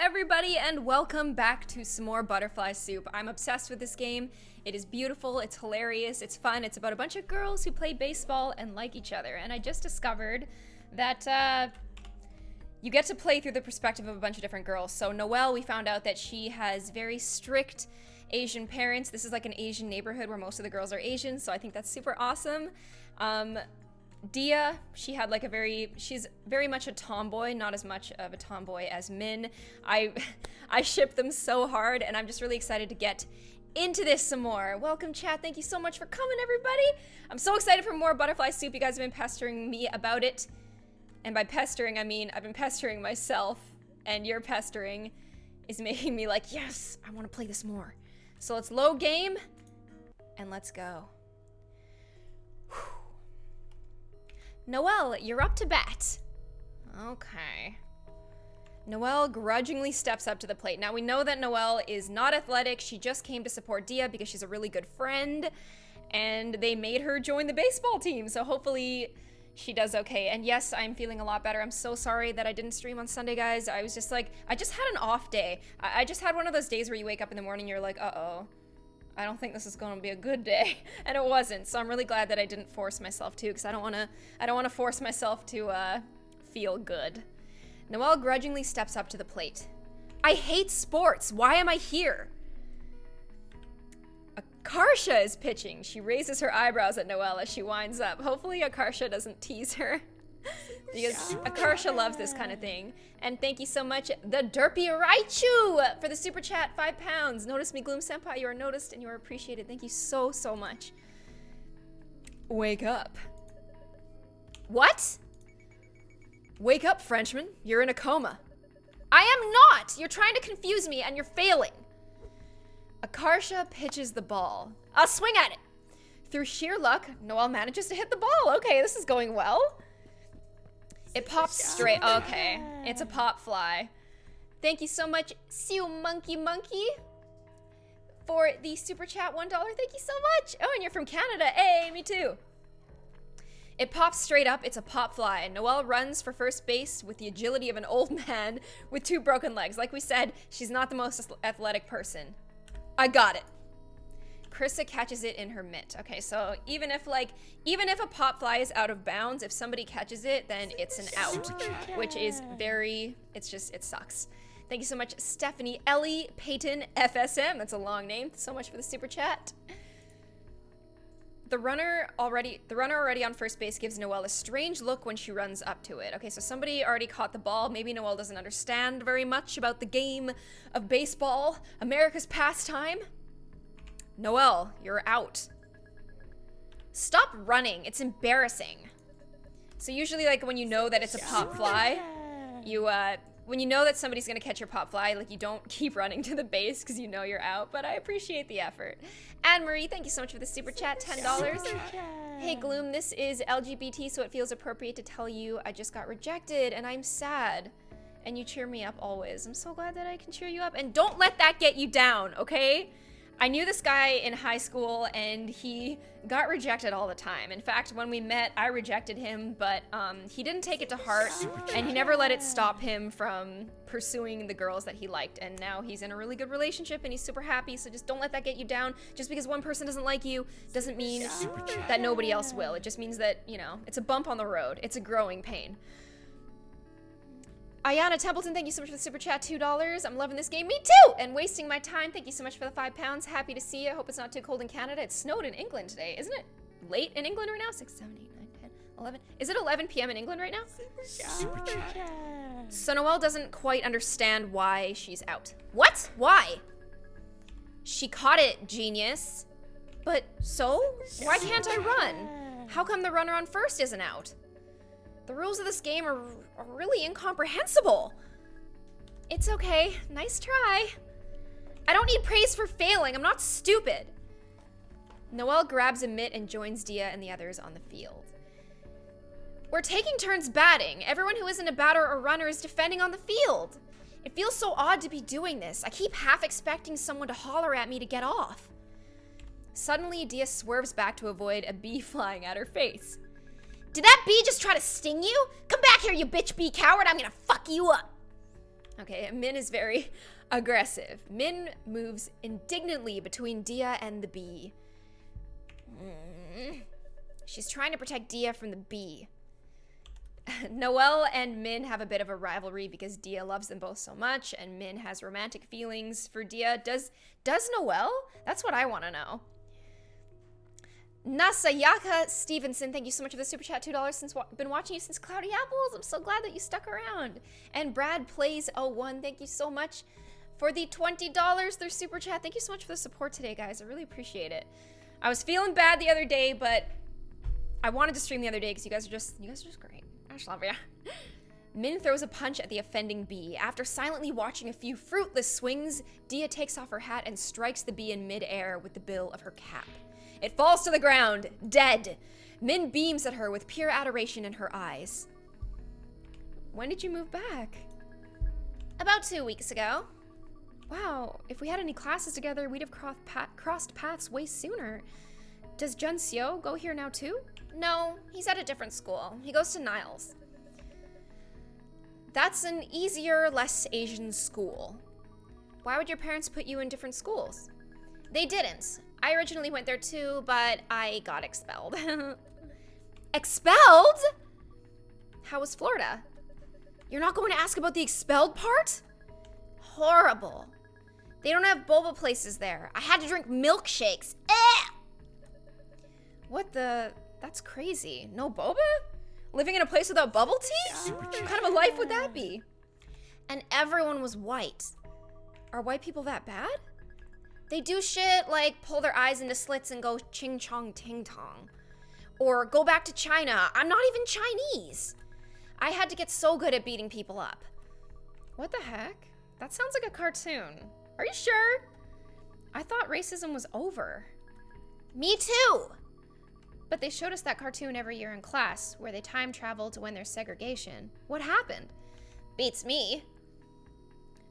everybody, and welcome back to some more Butterfly Soup. I'm obsessed with this game. It is beautiful, it's hilarious, it's fun. It's about a bunch of girls who play baseball and like each other. And I just discovered that you get to play through the perspective of a bunch of different girls. So Noelle, we found out that she has very strict Asian parents. This is like an Asian neighborhood where most of the girls are Asian, so I think that's super awesome. Dia, she's very much a tomboy, not as much of a tomboy as Min. I ship them so hard, and I'm just really excited to get into this some more. Welcome, chat. Thank you so much for coming, everybody. I'm so excited for more Butterfly Soup. You guys have been pestering me about it. And by pestering, I mean I've been pestering myself, and your pestering is making me like, yes, I want to play this more. So let's load game, and let's go. Noelle, you're up to bat. Okay. Noelle grudgingly steps up to the plate. Now, we know that Noelle is not athletic. She just came to support Dia because she's a really good friend, and they made her join the baseball team, so hopefully she does okay. And yes, I'm feeling a lot better. I'm so sorry that I didn't stream on Sunday, guys. I was just like, I just had an off day. I just had one of those days where you wake up in the morning, you're like, uh-oh. I don't think this is going to be a good day, and it wasn't. So I'm really glad that I didn't force myself to, because I don't want to force myself to feel good. Noelle grudgingly steps up to the plate. I hate sports. Why am I here? Akarsha is pitching. She raises her eyebrows at Noelle as she winds up. Hopefully Akarsha doesn't tease her, because Akarsha loves this kind of thing. And thank you so much, the Derpy Raichu, for the super chat, 5 pounds. Notice me, Gloom Senpai. You are noticed and you are appreciated. Thank you so, so much. Wake up. What? Wake up, Frenchman. You're in a coma. I am not! You're trying to confuse me and you're failing. Akarsha pitches the ball. I'll swing at it. Through sheer luck, Noelle manages to hit the ball. Okay, this is going well. It pops straight. Okay, it's a pop fly. Thank you so much, Sue Monkey, for the super chat, $1. Thank you so much. Oh, and you're from Canada. Hey, me too. It pops straight up. It's a pop fly. Noelle runs for first base with the agility of an old man with 2 broken legs. Like we said, she's not the most athletic person. I got it. Krista catches it in her mitt. Okay, so even if a pop fly is out of bounds, if somebody catches it, then it's an out, which is it sucks. Thank you so much, Stephanie Ellie Payton FSM. That's a long name. So much for the super chat. The runner already on first base gives Noelle a strange look when she runs up to it. Okay, so somebody already caught the ball. Maybe Noelle doesn't understand very much about the game of baseball, America's pastime. Noelle, you're out. Stop running. It's embarrassing. So usually, like, when you know that it's a pop fly, when you know that somebody's gonna catch your pop fly, like, you don't keep running to the base because you know you're out, but I appreciate the effort. Anne-Marie, thank you so much for the super chat, $10. Hey, Gloom, this is LGBT, so it feels appropriate to tell you I just got rejected, and I'm sad. And you cheer me up always. I'm so glad that I can cheer you up, and don't let that get you down, okay? I knew this guy in high school, and he got rejected all the time. In fact, when we met, I rejected him, but he didn't take it to heart, and he never let it stop him from pursuing the girls that he liked. And now he's in a really good relationship, and he's super happy, so just don't let that get you down. Just because one person doesn't like you doesn't mean that nobody else will. It just means that, you know, it's a bump on the road. It's a growing pain. Ayana Templeton, thank you so much for the super chat, $2. I'm loving this game. Me too! And wasting my time. Thank you so much for the 5 pounds. Happy to see you. Hope it's not too cold in Canada. It snowed in England today. Isn't it late in England right now? 6, 7, 8, 9, 10, 11. Is it 11 p.m. in England right now? Super chat. So Noelle doesn't quite understand why she's out. What? Why? She caught it, genius. But so? Why can't I run? How come the runner on first isn't out? The rules of this game are really incomprehensible. It's okay. Nice try. I don't need praise for failing. I'm not stupid. Noelle grabs a mitt and joins Dia and the others on the field. We're taking turns batting. Everyone who isn't a batter or runner is defending on the field. It feels so odd to be doing this. I keep half expecting someone to holler at me to get off. Suddenly, Dia swerves back to avoid a bee flying at her face. Did that bee just try to sting you? Come back here, you bitch bee coward. I'm gonna fuck you up. Okay, Min is very aggressive. Min moves indignantly between Dia and the bee. She's trying to protect Dia from the bee. Noelle and Min have a bit of a rivalry because Dia loves them both so much, and Min has romantic feelings for Dia. Does Noelle? That's what I want to know. Nasayaka Stevenson, thank you so much for the super chat, $2 since been watching you since Cloudy Apples. I'm so glad that you stuck around. And Brad Plays 01, thank you so much for the $20 through super chat. Thank you so much for the support today, guys. I really appreciate it. I was feeling bad the other day, but I wanted to stream the other day because you guys are just great. I just love you. Min throws a punch at the offending bee. After silently watching a few fruitless swings, Dia takes off her hat and strikes the bee in midair with the bill of her cap. It falls to the ground, dead. Min beams at her with pure adoration in her eyes. When did you move back? About 2 weeks ago. Wow, if we had any classes together, we'd have crossed paths way sooner. Does Jun Seo go here now too? No, he's at a different school. He goes to Niles. That's an easier, less Asian school. Why would your parents put you in different schools? They didn't. I originally went there too, but I got expelled. Expelled? How was Florida? You're not going to ask about the expelled part? Horrible. They don't have boba places there. I had to drink milkshakes. Eh! What the? That's crazy. No boba? Living in a place without bubble tea? What kind of a life would that be? And everyone was white. Are white people that bad? They do shit like pull their eyes into slits and go ching chong ting tong. Or go back to China. I'm not even Chinese. I had to get so good at beating people up. What the heck? That sounds like a cartoon. Are you sure? I thought racism was over. Me too. But they showed us that cartoon every year in class, where they time travel to when there's segregation. What happened? Beats me.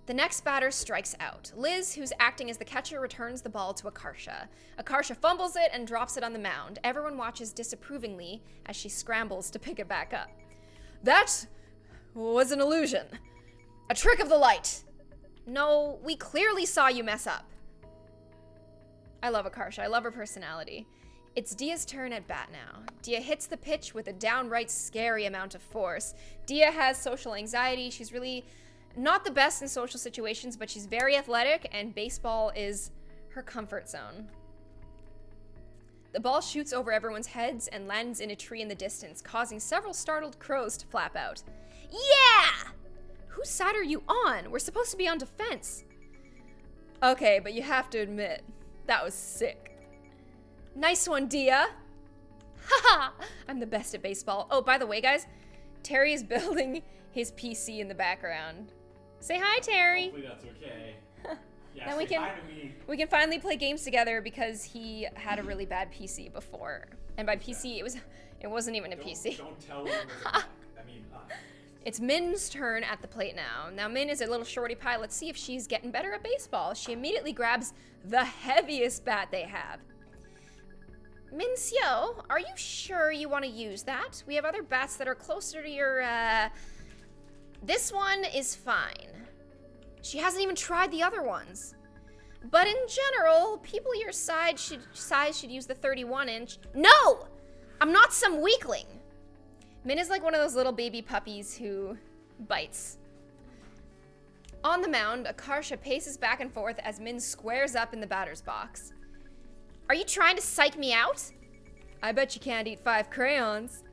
The next batter strikes out. Liz, who's acting as the catcher, returns the ball to Akarsha. Akarsha fumbles it and drops it on the mound. Everyone watches disapprovingly as she scrambles to pick it back up. That was an illusion. A trick of the light. No, we clearly saw you mess up. I love Akarsha. I love her personality. It's Dia's turn at bat now. Dia hits the pitch with a downright scary amount of force. Dia has social anxiety. She's really not the best in social situations, but she's very athletic, and baseball is her comfort zone. The ball shoots over everyone's heads and lands in a tree in the distance, causing several startled crows to flap out. Yeah! Whose side are you on? We're supposed to be on defense. Okay, but you have to admit, that was sick. Nice one, Dia. Haha, I'm the best at baseball. Oh, by the way, guys, Terry is building his PC in the background. Say hi, Terry. Hopefully that's okay. Yeah, now we can finally play games together because he had a really bad PC before. And by PC, it wasn't even a PC. Don't tell him. I mean, It's Min's turn at the plate now. Now Min is a little shorty pie. Let's see if she's getting better at baseball. She immediately grabs the heaviest bat they have. Min Seo, are you sure you want to use that? We have other bats that are closer to your, This one is fine. She hasn't even tried the other ones. But in general, people your size should use the 31-inch. No! I'm not some weakling. Min is like one of those little baby puppies who bites. On the mound, Akarsha paces back and forth as Min squares up in the batter's box. Are you trying to psych me out? I bet you can't eat 5 crayons.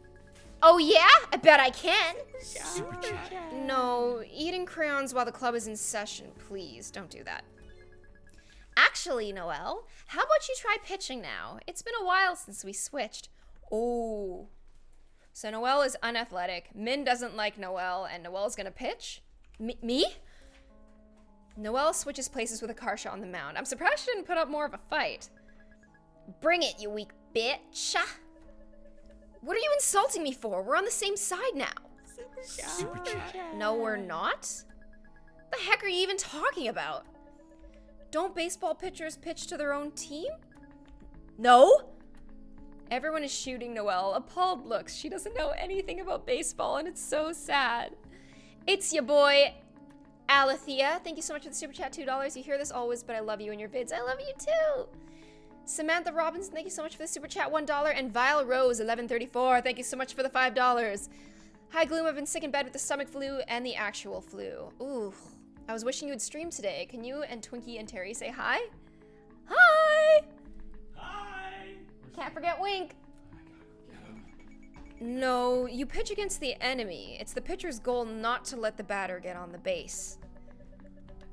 Oh yeah? I bet I can. Super chat. No, eating crayons while the club is in session, please don't do that. Actually, Noelle, how about you try pitching now? It's been a while since we switched. Oh. So Noelle is unathletic. Min doesn't like Noelle, and Noelle's gonna pitch? Me? Noelle switches places with Akarsha on the mound. I'm surprised she didn't put up more of a fight. Bring it, you weak bitch. What are you insulting me for? We're on the same side now. Super chat. No, we're not. The heck are you even talking about? Don't baseball pitchers pitch to their own team? No? Everyone is shooting Noelle. Appalled looks. She doesn't know anything about baseball, and it's so sad. It's ya boy, Alethea, thank you so much for the super chat, $2. You hear this always, but I love you and your vids. I love you too. Samantha Robinson, thank you so much for the super chat, $1. And Vile Rose, 1134, thank you so much for the $5. Hi, Gloom. I've been sick in bed with the stomach flu and the actual flu. Ooh, I was wishing you would stream today. Can you and Twinkie and Terry say hi? Hi! Hi! Can't forget Wink. No, you pitch against the enemy. It's the pitcher's goal not to let the batter get on the base.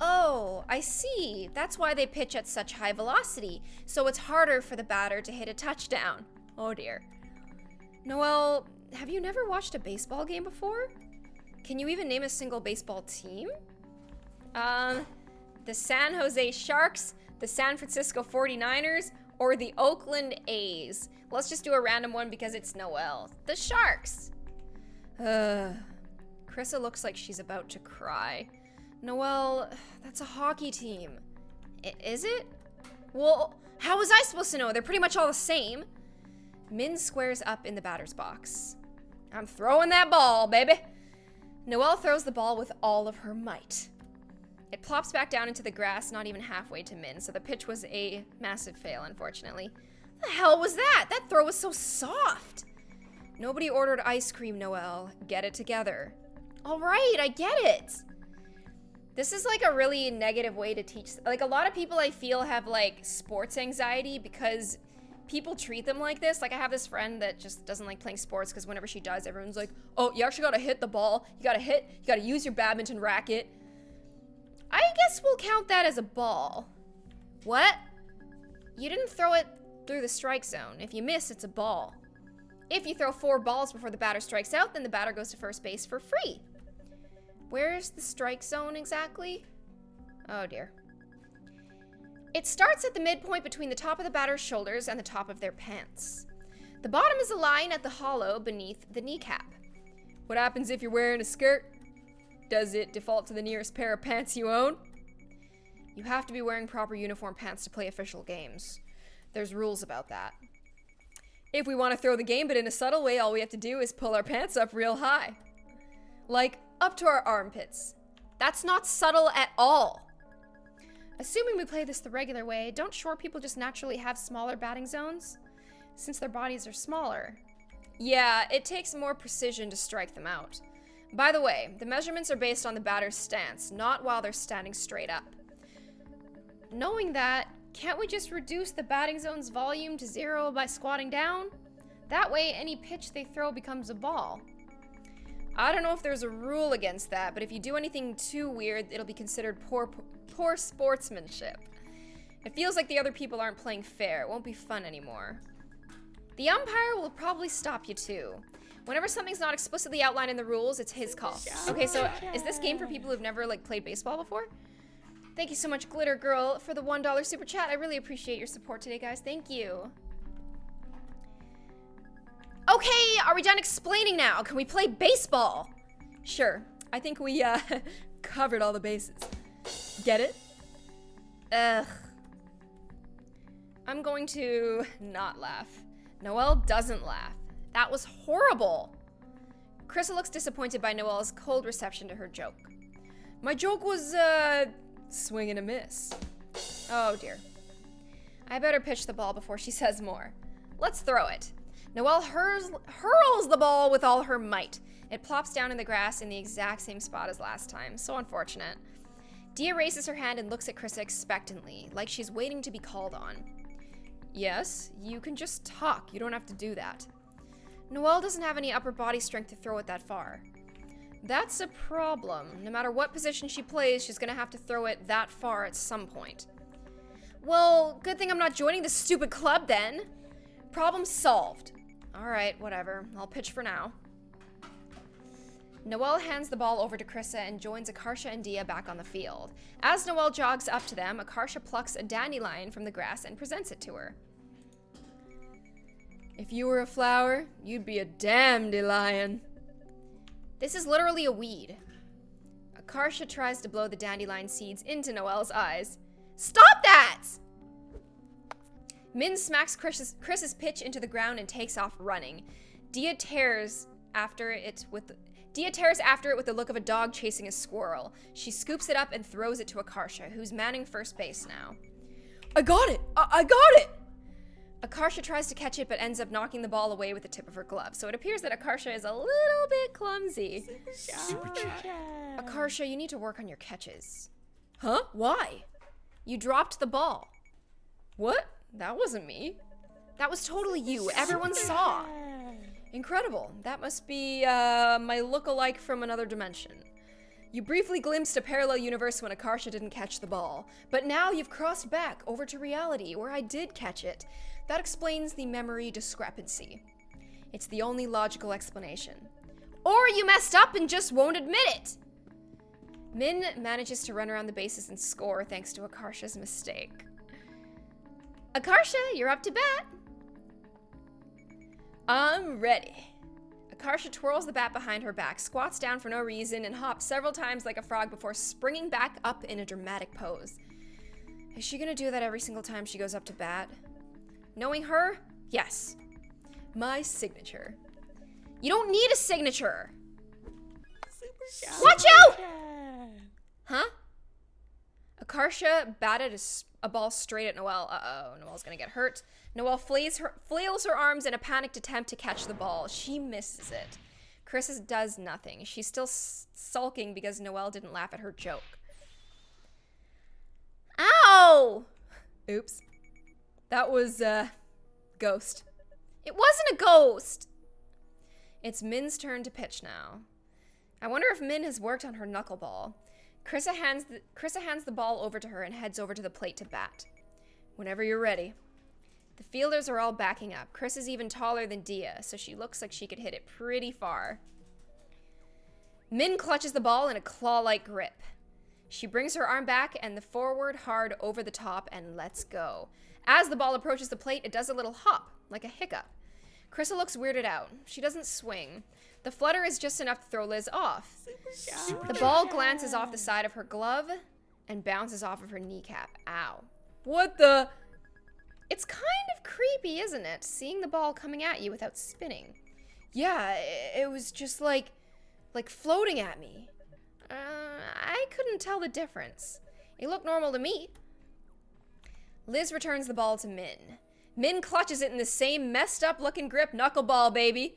Oh, I see. That's why they pitch at such high velocity, so it's harder for the batter to hit a touchdown. Oh dear. Noelle, have you never watched a baseball game before? Can you even name a single baseball team? The San Jose Sharks, the San Francisco 49ers, or the Oakland A's. Let's just do a random one because it's Noelle. The Sharks. Krissa looks like she's about to cry. Noelle, that's a hockey team. Is it? Well, how was I supposed to know? They're pretty much all the same. Min squares up in the batter's box. I'm throwing that ball, baby. Noelle throws the ball with all of her might. It plops back down into the grass, not even halfway to Min, so the pitch was a massive fail, unfortunately. The hell was that? That throw was so soft. Nobody ordered ice cream, Noelle. Get it together. All right, I get it. This is like a really negative way to teach. Like a lot of people I feel have like sports anxiety because people treat them like this. Like I have this friend that just doesn't like playing sports because whenever she does, everyone's like, oh, you actually gotta hit the ball. You gotta use your badminton racket. I guess we'll count that as a ball. What? You didn't throw it through the strike zone. If you miss, it's a ball. If you throw 4 balls before the batter strikes out, then the batter goes to first base for free. Where's the strike zone exactly? Oh dear. It starts at the midpoint between the top of the batter's shoulders and the top of their pants. The bottom is a line at the hollow beneath the kneecap. What happens if you're wearing a skirt? Does it default to the nearest pair of pants you own? You have to be wearing proper uniform pants to play official games. There's rules about that. If we want to throw the game, but in a subtle way, all we have to do is pull our pants up real high. Like, up to our armpits. That's not subtle at all. Assuming we play this the regular way, don't short people just naturally have smaller batting zones? Since their bodies are smaller. Yeah, it takes more precision to strike them out. By the way, the measurements are based on the batter's stance, not while they're standing straight up. Knowing that, can't we just reduce the batting zone's volume to 0 by squatting down? That way, any pitch they throw becomes a ball. I don't know if there's a rule against that, but if you do anything too weird, it'll be considered poor sportsmanship. It feels like the other people aren't playing fair. It won't be fun anymore. The umpire will probably stop you too. Whenever something's not explicitly outlined in the rules, it's his call. Okay, so is this game for people who've never like played baseball before? Thank you so much, Glitter Girl, for the $1 super chat. I really appreciate your support today, guys. Thank you. Okay, are we done explaining now? Can we play baseball? Sure. I think we covered all the bases. Get it? Ugh. I'm going to not laugh. Noelle doesn't laugh. That was horrible. Krissa looks disappointed by Noelle's cold reception to her joke. My joke was, swing and a miss. Oh dear. I better pitch the ball before she says more. Let's throw it. Noelle hurls the ball with all her might. It plops down in the grass in the exact same spot as last time. So unfortunate. Dia raises her hand and looks at Krissa expectantly, like she's waiting to be called on. Yes, you can just talk. You don't have to do that. Noelle doesn't have any upper body strength to throw it that far. That's a problem. No matter what position she plays, she's gonna have to throw it that far at some point. Well, good thing I'm not joining this stupid club then. Problem solved. Alright, whatever. I'll pitch for now. Noelle hands the ball over to Krissa and joins Akarsha and Dia back on the field. As Noelle jogs up to them, Akarsha plucks a dandelion from the grass and presents it to her. If you were a flower, you'd be a dandelion. This is literally a weed. Akarsha tries to blow the dandelion seeds into Noelle's eyes. Stop that! Min smacks Chris's pitch into the ground and takes off running. Dia tears after it with Dia tears after it with the look of a dog chasing a squirrel. She scoops it up and throws it to Akarsha, who's manning first base now. I got it! I got it! Akarsha tries to catch it but ends up knocking the ball away with the tip of her glove, so it appears that Akarsha is a little bit clumsy. Super chat. Akarsha, you need to work on your catches. Huh? Why? You dropped the ball. What? That wasn't me. That was totally you. Everyone saw. Incredible. That must be, my look-alike from another dimension. You briefly glimpsed a parallel universe when Akarsha didn't catch the ball, but now you've crossed back over to reality where I did catch it. That explains the memory discrepancy. It's the only logical explanation. Or you messed up and just won't admit it! Min manages to run around the bases and score thanks to Akarsha's mistake. Akarsha, you're up to bat. I'm ready. Akarsha twirls the bat behind her back, squats down for no reason, and hops several times like a frog before springing back up in a dramatic pose. Is she gonna do that every single time she goes up to bat? Knowing her, yes. My signature. You don't need a signature! Watch out! Huh? Akarsha batted a ball straight at Noelle. Uh-oh, Noelle's gonna get hurt. Noelle flails her arms in a panicked attempt to catch the ball. She misses it. Chris does nothing. She's still sulking because Noelle didn't laugh at her joke. Ow! Oops. That was, ghost. It wasn't a ghost! It's Min's turn to pitch now. I wonder if Min has worked on her knuckleball. Krissa hands the ball over to her and heads over to the plate to bat. Whenever you're ready. The fielders are all backing up. Chris is even taller than Dia, so she looks like she could hit it pretty far. Min clutches the ball in a claw-like grip. She brings her arm back and the forward hard over the top and lets go. As the ball approaches the plate, it does a little hop, like a hiccup. Krissa looks weirded out. She doesn't swing. The flutter is just enough to throw Liz off. The ball glances off the side of her glove and bounces off of her kneecap. Ow. What the? It's kind of creepy, isn't it? Seeing the ball coming at you without spinning. Yeah, it was just like floating at me. I couldn't tell the difference. It looked normal to me. Liz returns the ball to Min. Min clutches it in the same messed up looking grip, knuckleball, baby.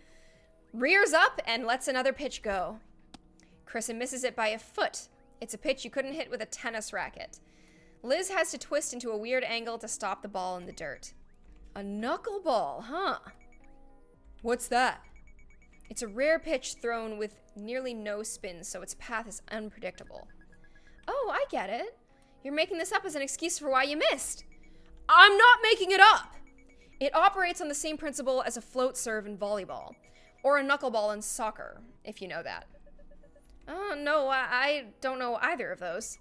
Rears up and lets another pitch go. Krissa misses it by a foot. It's a pitch you couldn't hit with a tennis racket. Liz has to twist into a weird angle to stop the ball in the dirt. A knuckleball, huh? What's that? It's a rare pitch thrown with nearly no spin, so its path is unpredictable. Oh, I get it. You're making this up as an excuse for why you missed. I'm not making it up! It operates on the same principle as a float serve in volleyball, or a knuckleball in soccer, if you know that. Oh, no, I don't know either of those.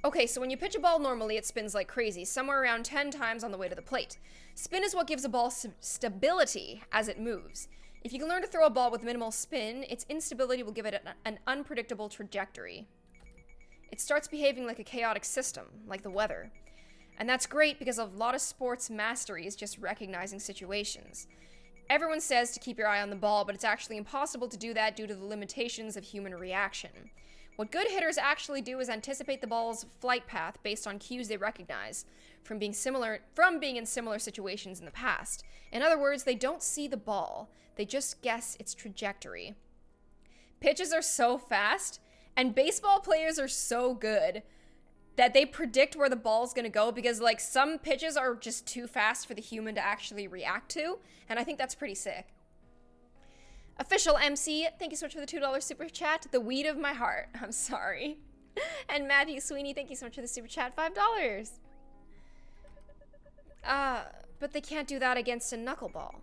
Okay, so when you pitch a ball normally, it spins like crazy, somewhere around 10 times on the way to the plate. Spin is what gives a ball stability as it moves. If you can learn to throw a ball with minimal spin, its instability will give it an unpredictable trajectory. It starts behaving like a chaotic system, like the weather. And that's great because a lot of sports mastery is just recognizing situations. Everyone says to keep your eye on the ball, but it's actually impossible to do that due to the limitations of human reaction. What good hitters actually do is anticipate the ball's flight path based on cues they recognize from being in similar situations in the past. In other words, they don't see the ball, they just guess its trajectory. Pitches are so fast, and baseball players are so good that they predict where the ball's gonna go because, like, some pitches are just too fast for the human to actually react to, and I think that's pretty sick. Official MC, thank you so much for the $2 super chat. The weed of my heart. I'm sorry. And Matthew Sweeney, thank you so much for the super chat. $5. But they can't do that against a knuckleball.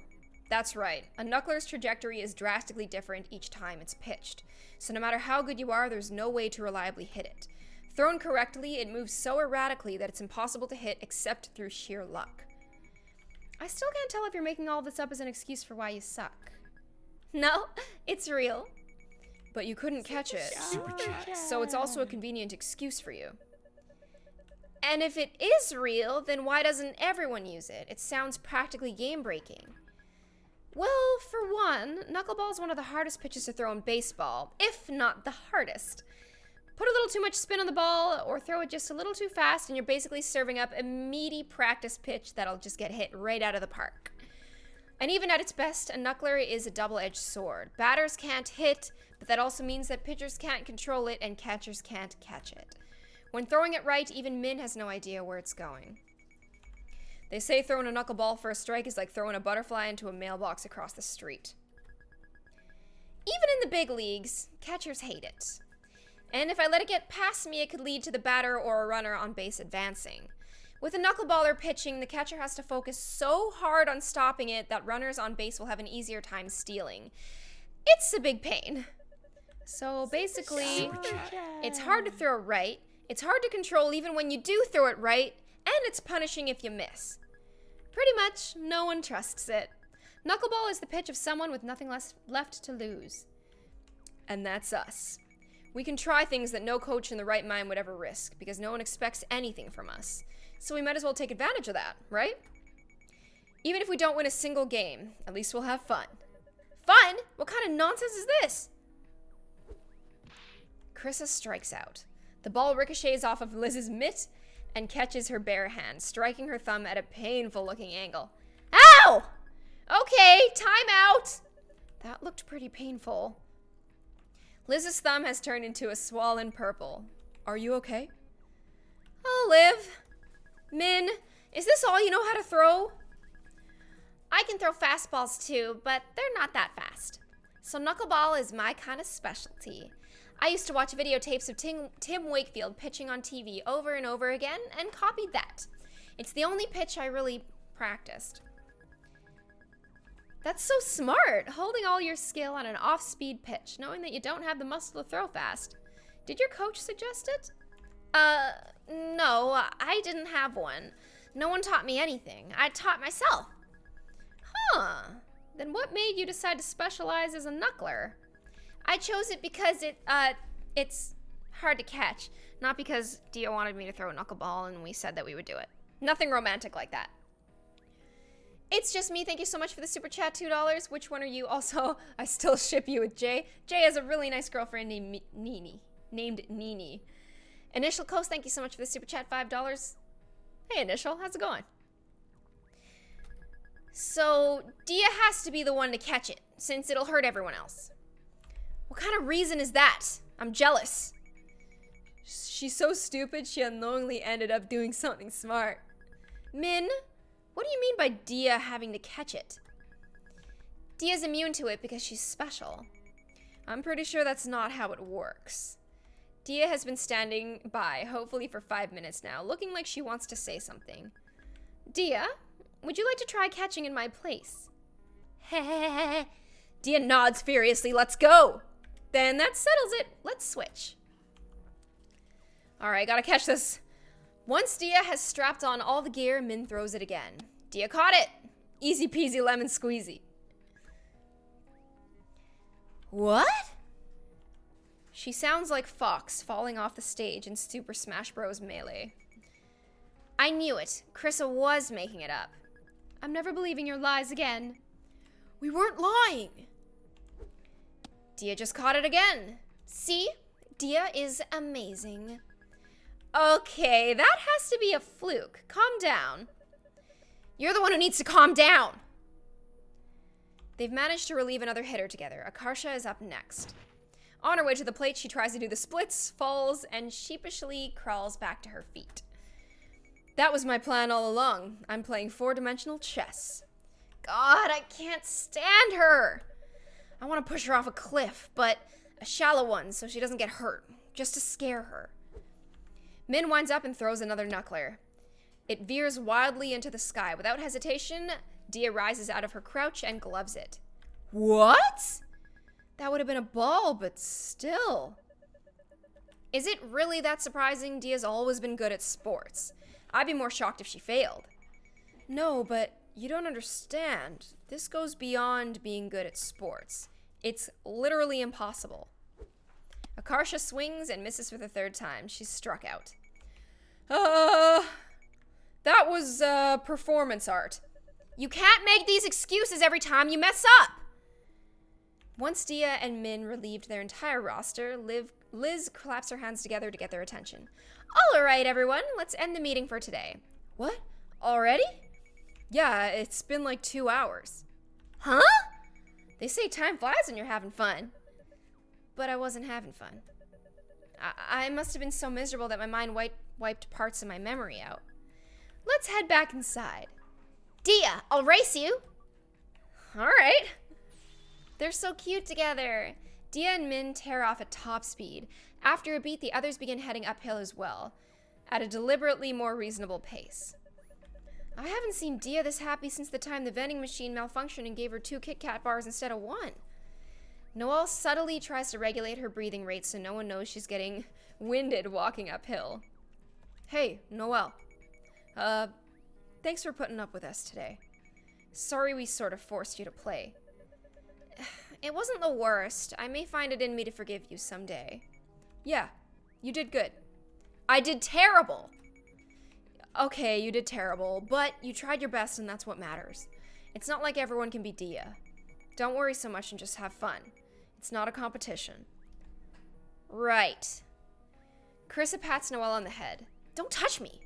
That's right. A knuckler's trajectory is drastically different each time it's pitched. So no matter how good you are, there's no way to reliably hit it. Thrown correctly, it moves so erratically that it's impossible to hit except through sheer luck. I still can't tell if you're making all this up as an excuse for why you suck. No, it's real. But you couldn't catch it, so it's also a convenient excuse for you. And if it is real, then why doesn't everyone use it? It sounds practically game-breaking. Well, for one, knuckleball is one of the hardest pitches to throw in baseball, if not the hardest. Put a little too much spin on the ball or throw it just a little too fast and you're basically serving up a meaty practice pitch that'll just get hit right out of the park. And even at its best, a knuckler is a double-edged sword. Batters can't hit, but that also means that pitchers can't control it and catchers can't catch it. When throwing it right, even Min has no idea where it's going. They say throwing a knuckleball for a strike is like throwing a butterfly into a mailbox across the street. Even in the big leagues, catchers hate it. And if I let it get past me, it could lead to the batter or a runner on base advancing. With a knuckleballer pitching, the catcher has to focus so hard on stopping it that runners on base will have an easier time stealing. It's a big pain. So basically, it's hard to throw right, it's hard to control even when you do throw it right, and it's punishing if you miss. Pretty much, no one trusts it. Knuckleball is the pitch of someone with nothing left to lose. And that's us. We can try things that no coach in the right mind would ever risk, because no one expects anything from us. So we might as well take advantage of that, right? Even if we don't win a single game, at least we'll have fun. Fun? What kind of nonsense is this? Krissa strikes out. The ball ricochets off of Liz's mitt and catches her bare hand, striking her thumb at a painful-looking angle. Ow! Okay, time out! That looked pretty painful. Liz's thumb has turned into a swollen purple. Are you okay? I'll live. Min, is this all you know how to throw? I can throw fastballs too, but they're not that fast. So knuckleball is my kind of specialty. I used to watch videotapes of Tim Wakefield pitching on TV over and over again and copied that. It's the only pitch I really practiced. That's so smart, holding all your skill on an off-speed pitch, knowing that you don't have the muscle to throw fast. Did your coach suggest it? No, I didn't have one. No one taught me anything. I taught myself. Huh. Then what made you decide to specialize as a knuckler? I chose it because it's hard to catch, not because Dia wanted me to throw a knuckleball and we said that we would do it. Nothing romantic like that. It's just me. Thank you so much for the super chat, $2. Which one are you? Also, I still ship you with Jay. Jay has a really nice girlfriend named Nini. Initial Coast, thank you so much for the super chat, $5. Hey, Initial, how's it going? So, Dia has to be the one to catch it, since it'll hurt everyone else. What kind of reason is that? I'm jealous. She's so stupid, she unknowingly ended up doing something smart. Min, what do you mean by Dia having to catch it? Dia's immune to it because she's special. I'm pretty sure that's not how it works. Dia has been standing by, hopefully for 5 minutes now, looking like she wants to say something. Dia, would you like to try catching in my place? Heh. Dia nods furiously. Let's go. Then that settles it. Let's switch. Alright, gotta catch this. Once Dia has strapped on all the gear, Min throws it again. Dia caught it. Easy peasy lemon squeezy. What? She sounds like Fox falling off the stage in Super Smash Bros. Melee. I knew it. Krissa was making it up. I'm never believing your lies again. We weren't lying. Dia just caught it again. See? Dia is amazing. Okay, that has to be a fluke. Calm down. You're the one who needs to calm down. They've managed to relieve another hitter together. Akarsha is up next. On her way to the plate, she tries to do the splits, falls, and sheepishly crawls back to her feet. That was my plan all along. I'm playing four-dimensional chess. God, I can't stand her. I want to push her off a cliff, but a shallow one so she doesn't get hurt, just to scare her. Min winds up and throws another knuckler. It veers wildly into the sky. Without hesitation, Dia rises out of her crouch and gloves it. What? That would have been a ball, but still. Is it really that surprising? Dia's always been good at sports. I'd be more shocked if she failed. No, but you don't understand. This goes beyond being good at sports. It's literally impossible. Akarsha swings and misses for the third time. She's struck out. That was performance art. You can't make these excuses every time you mess up! Once Dia and Min relieved their entire roster, Liz claps her hands together to get their attention. All right, everyone, let's end the meeting for today. What? Already? Yeah, it's been like 2 hours. Huh? They say time flies when you're having fun. But I wasn't having fun. I must have been so miserable that my mind wiped parts of my memory out. Let's head back inside. Dia, I'll race you. All right. They're so cute together. Dia and Min tear off at top speed. After a beat, the others begin heading uphill as well, at a deliberately more reasonable pace. I haven't seen Dia this happy since the time the vending machine malfunctioned and gave her 2 Kit Kat bars instead of 1. Noelle subtly tries to regulate her breathing rate so no one knows she's getting winded walking uphill. Hey, Noelle. Thanks for putting up with us today. Sorry we sort of forced you to play. It wasn't the worst. I may find it in me to forgive you someday. Yeah, you did good. I did terrible! Okay, you did terrible, but you tried your best and that's what matters. It's not like everyone can be Dia. Don't worry so much and just have fun. It's not a competition. Right. Carissa pats Noelle on the head. Don't touch me!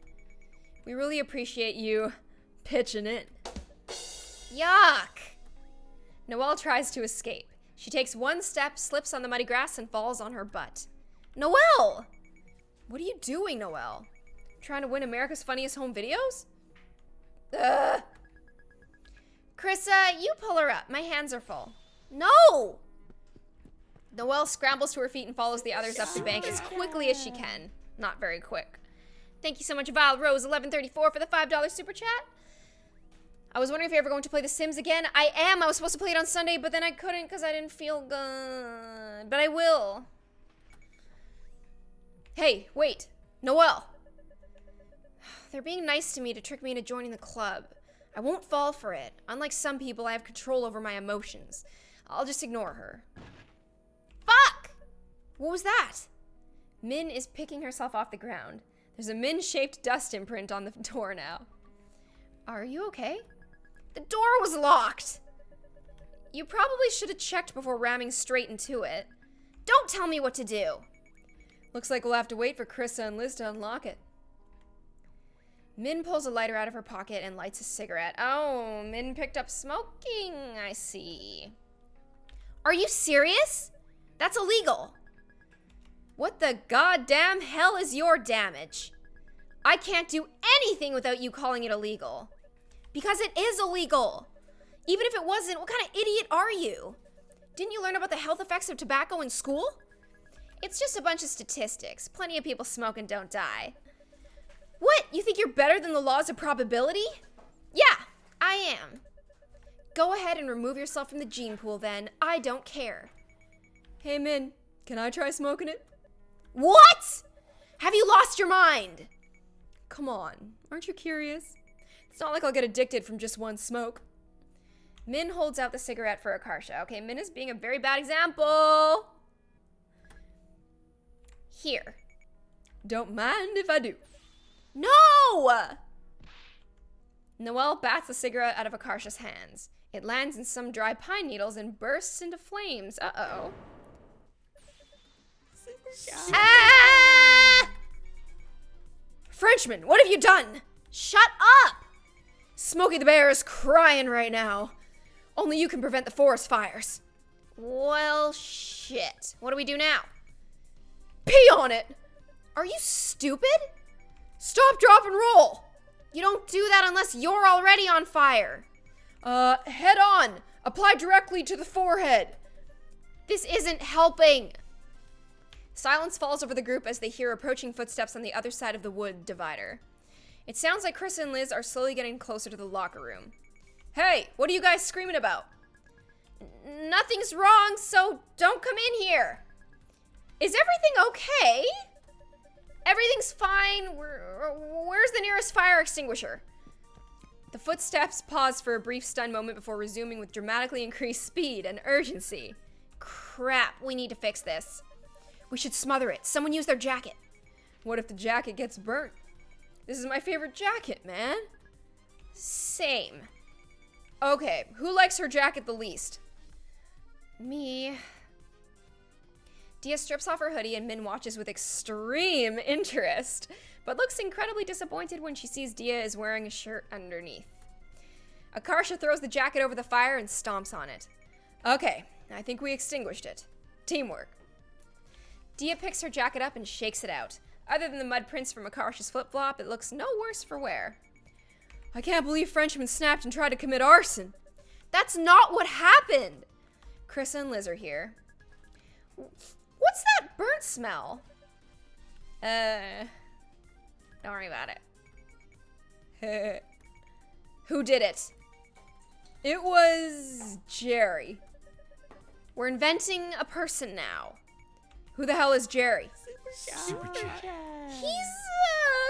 We really appreciate you pitching in. Yuck! Noelle tries to escape. She takes 1 step, slips on the muddy grass, and falls on her butt. Noelle! What are you doing, Noelle? Trying to win America's Funniest Home Videos? Ugh! Carissa, you pull her up. My hands are full. No! Noelle scrambles to her feet and follows the others up the bank as quickly as she can. Not very quick. Thank you so much, Vile Rose 1134 for the $5 super chat. I was wondering if you're ever going to play The Sims again. I am. I was supposed to play it on Sunday, but then I couldn't because I didn't feel good. But I will. Hey, wait. Noelle. They're being nice to me to trick me into joining the club. I won't fall for it. Unlike some people, I have control over my emotions. I'll just ignore her. Fuck! What was that? Min is picking herself off the ground. There's a Min-shaped dust imprint on the door now. Are you okay? The door was locked! You probably should have checked before ramming straight into it. Don't tell me what to do! Looks like we'll have to wait for Carissa and Liz to unlock it. Min pulls a lighter out of her pocket and lights a cigarette. Oh, Min picked up smoking, I see. Are you serious? That's illegal. What the goddamn hell is your damage? I can't do anything without you calling it illegal. Because it is illegal. Even if it wasn't, what kind of idiot are you? Didn't you learn about the health effects of tobacco in school? It's just a bunch of statistics. Plenty of people smoke and don't die. What? You think you're better than the laws of probability? Yeah, I am. Go ahead and remove yourself from the gene pool then. I don't care. Hey, Min, can I try smoking it? What? Have you lost your mind? Come on, aren't you curious? It's not like I'll get addicted from just one smoke. Min holds out the cigarette for Akarsha. Okay, Min is being a very bad example. Here. Don't mind if I do. No! Noelle bats the cigarette out of Akarsha's hands. It lands in some dry pine needles and bursts into flames. Uh-oh. Ah! Frenchman, what have you done? Shut up! Smokey the Bear is crying right now. Only you can prevent the forest fires. Well, shit. What do we do now? Pee on it! Are you stupid? Stop, drop, and roll! You don't do that unless you're already on fire. Head on. Apply directly to the forehead. This isn't helping. Silence falls over the group as they hear approaching footsteps on the other side of the wood divider. It sounds like Chris and Liz are slowly getting closer to the locker room. Hey, what are you guys screaming about? Nothing's wrong, so don't come in here. Is everything okay? Everything's fine. Where's the nearest fire extinguisher? The footsteps pause for a brief stunned moment before resuming with dramatically increased speed and urgency. Crap, we need to fix this. We should smother it. Someone use their jacket. What if the jacket gets burnt? This is my favorite jacket, man. Same. Okay, who likes her jacket the least? Me. Dia strips off her hoodie and Min watches with extreme interest, but looks incredibly disappointed when she sees Dia is wearing a shirt underneath. Akarsha throws the jacket over the fire and stomps on it. Okay, I think we extinguished it. Teamwork. Dia picks her jacket up and shakes it out. Other than the mud prints from Akarsha's flip-flop, it looks no worse for wear. I can't believe Frenchman snapped and tried to commit arson. That's not what happened! Chris and Liz are here. What's that burnt smell? Don't worry about it. Who did it? It was Jerry. We're inventing a person now. Who the hell is Jerry? SUPERCHAT. He's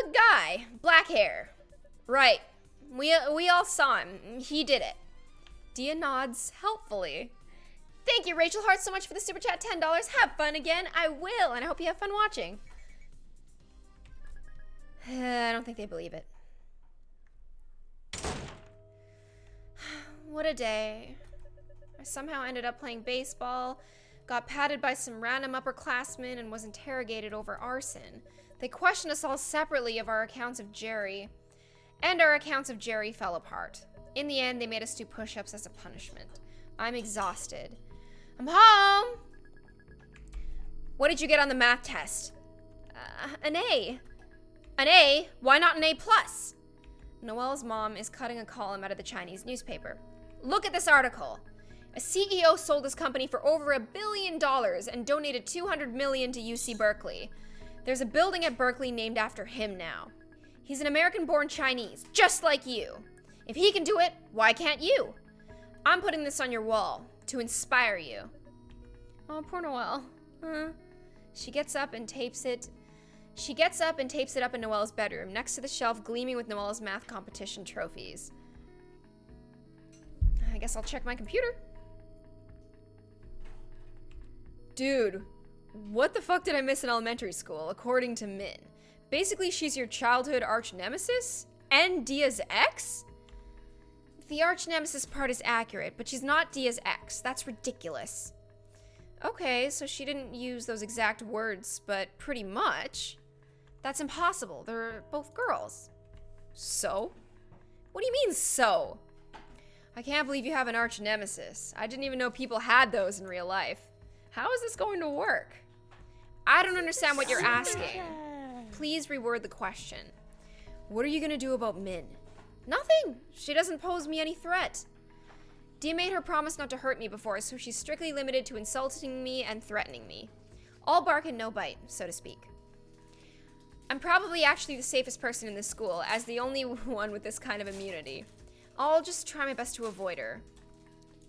a guy. Black hair. Right. We all saw him. He did it. Dia nods helpfully. Thank you, Rachel Hart, so much for the super chat. $10. Have fun again. I will, and I hope you have fun watching. I don't think they believe it. What a day. I somehow ended up playing baseball, got patted by some random upperclassmen, and was interrogated over arson. They questioned us all separately of our accounts of Jerry, and our accounts of Jerry fell apart. In the end, they made us do push-ups as a punishment. I'm exhausted. I'm home! What did you get on the math test? An A. An A? Why not an A+? Noelle's mom is cutting a column out of the Chinese newspaper. Look at this article. A CEO sold his company for over $1 billion and donated $200 million to UC Berkeley. There's a building at Berkeley named after him now. He's an American-born Chinese, just like you. If he can do it, why can't you? I'm putting this on your wall to inspire you. Oh, poor Noelle. She gets up and tapes it up in Noelle's bedroom, next to the shelf gleaming with Noelle's math competition trophies. I guess I'll check my computer. Dude, what the fuck did I miss in elementary school, according to Min? Basically, she's your childhood arch nemesis? And Dia's ex? The arch nemesis part is accurate, but she's not Dia's ex. That's ridiculous. Okay, so she didn't use those exact words, but pretty much. That's impossible. They're both girls. So? What do you mean, so? I can't believe you have an arch nemesis. I didn't even know people had those in real life. How is this going to work? I don't understand what you're asking. Please reword the question. What are you gonna do about Min? Nothing. She doesn't pose me any threat. Dia made her promise not to hurt me before, so she's strictly limited to insulting me and threatening me. All bark and no bite, so to speak. I'm probably actually the safest person in this school, as the only one with this kind of immunity. I'll just try my best to avoid her.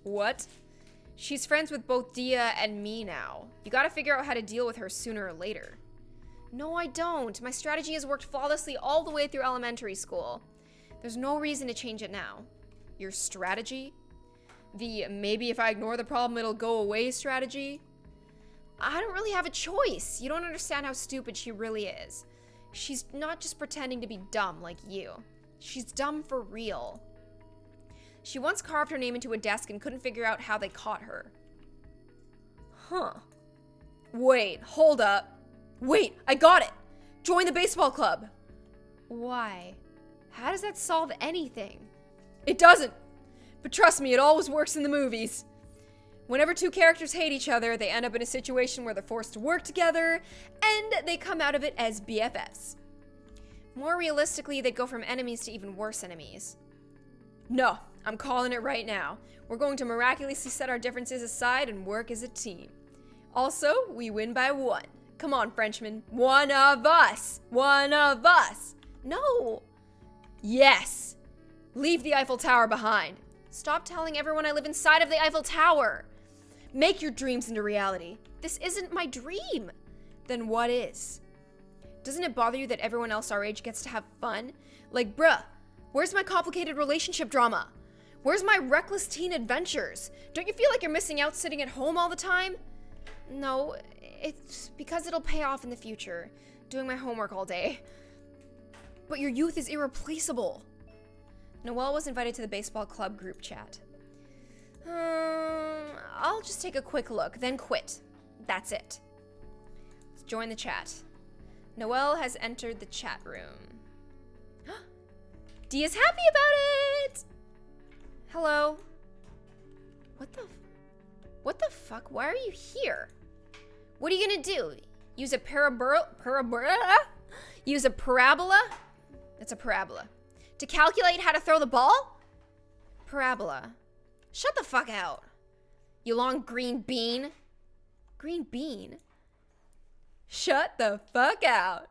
What? She's friends with both Dia and me now. You gotta figure out how to deal with her sooner or later. No, I don't. My strategy has worked flawlessly all the way through elementary school. There's no reason to change it now. Your strategy? The maybe if I ignore the problem it'll go away strategy? I don't really have a choice. You don't understand how stupid she really is. She's not just pretending to be dumb like you. She's dumb for real. She once carved her name into a desk and couldn't figure out how they caught her. Huh. Wait, hold up. Wait, I got it! Join the baseball club! Why? How does that solve anything? It doesn't! But trust me, it always works in the movies. Whenever two characters hate each other, they end up in a situation where they're forced to work together, and they come out of it as BFFs. More realistically, they go from enemies to even worse enemies. No, I'm calling it right now. We're going to miraculously set our differences aside and work as a team. Also, we win by 1. Come on, Frenchman. One of us! One of us! No! Yes! Leave the Eiffel Tower behind. Stop telling everyone I live inside of the Eiffel Tower. Make your dreams into reality. This isn't my dream. Then what is? Doesn't it bother you that everyone else our age gets to have fun? Like, bruh, where's my complicated relationship drama? Where's my reckless teen adventures? Don't you feel like you're missing out sitting at home all the time? No, it's because it'll pay off in the future, doing my homework all day. But your youth is irreplaceable. Noelle was invited to the baseball club group chat. I'll just take a quick look, then quit. That's it. Let's join the chat. Noelle has entered the chat room. Dia's happy about it! Hello? What the fuck? Why are you here? What are you gonna do? Use a Use a parabola? It's a parabola. To calculate how to throw the ball? Parabola. Shut the fuck out. You long green bean. Green bean? Shut the fuck out.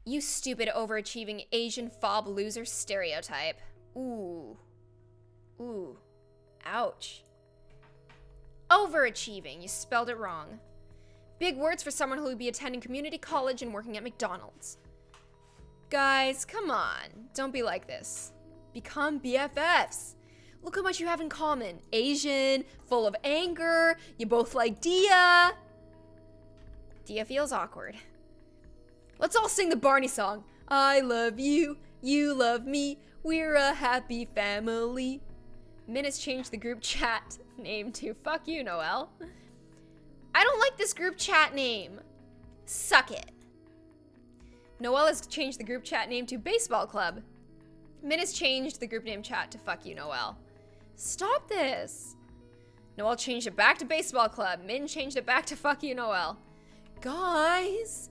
You stupid overachieving Asian fob loser stereotype. Ooh. Ooh. Ouch. Overachieving. You spelled it wrong. Big words for someone who would be attending community college and working at McDonald's. Guys, come on. Don't be like this. Become BFFs. Look how much you have in common. Asian, full of anger, you both like Dia. Dia feels awkward. Let's all sing the Barney song. I love you, you love me, we're a happy family. Min has changed the group chat name to Fuck You, Noelle. I don't like this group chat name. Suck it. Noelle has changed the group chat name to Baseball Club. Min has changed the group name chat to Fuck You, Noelle. Stop this. Noelle changed it back to Baseball Club. Min changed it back to Fuck You, Noelle. Guys,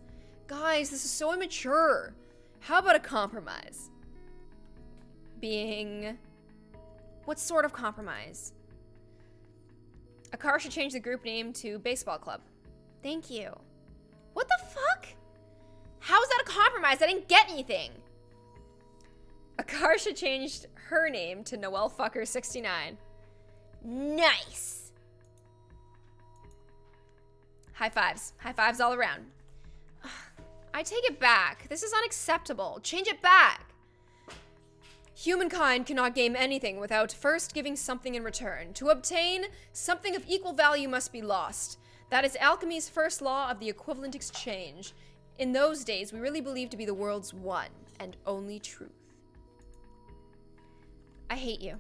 this is so immature. How about a compromise? What sort of compromise? Akar should change the group name to Baseball Club. Thank you. What the fuck? How is that a compromise? I didn't get anything. Akar should change her name to Noelle Fucker 69. Nice. High fives. High fives all around. I take it back. This is unacceptable. Change it back. Humankind cannot gain anything without first giving something in return. To obtain, something of equal value must be lost. That is alchemy's first law of the equivalent exchange. In those days, we really believed to be the world's one and only truth. I hate you.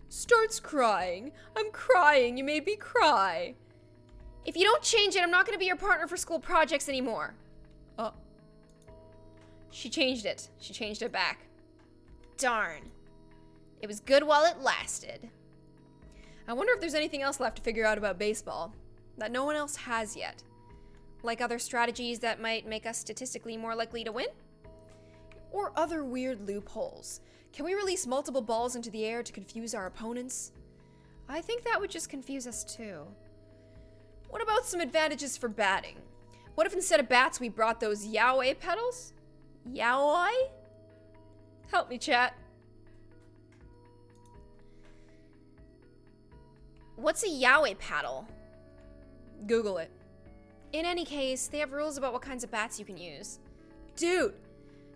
Starts crying. I'm crying. You made me cry. If you don't change it, I'm not going to be your partner for school projects anymore. Oh. She changed it. She changed it back. Darn. It was good while it lasted. I wonder if there's anything else left to figure out about baseball that no one else has yet. Like other strategies that might make us statistically more likely to win? Or other weird loopholes. Can we release multiple balls into the air to confuse our opponents? I think that would just confuse us too. What about some advantages for batting? What if instead of bats we brought those yaoi pedals? Yaoi? Help me, chat. What's a yaoi paddle? Google it. In any case, they have rules about what kinds of bats you can use. Dude,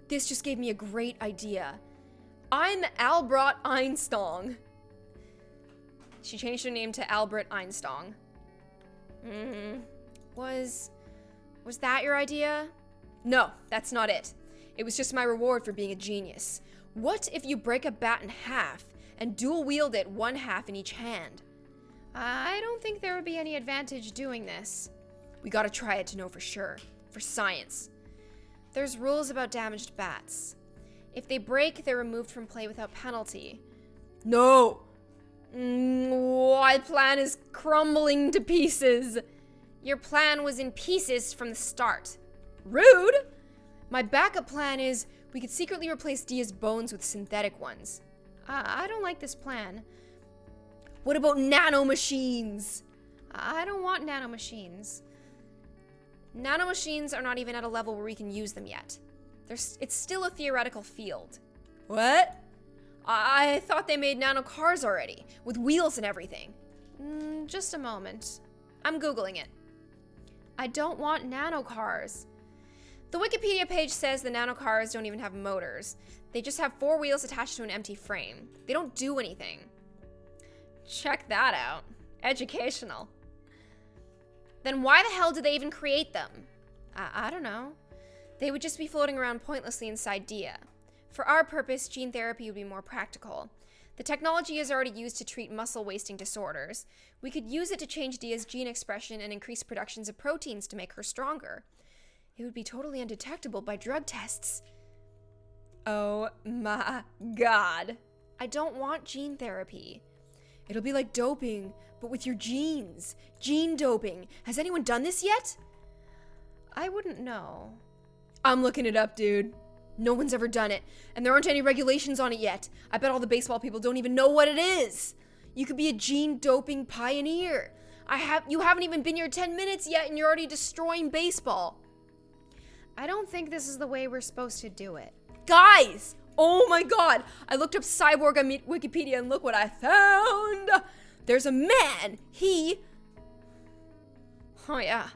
this just gave me a great idea. I'm Albert Einstein. She changed her name to Albert Einstein. Was that your idea? No, that's not it. It was just my reward for being a genius. What if you break a bat in half and dual wield it one half in each hand? I don't think there would be any advantage doing this. We gotta try it to know for sure. For science. There's rules about damaged bats. If they break, they're removed from play without penalty. No! My plan is crumbling to pieces. Your plan was in pieces from the start. Rude! My backup plan is we could secretly replace Dia's bones with synthetic ones. I don't like this plan. What about nanomachines? I don't want nanomachines. Nanomachines are not even at a level where we can use them yet. It's still a theoretical field. What? I thought they made nano cars already, with wheels and everything. Just a moment. I'm Googling it. I don't want nano cars. The Wikipedia page says the nano cars don't even have motors. They just have 4 wheels attached to an empty frame. They don't do anything. Check that out. Educational. Then why the hell did they even create them? I don't know. They would just be floating around pointlessly inside Dia. For our purpose, gene therapy would be more practical. The technology is already used to treat muscle wasting disorders. We could use it to change Dia's gene expression and increase productions of proteins to make her stronger. It would be totally undetectable by drug tests. Oh my god. I don't want gene therapy. It'll be like doping, but with your genes. Gene doping. Has anyone done this yet? I wouldn't know. I'm looking it up, dude. No one's ever done it, and there aren't any regulations on it yet. I bet all the baseball people don't even know what it is. You could be a gene doping pioneer. You haven't even been here 10 minutes yet, and you're already destroying baseball. I don't think this is the way we're supposed to do it. Guys! Oh my god! I looked up cyborg on Wikipedia, and look what I found! There's a man! Oh yeah.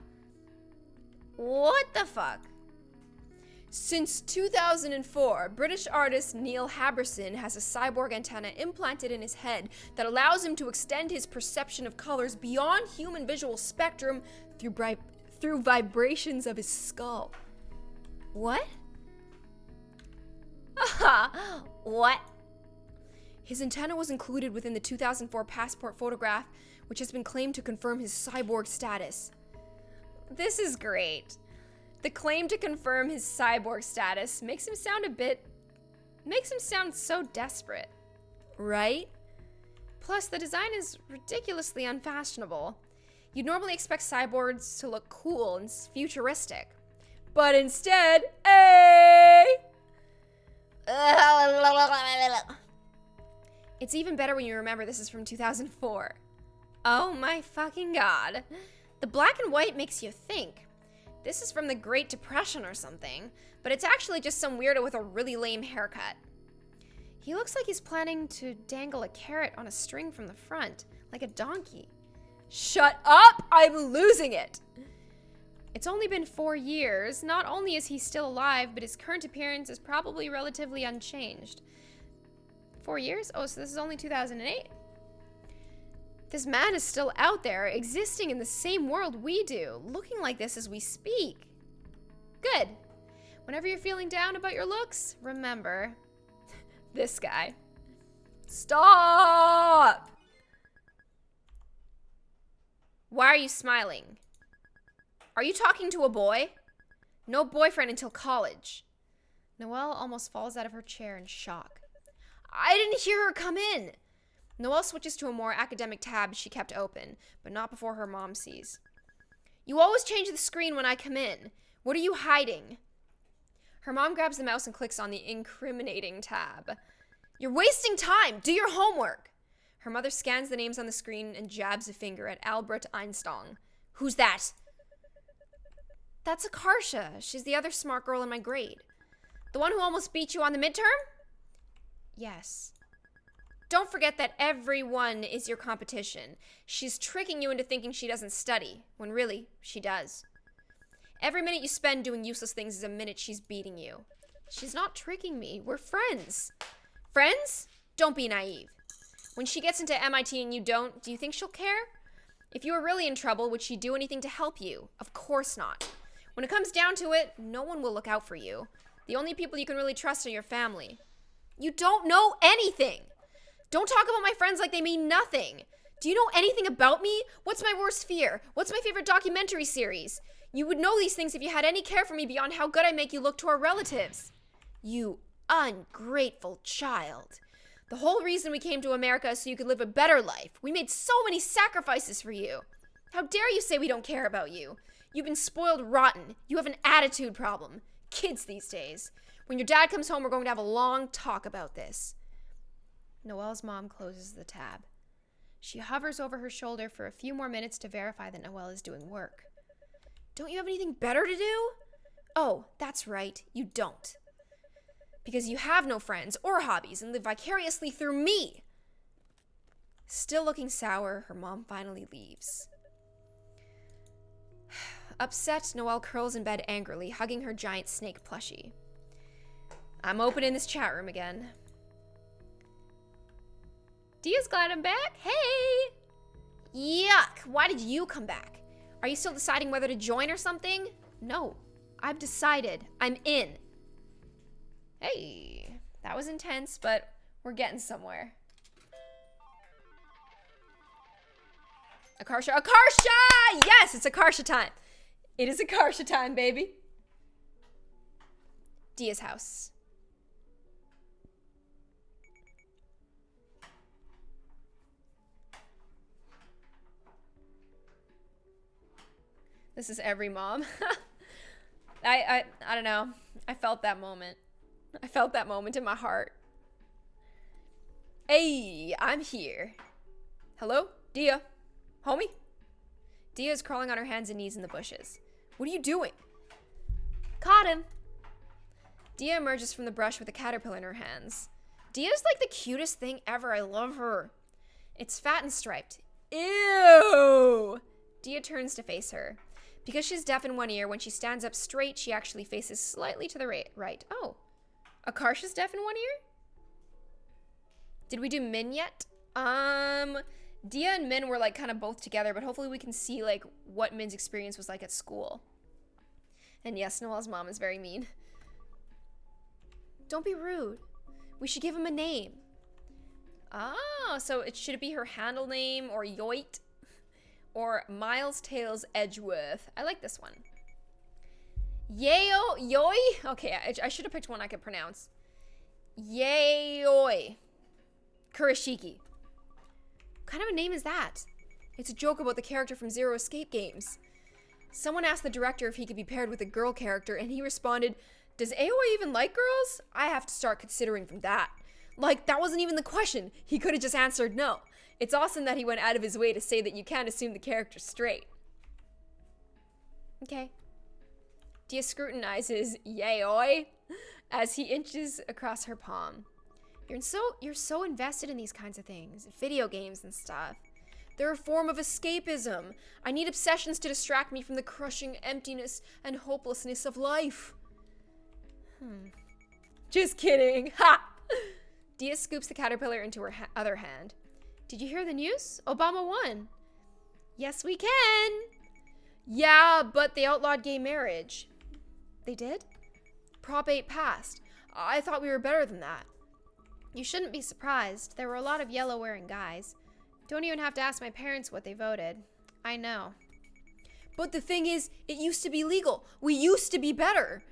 What the fuck? Since 2004, British artist Neil Haberson has a cyborg antenna implanted in his head that allows him to extend his perception of colors beyond human visual spectrum through vibrations of his skull. What? What? His antenna was included within the 2004 passport photograph, which has been claimed to confirm his cyborg status. This is great. The claim to confirm his cyborg status makes him sound so desperate, right? Plus, the design is ridiculously unfashionable. You'd normally expect cyborgs to look cool and futuristic. But instead, It's even better when you remember this is from 2004. Oh my fucking god. The black and white makes you think. This is from the Great Depression or something, but it's actually just some weirdo with a really lame haircut. He looks like he's planning to dangle a carrot on a string from the front, like a donkey. Shut up! I'm losing it! It's only been 4 years. Not only is he still alive, but his current appearance is probably relatively unchanged. 4 years? Oh, so this is only 2008? This man is still out there, existing in the same world we do, looking like this as we speak. Good. Whenever you're feeling down about your looks, remember this guy. Stop! Why are you smiling? Are you talking to a boy? No boyfriend until college. Noelle almost falls out of her chair in shock. I didn't hear her come in. Noelle switches to a more academic tab she kept open, but not before her mom sees. You always change the screen when I come in. What are you hiding? Her mom grabs the mouse and clicks on the incriminating tab. You're wasting time. Do your homework. Her mother scans the names on the screen and jabs a finger at Albert Einstein. Who's that? That's Akarsha. She's the other smart girl in my grade. The one who almost beat you on the midterm? Yes. Don't forget that everyone is your competition. She's tricking you into thinking she doesn't study, when really, she does. Every minute you spend doing useless things is a minute she's beating you. She's not tricking me. We're friends. Friends? Don't be naive. When she gets into MIT and you don't, do you think she'll care? If you were really in trouble, would she do anything to help you? Of course not. When it comes down to it, no one will look out for you. The only people you can really trust are your family. You don't know anything! Don't talk about my friends like they mean nothing. Do you know anything about me? What's my worst fear? What's my favorite documentary series? You would know these things if you had any care for me beyond how good I make you look to our relatives. You ungrateful child. The whole reason we came to America is so you could live a better life. We made so many sacrifices for you. How dare you say we don't care about you? You've been spoiled rotten. You have an attitude problem. Kids these days. When your dad comes home, we're going to have a long talk about this. Noelle's mom closes the tab. She hovers over her shoulder for a few more minutes to verify that Noelle is doing work. Don't you have anything better to do? Oh, that's right, you don't. Because you have no friends or hobbies and live vicariously through me. Still looking sour, her mom finally leaves. Upset, Noelle curls in bed angrily, hugging her giant snake plushie. I'm opening this chat room again. Dia's glad I'm back. Hey! Yuck! Why did you come back? Are you still deciding whether to join or something? No. I've decided. I'm in. Hey. That was intense, but we're getting somewhere. Akarsha. Akarsha! Yes, it's Akarsha time. It is Akarsha time, baby. Dia's house. This is every mom. I don't know. I felt that moment. I felt that moment in my heart. Hey, I'm here. Hello? Dia? Homie? Dia is crawling on her hands and knees in the bushes. What are you doing? Caught him. Dia emerges from the brush with a caterpillar in her hands. Dia's like the cutest thing ever. I love her. It's fat and striped. Ew! Dia turns to face her. Because she's deaf in one ear, when she stands up straight, she actually faces slightly to the right. Oh. Akarsha's deaf in one ear? Did we do Min yet? Dia and Min were like kind of both together, but hopefully we can see like what Min's experience was like at school. And yes, Noelle's mom is very mean. Don't be rude. We should give him a name. Oh, so should it be her handle name or Yoit? Or Miles Tails Edgeworth. I like this one. Yoi? Okay, I should have picked one I could pronounce. Yoi. Kurashiki. What kind of a name is that? It's a joke about the character from Zero Escape Games. Someone asked the director if he could be paired with a girl character, and he responded, "Does Aoi even like girls? I have to start considering from that." Like, that wasn't even the question. He could have just answered no. It's awesome that he went out of his way to say that you can't assume the character's straight. Okay. Dia scrutinizes Yaoi as he inches across her palm. You're so invested in these kinds of things, video games and stuff. They're a form of escapism. I need obsessions to distract me from the crushing emptiness and hopelessness of life. Just kidding. Ha! Dia scoops the caterpillar into her other hand. Did you hear the news? Obama won. Yes, we can. Yeah, but they outlawed gay marriage. They did? Prop 8 passed. I thought we were better than that. You shouldn't be surprised. There were a lot of yellow-wearing guys. Don't even have to ask my parents what they voted. I know. But the thing is, it used to be legal. We used to be better.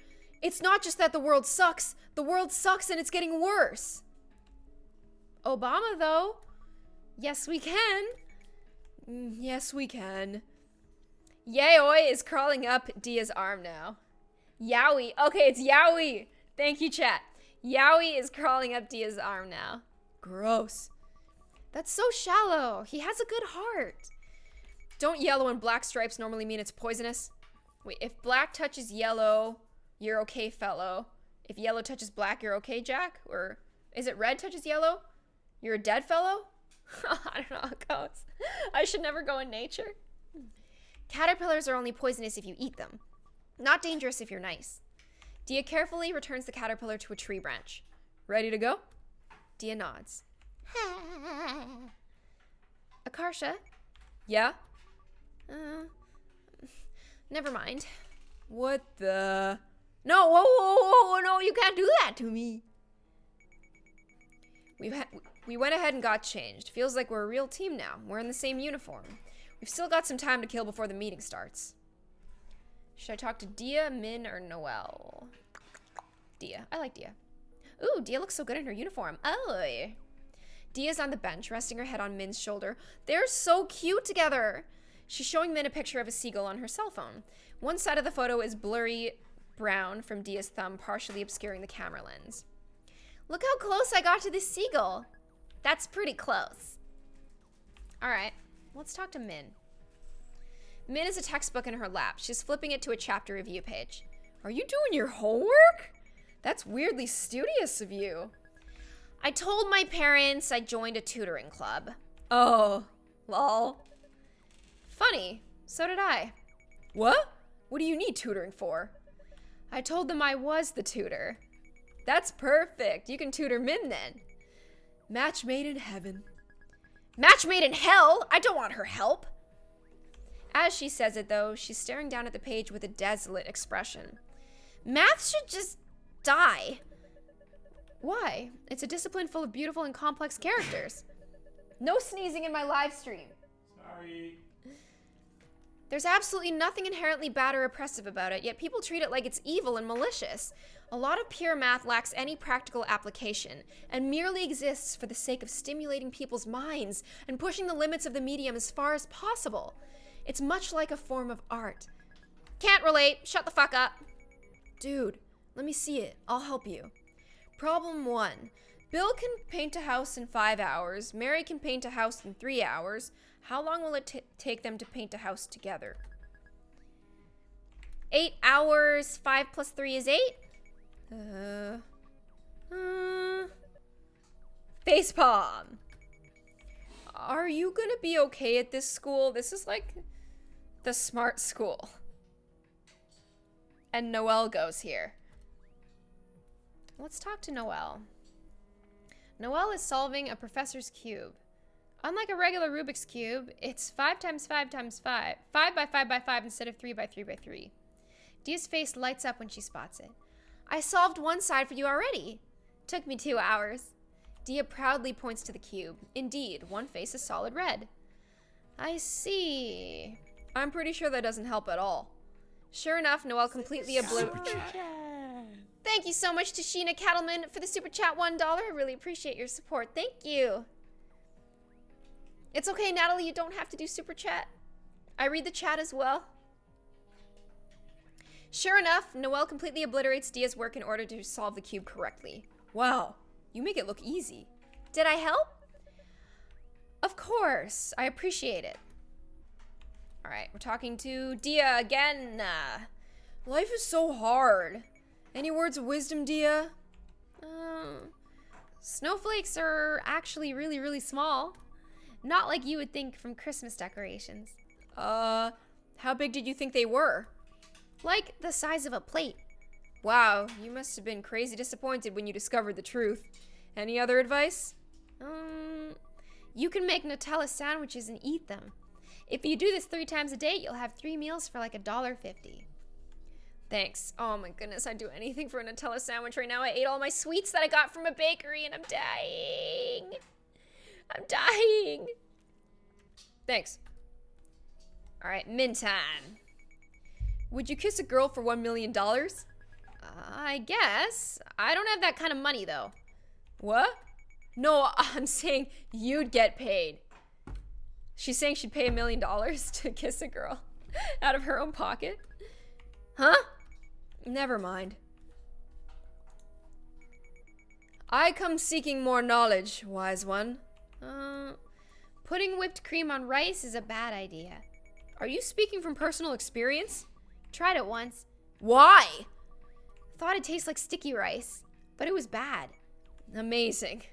It's not just that the world sucks. The world sucks and it's getting worse. Obama, though. Yes, we can. Yes, we can. Yaoi is crawling up Dia's arm now. Yowie. Okay, it's Yowie. Thank you, chat. Yowie is crawling up Dia's arm now. Gross. That's so shallow. He has a good heart. Don't yellow and black stripes normally mean it's poisonous? Wait, if black touches yellow, you're okay, fellow. If yellow touches black, you're okay, Jack? Or is it red touches yellow? You're a dead fellow? I don't know how it goes. I should never go in nature. Caterpillars are only poisonous if you eat them. Not dangerous if you're nice. Dia carefully returns the caterpillar to a tree branch. Ready to go? Dia nods. Akarsha? Yeah? Never mind. What the? No, whoa, no, you can't do that to me. We went ahead and got changed. Feels like we're a real team now. We're in the same uniform. We've still got some time to kill before the meeting starts. Should I talk to Dia, Min, or Noelle? Dia. I like Dia. Ooh, Dia looks so good in her uniform. Oh. Dia's on the bench, resting her head on Min's shoulder. They're so cute together. She's showing Min a picture of a seagull on her cell phone. One side of the photo is blurry brown from Dia's thumb, partially obscuring the camera lens. Look how close I got to this seagull. That's pretty close. All right, let's talk to Min. Min has a textbook in her lap. She's flipping it to a chapter review page. Are you doing your homework? That's weirdly studious of you. I told my parents I joined a tutoring club. Oh, lol. Funny, so did I. What? What do you need tutoring for? I told them I was the tutor. That's perfect. You can tutor Min then. Match made in heaven. Match made in hell? I don't want her help. As she says it, though, she's staring down at the page with a desolate expression. Math should just die. Why? It's a discipline full of beautiful and complex characters. No sneezing in my live stream. Sorry. There's absolutely nothing inherently bad or oppressive about it, yet people treat it like it's evil and malicious. A lot of pure math lacks any practical application, and merely exists for the sake of stimulating people's minds and pushing the limits of the medium as far as possible. It's much like a form of art. Can't relate. Shut the fuck up. Dude, let me see it. I'll help you. Problem 1. Bill can paint a house in 5 hours. Mary can paint a house in 3 hours. How long will it take them to paint a house together? 8 hours. 5 plus 3 is 8? Facepalm. Are you gonna be okay at this school? This is like the smart school. And Noelle goes here. Let's talk to Noelle. Noelle is solving a professor's cube. Unlike a regular Rubik's Cube, it's 5 times 5 times 5. 5 by 5 by 5 instead of 3 by 3 by 3. Dia's face lights up when she spots it. I solved one side for you already. Took me 2 hours. Dia proudly points to the cube. Indeed, one face is solid red. I see. I'm pretty sure that doesn't help at all. Sure enough, Noelle completely obliterated. Thank you so much to Sheena Cattleman for the super chat $1. I really appreciate your support. Thank you. It's okay, Natalie, you don't have to do super chat. I read the chat as well. Sure enough, Noelle completely obliterates Dia's work in order to solve the cube correctly. Wow, you make it look easy. Did I help? Of course, I appreciate it. All right, we're talking to Dia again. Life is so hard. Any words of wisdom, Dia? Snowflakes are actually really, really small. Not like you would think from Christmas decorations. How big did you think they were? Like the size of a plate. Wow, you must have been crazy disappointed when you discovered the truth. Any other advice? You can make Nutella sandwiches and eat them. If you do this 3 times a day, you'll have 3 meals for like $1.50. Thanks. Oh my goodness, I'd do anything for a Nutella sandwich right now. I ate all my sweets that I got from a bakery and I'm dying. I'm dying. Thanks. All right, min time. Would you kiss a girl for $1 million? I guess. I don't have that kind of money though. What? No, I'm saying you'd get paid. She's saying she'd pay $1 million to kiss a girl out of her own pocket? Huh? Never mind. I come seeking more knowledge, wise one. Putting whipped cream on rice is a bad idea. Are you speaking from personal experience? Tried it once. Why? Thought it tastes like sticky rice, but it was bad. Amazing.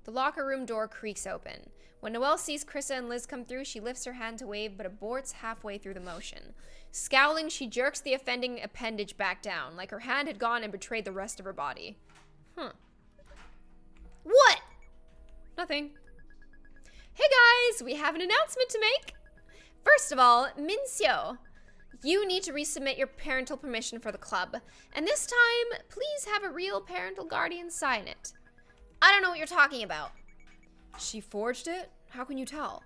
The locker room door creaks open. When Noelle sees Krissa and Liz come through, she lifts her hand to wave, but aborts halfway through the motion. Scowling, she jerks the offending appendage back down, like her hand had gone and betrayed the rest of her body. What? Nothing. Hey guys, we have an announcement to make. First of all, Mincio, you need to resubmit your parental permission for the club. And this time, please have a real parental guardian sign it. I don't know what you're talking about. She forged it? How can you tell?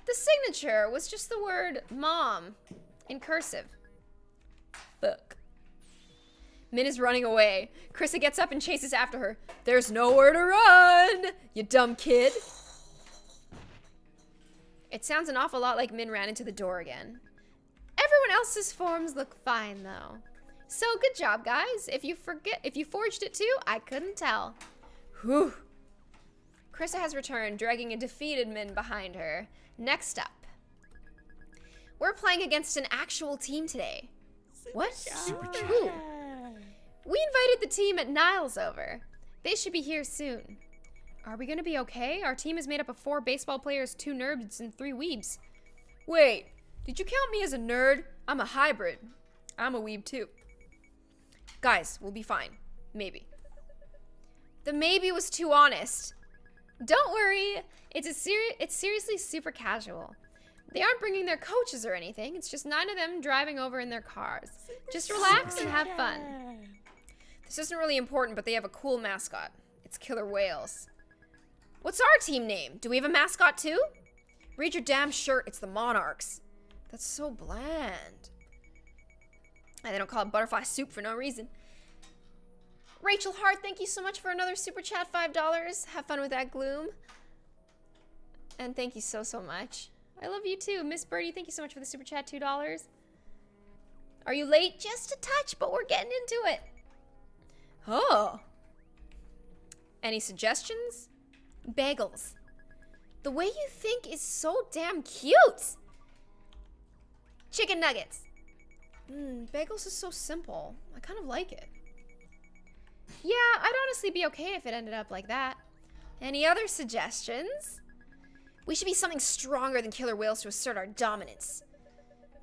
The signature was just the word mom in cursive. Fuck. Min is running away. Krissa gets up and chases after her. There's nowhere to run, you dumb kid. It sounds an awful lot like Min ran into the door again. Everyone else's forms look fine though. So good job, guys. If you forged it too, I couldn't tell. Whew. Krissa has returned, dragging a defeated Min behind her. Next up. We're playing against an actual team today. What? Who? We invited the team at Niles over. They should be here soon. Are we gonna be okay? Our team is made up of 4 baseball players, 2 nerds, and 3 weebs. Wait, did you count me as a nerd? I'm a hybrid. I'm a weeb too. Guys, we'll be fine. Maybe. The maybe was too honest. Don't worry, it's seriously super casual. They aren't bringing their coaches or anything. It's just 9 of them driving over in their cars. Just relax and have fun. The This isn't really important, but they have a cool mascot. It's killer whales. What's our team name? Do we have a mascot too? Read your damn shirt, it's the Monarchs. That's so bland. And they don't call it butterfly soup for no reason. Rachel Hart, thank you so much for another super chat, $5. Have fun with that, Gloom. And thank you so, so much. I love you too. Miss Birdie, thank you so much for the super chat, $2. Are you late? Just a touch, but we're getting into it. Oh. Any suggestions? Bagels. The way you think is so damn cute. Chicken nuggets. Bagels is so simple. I kind of like it. Yeah, I'd honestly be okay if it ended up like that. Any other suggestions? We should be something stronger than killer whales to assert our dominance.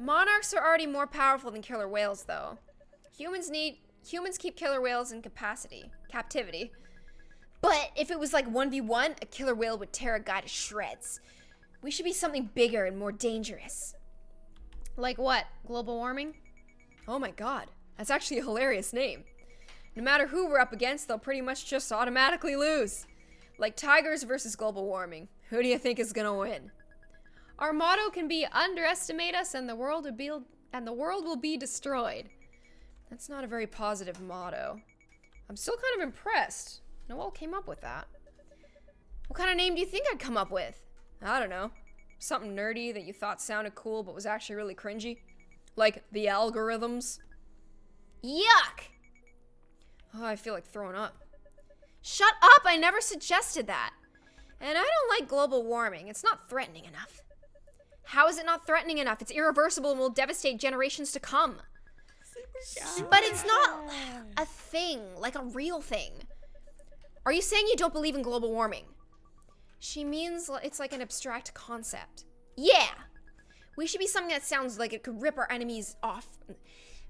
Monarchs are already more powerful than killer whales, though. Humans keep killer whales in captivity. But if it was like 1v1, a killer whale would tear a guy to shreds. We should be something bigger and more dangerous. Like what? Global warming? Oh my god, that's actually a hilarious name. No matter who we're up against, they'll pretty much just automatically lose. Like tigers versus global warming. Who do you think is gonna win? Our motto can be underestimate us and the world will be destroyed. That's not a very positive motto. I'm still kind of impressed. Noelle came up with that. What kind of name do you think I'd come up with? I don't know. Something nerdy that you thought sounded cool but was actually really cringy. Like the algorithms. Yuck! Oh, I feel like throwing up. Shut up! I never suggested that. And I don't like global warming. It's not threatening enough. How is it not threatening enough? It's irreversible and will devastate generations to come. But it's not a thing, like a real thing. Are you saying you don't believe in global warming? She means it's like an abstract concept. Yeah! We should be something that sounds like it could rip our enemies off.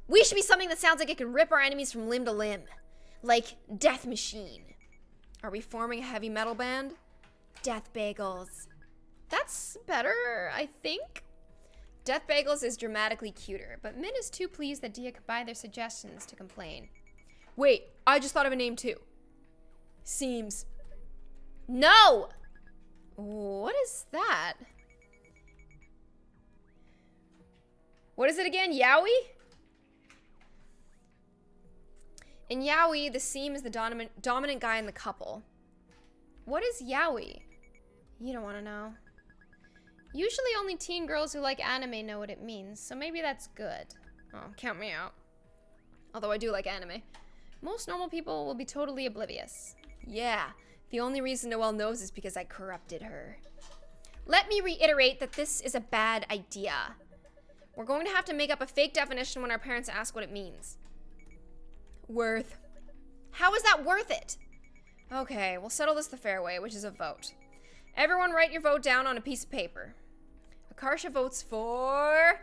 We should be something that sounds like it could rip our enemies from limb to limb. Like Death Machine. Are we forming a heavy metal band? Death Bagels. That's better, I think. Death Bagels is dramatically cuter, but Min is too pleased that Dia combined their suggestions to complain. Wait, I just thought of a name too. Seems. No! What is that? What is it again? Yowie? In Yowie, the Seam is the dominant guy in the couple. What is Yowie? You don't want to know. Usually only teen girls who like anime know what it means, so maybe that's good. Oh, count me out. Although I do like anime. Most normal people will be totally oblivious. Yeah, the only reason Noelle knows is because I corrupted her. Let me reiterate that this is a bad idea. We're going to have to make up a fake definition when our parents ask what it means. Worth. How is that worth it? Okay, we'll settle this the fair way, which is a vote. Everyone write your vote down on a piece of paper. Akarsha votes for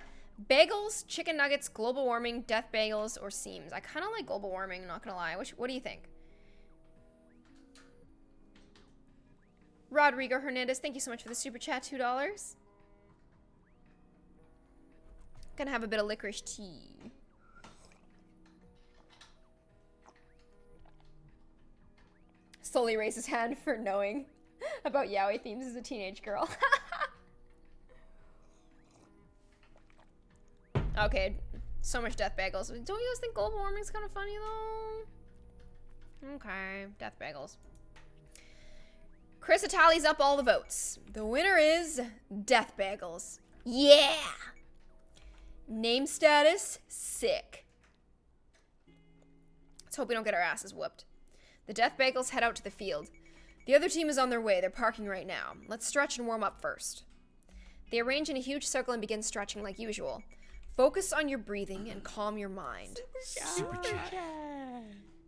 bagels, chicken nuggets, global warming, death bagels, or seams. I kind of like global warming, not gonna lie. What do you think? Rodrigo Hernandez, thank you so much for the super chat, $2. Gonna have a bit of licorice tea. Slowly raise his hand for knowing about yaoi themes as a teenage girl. Okay, so much death bagels. Don't you guys think global warming is kind of funny though? Okay, death bagels. Chris tallies up all the votes. The winner is death bagels. Yeah! Name status, sick. Let's hope we don't get our asses whooped. The death bagels head out to the field. The other team is on their way. They're parking right now. Let's stretch and warm up first. They arrange in a huge circle and begin stretching like usual. Focus on your breathing and calm your mind. Super chat.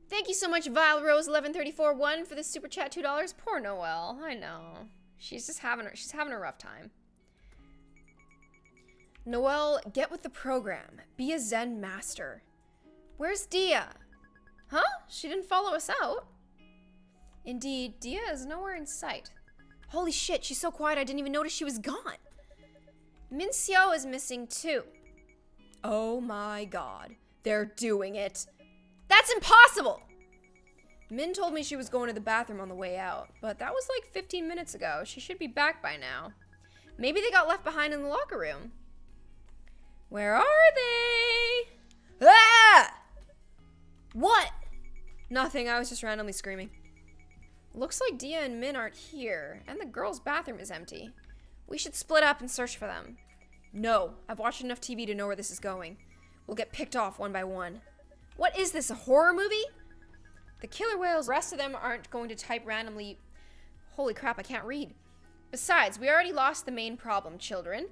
Thank you so much, Vile Rose 1134-1 for the super chat, $2. Poor Noelle. I know. She's having a rough time. Noelle, get with the program. Be a Zen master. Where's Dia? Huh? She didn't follow us out. Indeed, Dia is nowhere in sight. Holy shit, she's so quiet I didn't even notice she was gone. Min Xiao is missing too. Oh my god. They're doing it. That's impossible! Min told me she was going to the bathroom on the way out, but that was like 15 minutes ago. She should be back by now. Maybe they got left behind in the locker room. Where are they? Ah! What? Nothing, I was just randomly screaming. Looks like Dia and Min aren't here, and the girls' bathroom is empty. We should split up and search for them. No, I've watched enough TV to know where this is going. We'll get picked off one by one. What is this, a horror movie? The killer whales, the rest of them aren't going to type randomly. Holy crap, I can't read. Besides, we already lost the main problem, children.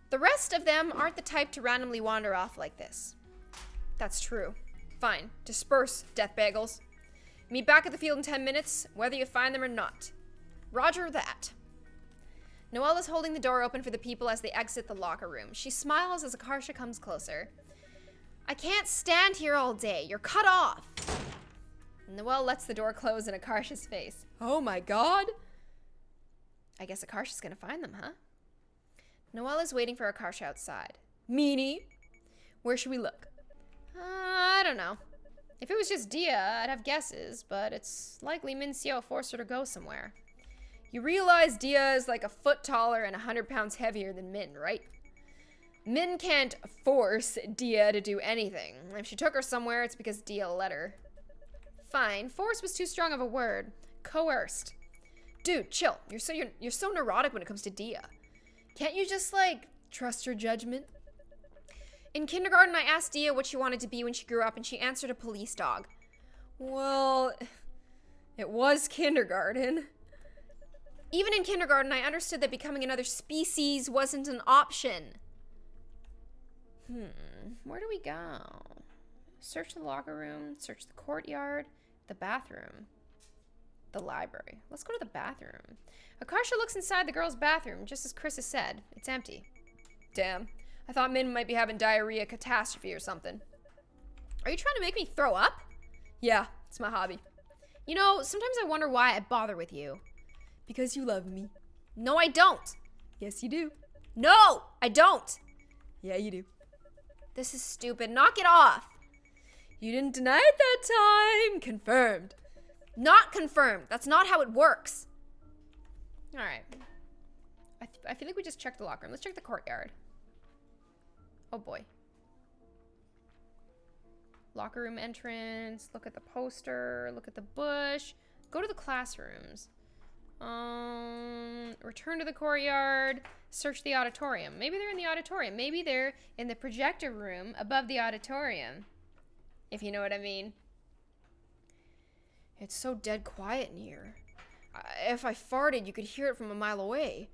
The rest of them aren't the type to randomly wander off like this. That's true. Fine, disperse, death bagels. Meet back at the field in 10 minutes, whether you find them or not. Roger that. Noelle is holding the door open for the people as they exit the locker room. She smiles as Akarsha comes closer. I can't stand here all day. You're cut off. Noelle lets the door close in Akarsha's face. Oh my god. I guess Akarsha's gonna find them, huh? Noelle is waiting for Akarsha outside. Meanie. Where should we look? I don't know. If it was just Dia, I'd have guesses, but it's likely Min Xiao forced her to go somewhere. You realize Dia is like a foot taller and 100 pounds heavier than Min, right? Min can't force Dia to do anything. If she took her somewhere, it's because Dia let her. Fine, force was too strong of a word. Coerced. Dude, chill. You're so neurotic when it comes to Dia. Can't you just, like, trust her judgment? In kindergarten, I asked Dia what she wanted to be when she grew up, and she answered a police dog. Well, it was kindergarten. Even in kindergarten, I understood that becoming another species wasn't an option. Where do we go? Search the locker room, search the courtyard, the bathroom, the library. Let's go to the bathroom. Akarsha looks inside the girls' bathroom, just as Chris has said. It's empty. Damn. I thought Min might be having diarrhea catastrophe or something. Are you trying to make me throw up? Yeah, it's my hobby. You know, sometimes I wonder why I bother with you. Because you love me. No, I don't. Yes, you do. No, I don't. Yeah, you do. This is stupid. Knock it off. You didn't deny it that time. Confirmed. Not confirmed. That's not how it works. All right. I feel like we just checked the locker room. Let's check the courtyard. Oh boy. Locker room entrance. Look at the poster. Look at the bush. Go to the classrooms. Return to the courtyard. Search the auditorium. Maybe they're in the auditorium. Maybe they're in the projector room above the auditorium. If you know what I mean. It's so dead quiet in here. If I farted, you could hear it from a mile away.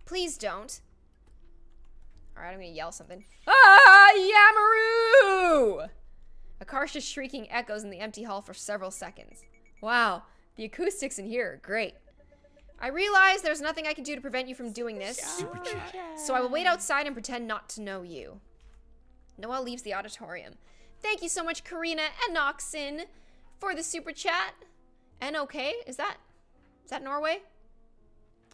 Please don't. Alright, I'm gonna yell something. Ah, Yamaru! Akarsha's shrieking echoes in the empty hall for several seconds. Wow, the acoustics in here are great. I realize there's nothing I can do to prevent you from doing this, so I will wait outside and pretend not to know you. Noelle leaves the auditorium. Thank you so much, Karina and Noxon, for the super chat. NOK? Is that Norway?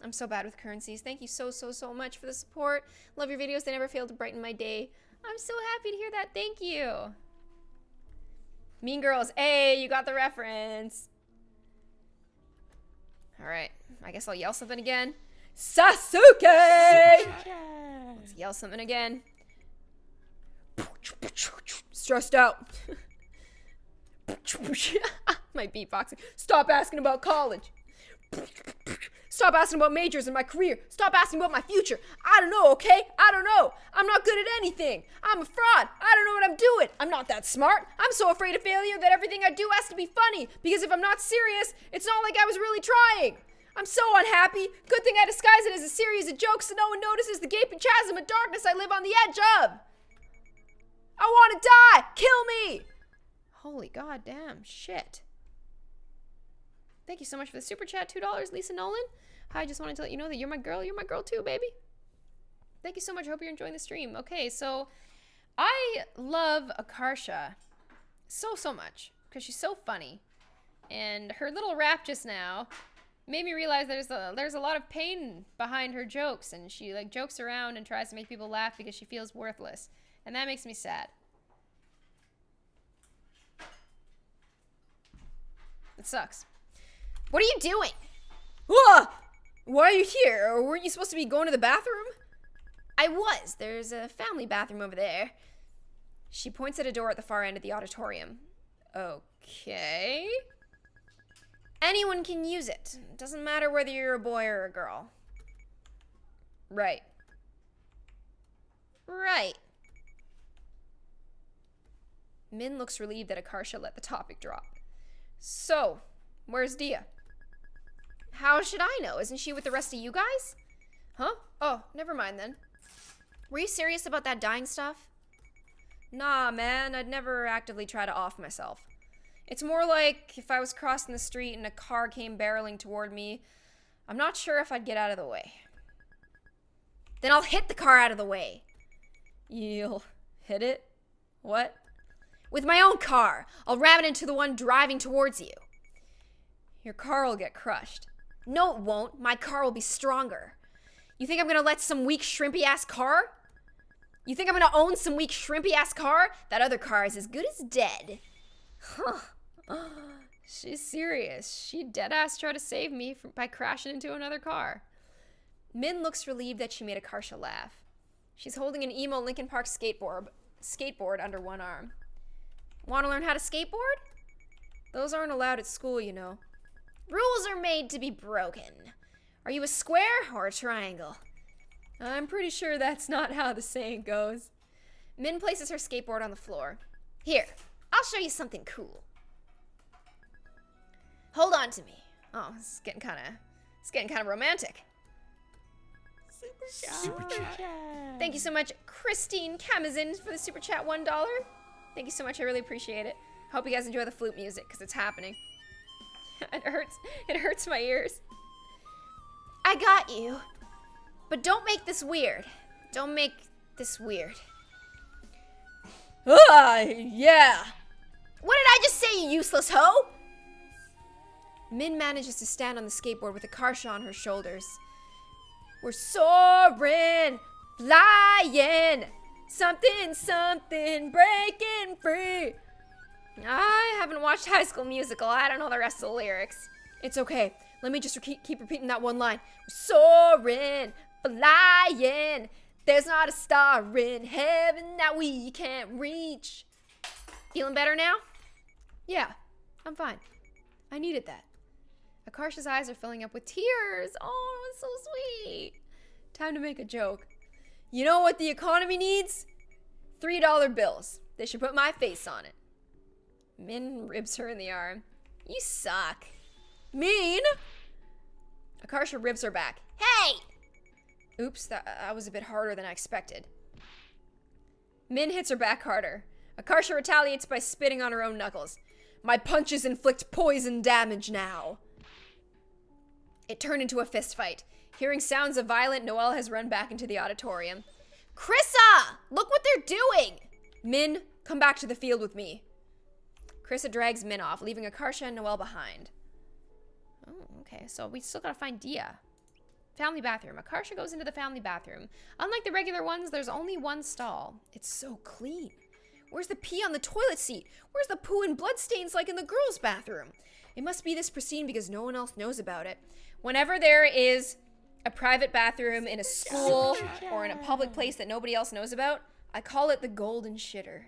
I'm so bad with currencies. Thank you so much for the support. Love your videos. They never fail to brighten my day. I'm so happy to hear that. Thank you. Mean Girls. Hey, you got the reference. All right. I guess I'll yell something again. Sasuke! Let's yell something again. Stressed out. My beatboxing. Stop asking about college. Stop asking about majors in my career. Stop asking about my future. I don't know, okay? I don't know. I'm not good at anything. I'm a fraud. I don't know what I'm doing. I'm not that smart. I'm so afraid of failure that everything I do has to be funny. Because if I'm not serious, it's not like I was really trying. I'm so unhappy. Good thing I disguise it as a series of jokes so no one notices the gaping chasm of darkness I live on the edge of. I want to die. Kill me. Holy goddamn shit. Thank you so much for the super chat. $2, Lisa Nolan. I just wanted to let you know that you're my girl. You're my girl too, baby. Thank you so much. I hope you're enjoying the stream. Okay, so I love Akarsha so much because she's so funny. And her little rap just now made me realize there's a lot of pain behind her jokes, and she like jokes around and tries to make people laugh because she feels worthless. And that makes me sad. It sucks. What are you doing? Whoa! Why are you here? Or weren't you supposed to be going to the bathroom? I was. There's a family bathroom over there. She points at a door at the far end of the auditorium. Okay. Anyone can use it. Doesn't matter whether you're a boy or a girl. Right. Right. Min looks relieved that Akarsha let the topic drop. So, where's Dia? How should I know? Isn't she with the rest of you guys? Huh? Oh, never mind then. Were you serious about that dying stuff? Nah, man, I'd never actively try to off myself. It's more like if I was crossing the street and a car came barreling toward me, I'm not sure if I'd get out of the way. Then I'll hit the car out of the way. You'll hit it? What? With my own car. I'll ram it into the one driving towards you. Your car will get crushed. No, it won't. My car will be stronger. You think I'm gonna let some weak shrimpy-ass car? You think I'm gonna own some weak shrimpy-ass car? That other car is as good as dead. Huh. She's serious. She'd dead-ass try to save me by crashing into another car. Min looks relieved that she made Akarsha laugh. She's holding an emo Linkin Park skateboard under one arm. Want to learn how to skateboard? Those aren't allowed at school, you know. Rules are made to be broken. Are you a square or a triangle? I'm pretty sure that's not how the saying goes. Min places her skateboard on the floor. Here, I'll show you something cool. Hold on to me. Oh, it's getting kind of romantic. Super chat. Thank you so much, Christine Kamazin, for the super chat $1. Thank you so much. I really appreciate it. Hope you guys enjoy the flute music because it's happening. It hurts my ears. I got you. But don't make this weird. Don't make this weird. Ah, yeah. What did I just say, you useless hoe? Min manages to stand on the skateboard with Akarsha on her shoulders. We're soaring, flying, something, something, breaking free. I haven't watched High School Musical. I don't know the rest of the lyrics. It's okay. Let me just keep repeating that one line. We're soaring, flying. There's not a star in heaven that we can't reach. Feeling better now? Yeah, I'm fine. I needed that. Akarsha's eyes are filling up with tears. Oh, it's so sweet. Time to make a joke. You know what the economy needs? $3 bills. They should put my face on it. Min ribs her in the arm. You suck. Mean? Akarsha ribs her back. Hey! Oops, that was a bit harder than I expected. Min hits her back harder. Akarsha retaliates by spitting on her own knuckles. My punches inflict poison damage now. It turned into a fist fight. Hearing sounds of violence, Noelle has run back into the auditorium. Krissa! Look what they're doing! Min, come back to the field with me. Krissa drags Min off, leaving Akarsha and Noelle behind. Oh, okay, so we still gotta find Dia. Family bathroom. Akarsha goes into the family bathroom. Unlike the regular ones, there's only one stall. It's so clean. Where's the pee on the toilet seat? Where's the poo and blood stains like in the girls' bathroom? It must be this pristine because no one else knows about it. Whenever there is a private bathroom in a school or in a public place that nobody else knows about, I call it the golden shitter.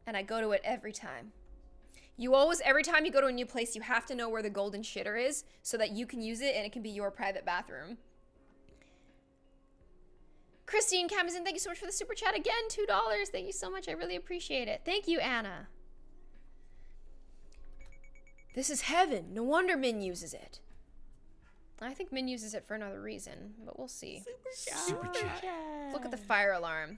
And I go to it every time. Every time you go to a new place, you have to know where the golden shitter is so that you can use it and it can be your private bathroom. Christine Kamazin, thank you so much for the super chat again. $2. Thank you so much. I really appreciate it. Thank you, Anna. This is heaven. No wonder Min uses it. I think Min uses it for another reason, but we'll see. Super chat. Look at the fire alarm.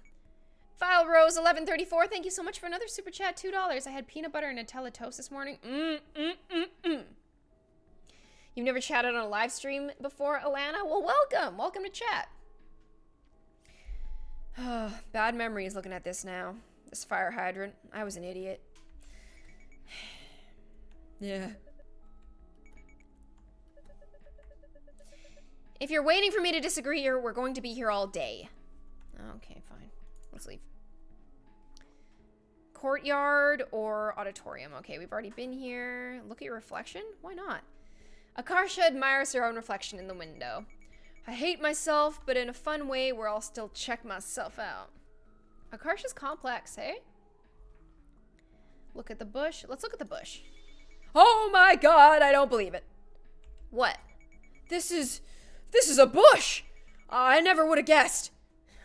File Rose 1134, thank you so much for another super chat, $2. I had peanut butter and Nutella toast this morning. You've never chatted on a live stream before, Alana? Well, welcome. Welcome to chat. Bad memories looking at this now. This fire hydrant. I was an idiot. Yeah. If you're waiting for me to disagree, we're going to be here all day. Okay, fine. Let's leave. Courtyard or auditorium. Okay, we've already been here. Look at your reflection? Why not? Akarsha admires her own reflection in the window. I hate myself, but in a fun way where I'll still check myself out. Akarsha's complex, hey? Look at the bush. Let's look at the bush. Oh my god, I don't believe it. What? This is a bush! I never would have guessed.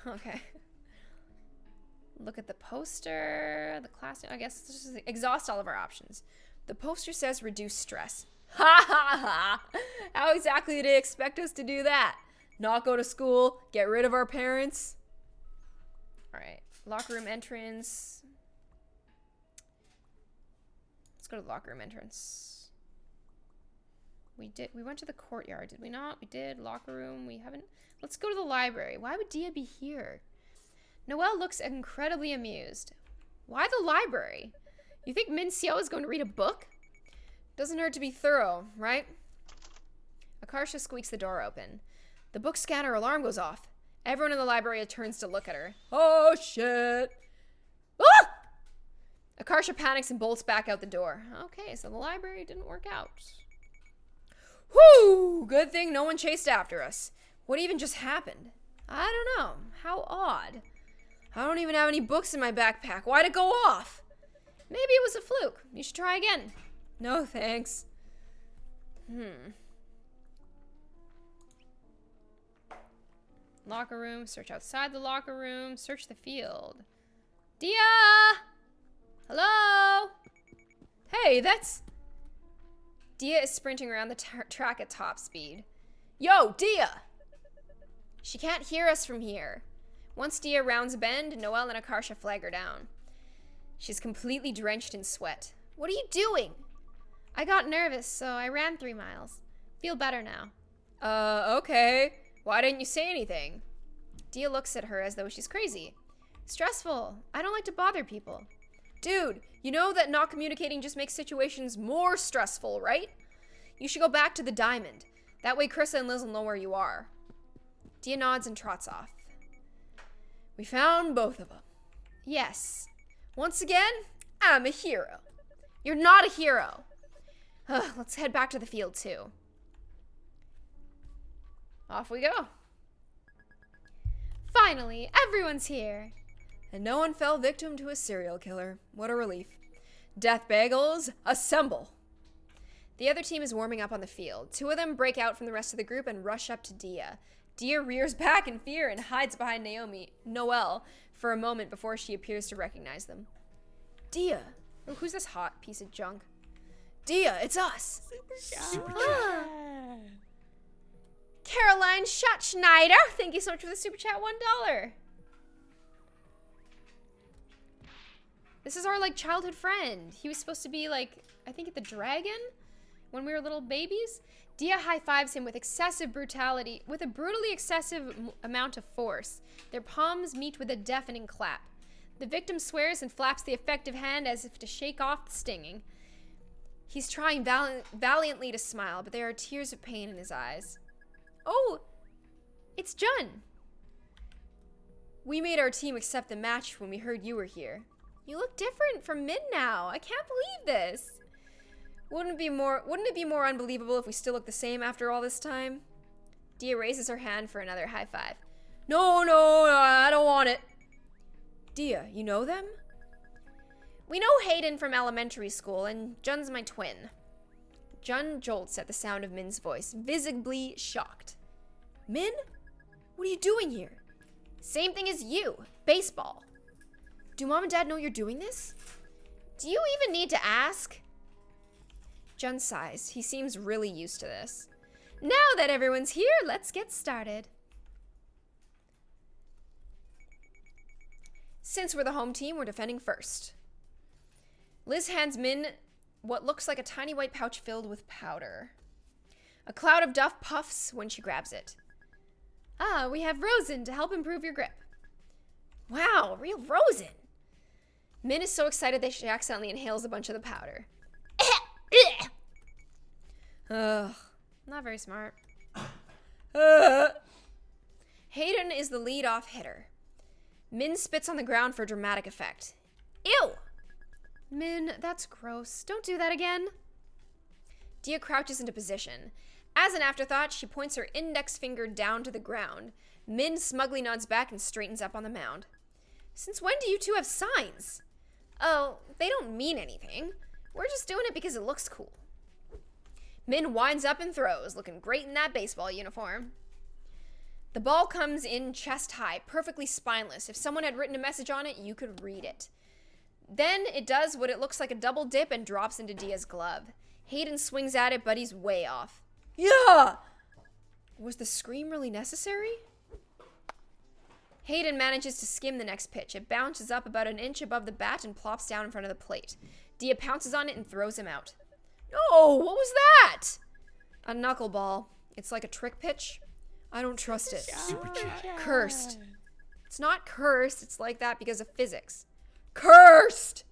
Okay. Look at the poster, the class, I guess just exhaust all of our options. The poster says reduce stress. Ha ha ha! How exactly did they expect us to do that? Not go to school, get rid of our parents? Alright, locker room entrance. Let's go to the locker room entrance. We went to the courtyard, did we not? We did, locker room, we haven't. Let's go to the library. Why would Dia be here? Noelle looks incredibly amused. Why the library? You think Min Xiao is going to read a book? Doesn't hurt to be thorough, right? Akarsha squeaks the door open. The book scanner alarm goes off. Everyone in the library turns to look at her. Oh, shit. Ah! Akarsha panics and bolts back out the door. Okay, so the library didn't work out. Whew! Good thing no one chased after us. What even just happened? I don't know. How odd. I don't even have any books in my backpack. Why'd it go off? Maybe it was a fluke. You should try again. No, thanks. Locker room. Search outside the locker room. Search the field. Dia! Hello? Hey, that's... Dia is sprinting around the track at top speed. Yo, Dia! She can't hear us from here. Once Dia rounds a bend, Noelle and Akarsha flag her down. She's completely drenched in sweat. What are you doing? I got nervous, so I ran 3 miles. Feel better now. Okay. Why didn't you say anything? Dia looks at her as though she's crazy. Stressful. I don't like to bother people. Dude, you know that not communicating just makes situations more stressful, right? You should go back to the diamond. That way Krissa and Liz will know where you are. Dia nods and trots off. We found both of them. Yes. Once again, I'm a hero. You're not a hero. Let's head back to the field, too. Off we go. Finally, everyone's here. And no one fell victim to a serial killer. What a relief. Death bagels, assemble. The other team is warming up on the field. 2 of them break out from the rest of the group and rush up to Dia. Dia rears back in fear and hides behind Noelle, for a moment before she appears to recognize them. Dia! Oh, who's this hot piece of junk? Dia, it's us! SUPERCHAT. Caroline Schatzschneider! Thank you so much for the super chat, $1. This is our, like, childhood friend. He was supposed to be, like, I think at the Dragon when we were little babies. Dia high-fives him with excessive brutality, with a brutally excessive amount of force. Their palms meet with a deafening clap. The victim swears and flaps the effective hand as if to shake off the stinging. He's trying valiantly to smile, but there are tears of pain in his eyes. Oh, it's Jun. We made our team accept the match when we heard you were here. You look different from Min now. I can't believe this. Wouldn't it be more unbelievable if we still look the same after all this time? Dia raises her hand for another high five. No, I don't want it. Dia, you know them? We know Hayden from elementary school, and Jun's my twin. Jun jolts at the sound of Min's voice, visibly shocked. Min? What are you doing here? Same thing as you, baseball. Do Mom and Dad know you're doing this? Do you even need to ask? Jun sighs. He seems really used to this. Now that everyone's here, let's get started. Since we're the home team, we're defending first. Liz hands Min what looks like a tiny white pouch filled with powder. A cloud of duff puffs when she grabs it. Ah, we have rosin to help improve your grip. Wow, real rosin. Min is so excited that she accidentally inhales a bunch of the powder. Ugh, not very smart. Hayden is the lead-off hitter. Min spits on the ground for dramatic effect. Ew! Min, that's gross. Don't do that again. Dia crouches into position. As an afterthought, she points her index finger down to the ground. Min smugly nods back and straightens up on the mound. Since when do you two have signs? Oh, they don't mean anything. We're just doing it because it looks cool. Min winds up and throws, looking great in that baseball uniform. The ball comes in chest high, perfectly spineless. If someone had written a message on it, you could read it. Then it does what it looks like a double dip and drops into Dia's glove. Hayden swings at it, but he's way off. Yeah! Was the scream really necessary? Hayden manages to skim the next pitch. It bounces up about an inch above the bat and plops down in front of the plate. Dia pounces on it and throws him out. No, what was that? A knuckleball. It's like a trick pitch. I don't trust it. SUPERCHAT. Cursed. It's not cursed, it's like that because of physics. Cursed!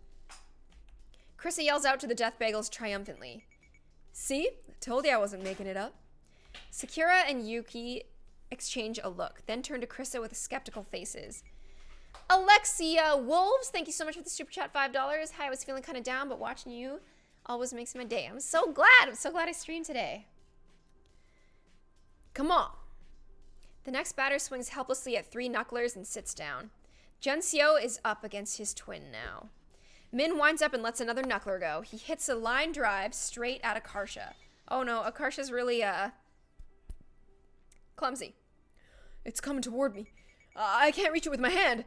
Krissa yells out to the Death Bagels triumphantly. See? I told you I wasn't making it up. Sakura and Yuki exchange a look, then turn to Krissa with skeptical faces. Alexia Wolves, thank you so much for the super chat, $5. Hi, I was feeling kind of down, but watching you always makes my day. I'm so glad I streamed today. Come on. The next batter swings helplessly at 3 knucklers and sits down. Junseo is up against his twin now. Min winds up and lets another knuckler go. He hits a line drive straight at Akarsha. Oh no, Akarsha's really, clumsy. It's coming toward me. I can't reach it with my hand.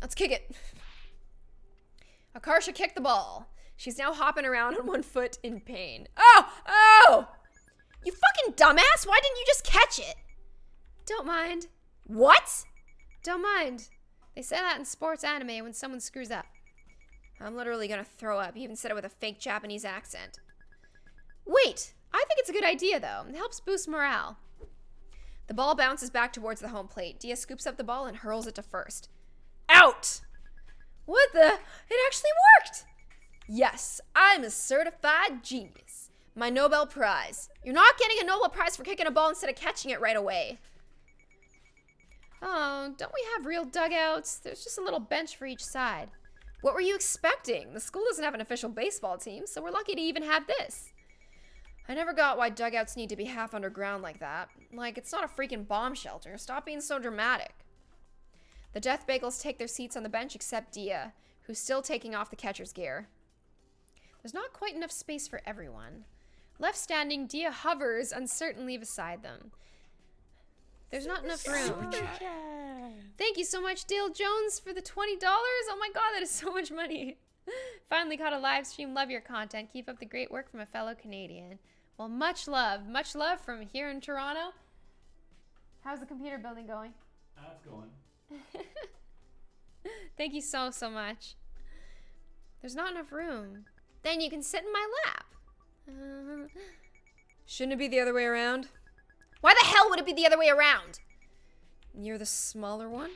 Let's kick it. Akarsha kicked the ball. She's now hopping around on one foot in pain. Oh! Oh! You fucking dumbass! Why didn't you just catch it? Don't mind. What? Don't mind. They say that in sports anime when someone screws up. I'm literally gonna throw up. You even said it with a fake Japanese accent. Wait! I think it's a good idea, though. It helps boost morale. The ball bounces back towards the home plate. Dia scoops up the ball and hurls it to first. Out! What the? It actually worked! Yes, I'm a certified genius. My Nobel Prize. You're not getting a Nobel Prize for kicking a ball instead of catching it right away. Oh, don't we have real dugouts? There's just a little bench for each side. What were you expecting? The school doesn't have an official baseball team, so we're lucky to even have this. I never got why dugouts need to be half underground like that. Like, it's not a freaking bomb shelter. Stop being so dramatic. The Death Bagels take their seats on the bench except Dia, who's still taking off the catcher's gear. There's not quite enough space for everyone. Left standing, Dia hovers uncertainly beside them. There's not enough room. Thank you so much, Dale Jones, for the $20. Oh my god, that is so much money. Finally caught a live stream. Love your content. Keep up the great work from a fellow Canadian. Well, much love. Much love from here in Toronto. How's the computer building going? That's going. Thank you so much. There's not enough room. Then you can sit in my lap. Shouldn't it be the other way around? Why the hell would it be the other way around? You're the smaller one?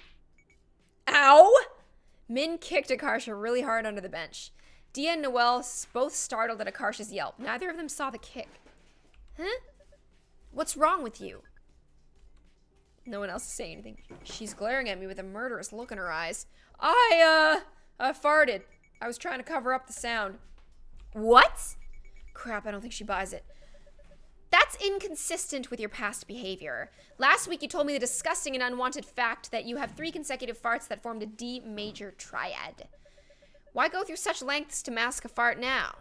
Ow! Min kicked Akarsha really hard under the bench. Dia and Noelle both startled at Akarsha's yelp. Neither of them saw the kick. Huh? What's wrong with you? No one else is saying anything. She's glaring at me with a murderous look in her eyes. I farted. I was trying to cover up the sound. What? Crap, I don't think she buys it. That's inconsistent with your past behavior. Last week you told me the disgusting and unwanted fact that you have 3 consecutive farts that formed a D major triad. Why go through such lengths to mask a fart now?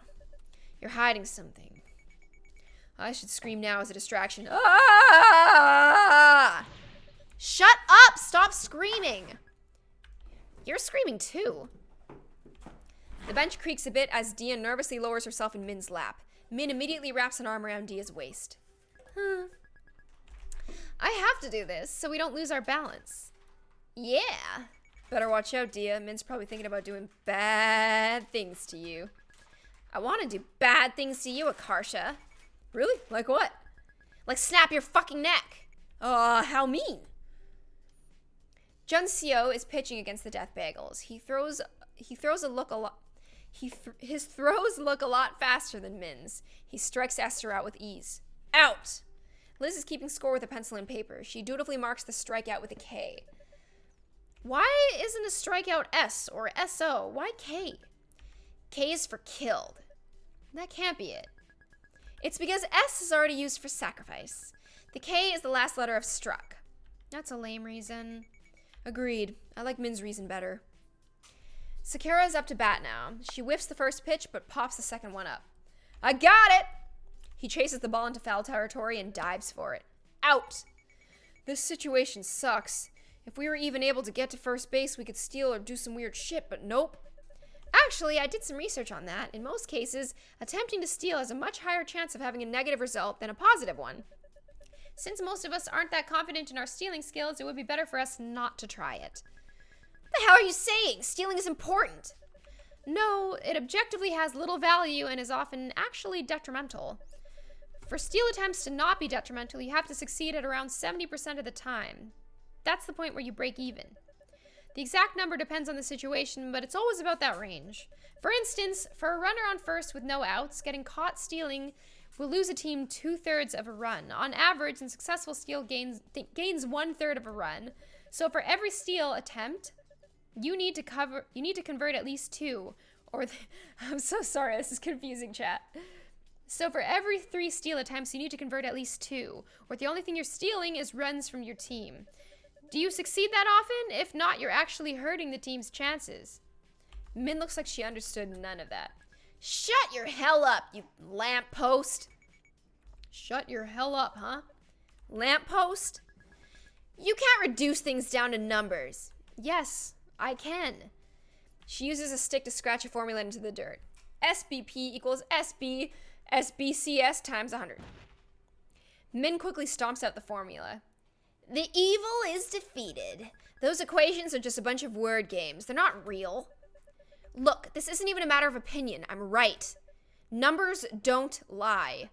You're hiding something. I should scream now as a distraction. Ah! Shut up! Stop screaming! You're screaming too. The bench creaks a bit as Dia nervously lowers herself in Min's lap. Min immediately wraps an arm around Dia's waist. I have to do this so we don't lose our balance. Yeah. Better watch out, Dia. Min's probably thinking about doing bad things to you. I want to do bad things to you, Akarsha. Really? Like what? Like snap your fucking neck. How mean? Junseo is pitching against the Death Bagels. His throws look a lot faster than Min's. He strikes Esther out with ease. Out! Liz is keeping score with a pencil and paper. She dutifully marks the strikeout with a K. Why isn't a strikeout S or SO? Why K? K is for killed. That can't be it. It's because S is already used for sacrifice. The K is the last letter of struck. That's a lame reason. Agreed. I like Min's reason better. Sakura is up to bat now. She whiffs the first pitch, but pops the second one up. I got it! He chases the ball into foul territory and dives for it. Out! This situation sucks. If we were even able to get to first base, we could steal or do some weird shit, but nope. Actually, I did some research on that. In most cases, attempting to steal has a much higher chance of having a negative result than a positive one. Since most of us aren't that confident in our stealing skills, it would be better for us not to try it. What the hell are you saying? Stealing is important. No, it objectively has little value and is often actually detrimental. For steal attempts to not be detrimental, you have to succeed at around 70% of the time. That's the point where you break even. The exact number depends on the situation, but it's always about that range. For instance, for a runner on first with no outs, getting caught stealing will lose a team 2/3 of a run. On average, a successful steal gains 1/3 of a run. So for every steal attempt, you need to convert at least 2. I'm so sorry, this is confusing, chat. So for every 3 steal attempts, you need to convert at least 2, or the only thing you're stealing is runs from your team. Do you succeed that often? If not, you're actually hurting the team's chances. Min looks like she understood none of that. Shut your hell up, you lamppost. Shut your hell up, huh? Lamppost? You can't reduce things down to numbers. Yes, I can. She uses a stick to scratch a formula into the dirt. SBP equals SBCS times 100. Min quickly stomps out the formula. The evil is defeated. Those equations are just a bunch of word games. They're not real. Look, this isn't even a matter of opinion. I'm right. Numbers don't lie.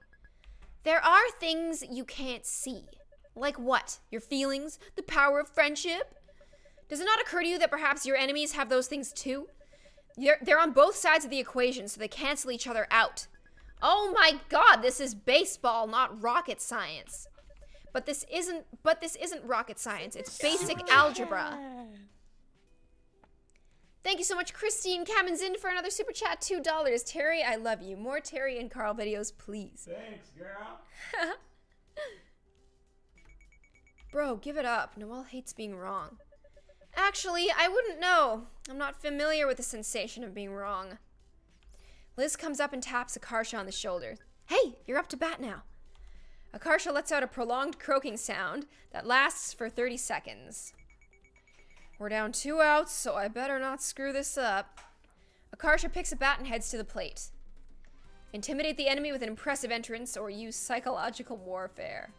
There are things you can't see. Like what? Your feelings? The power of friendship? Does it not occur to you that perhaps your enemies have those things too? They're on both sides of the equation, so they cancel each other out. Oh my god, this is baseball, not rocket science. But this isn't rocket science. It's basic algebra. Thank you so much, Christine Kaminzin, for another super chat, $2. Terry, I love you. More Terry and Carl videos, please. Thanks, girl. Bro, give it up. Noelle hates being wrong. Actually, I wouldn't know. I'm not familiar with the sensation of being wrong. Liz comes up and taps Akarsha on the shoulder. Hey, you're up to bat now. Akarsha lets out a prolonged croaking sound that lasts for 30 seconds. We're down 2 outs, so I better not screw this up. Akarsha picks a bat and heads to the plate. Intimidate the enemy with an impressive entrance or use psychological warfare.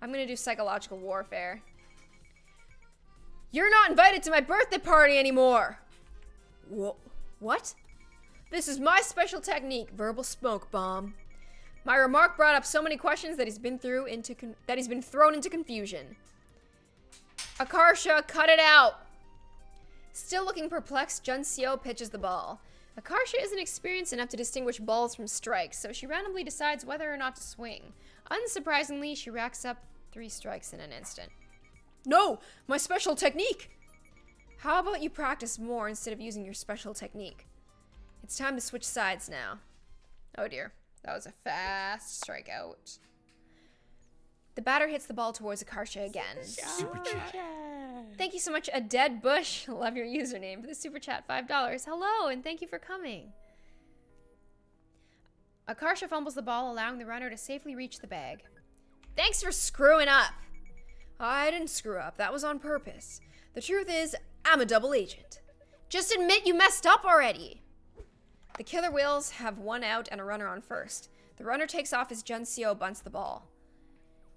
I'm gonna do psychological warfare. You're not invited to my birthday party anymore! What? This is my special technique, verbal smoke bomb. My remark brought up so many questions that he's been thrown into confusion. Akarsha, cut it out! Still looking perplexed, Junseo pitches the ball. Akarsha isn't experienced enough to distinguish balls from strikes, so she randomly decides whether or not to swing. Unsurprisingly, she racks up 3 strikes in an instant. No! My special technique! How about you practice more instead of using your special technique? It's time to switch sides now. Oh dear, that was a fast strikeout. The batter hits the ball towards Akarsha again. Super chat. Thank you so much, A Dead Bush. Love your username for the super chat, $5. Hello, and thank you for coming. Akarsha fumbles the ball, allowing the runner to safely reach the bag. Thanks for screwing up. I didn't screw up. That was on purpose. The truth is, I'm a double agent. Just admit you messed up already. The Killer Whales have 1 out and a runner on first. The runner takes off as Junseo bunts the ball.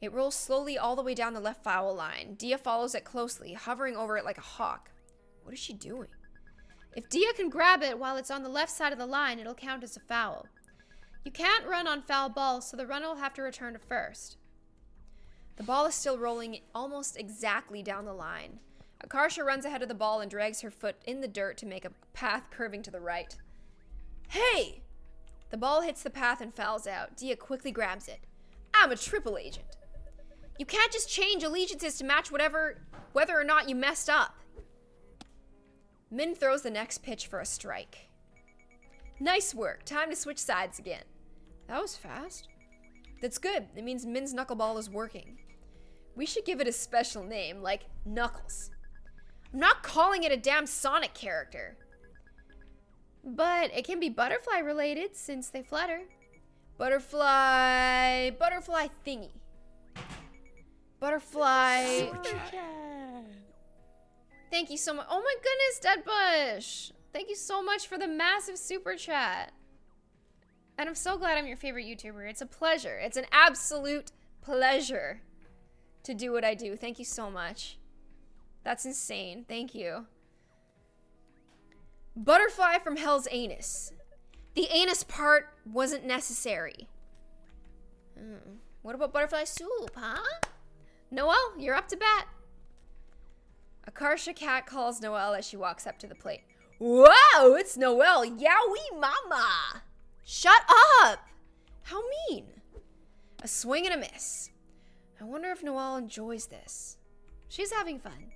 It rolls slowly all the way down the left foul line. Dia follows it closely, hovering over it like a hawk. What is she doing? If Dia can grab it while it's on the left side of the line, it'll count as a foul. You can't run on foul balls, so the runner will have to return to first. The ball is still rolling almost exactly down the line. Akarsha runs ahead of the ball and drags her foot in the dirt to make a path curving to the right. Hey! The ball hits the path and fouls out. Dia quickly grabs it. I'm a triple agent. You can't just change allegiances to match whether or not you messed up. Min throws the next pitch for a strike. Nice work. Time to switch sides again. That was fast. That's good. It means Min's knuckleball is working. We should give it a special name, like Knuckles. I'm not calling it a damn Sonic character. But it can be butterfly related since they flutter. Butterfly thingy. Butterfly. SUPERCHAT. Thank you so much. Oh my goodness, Deadbush. Thank you so much for the massive super chat. And I'm so glad I'm your favorite YouTuber. It's a pleasure. It's an absolute pleasure to do what I do. Thank you so much. That's insane. Thank you. Butterfly from Hell's Anus. The anus part wasn't necessary. What about butterfly soup, huh? Noelle, you're up to bat. Akarsha cat calls Noelle as she walks up to the plate. Whoa, it's Noelle. Yowie mama. Shut up. How mean. A swing and a miss. I wonder if Noelle enjoys this. She's having fun.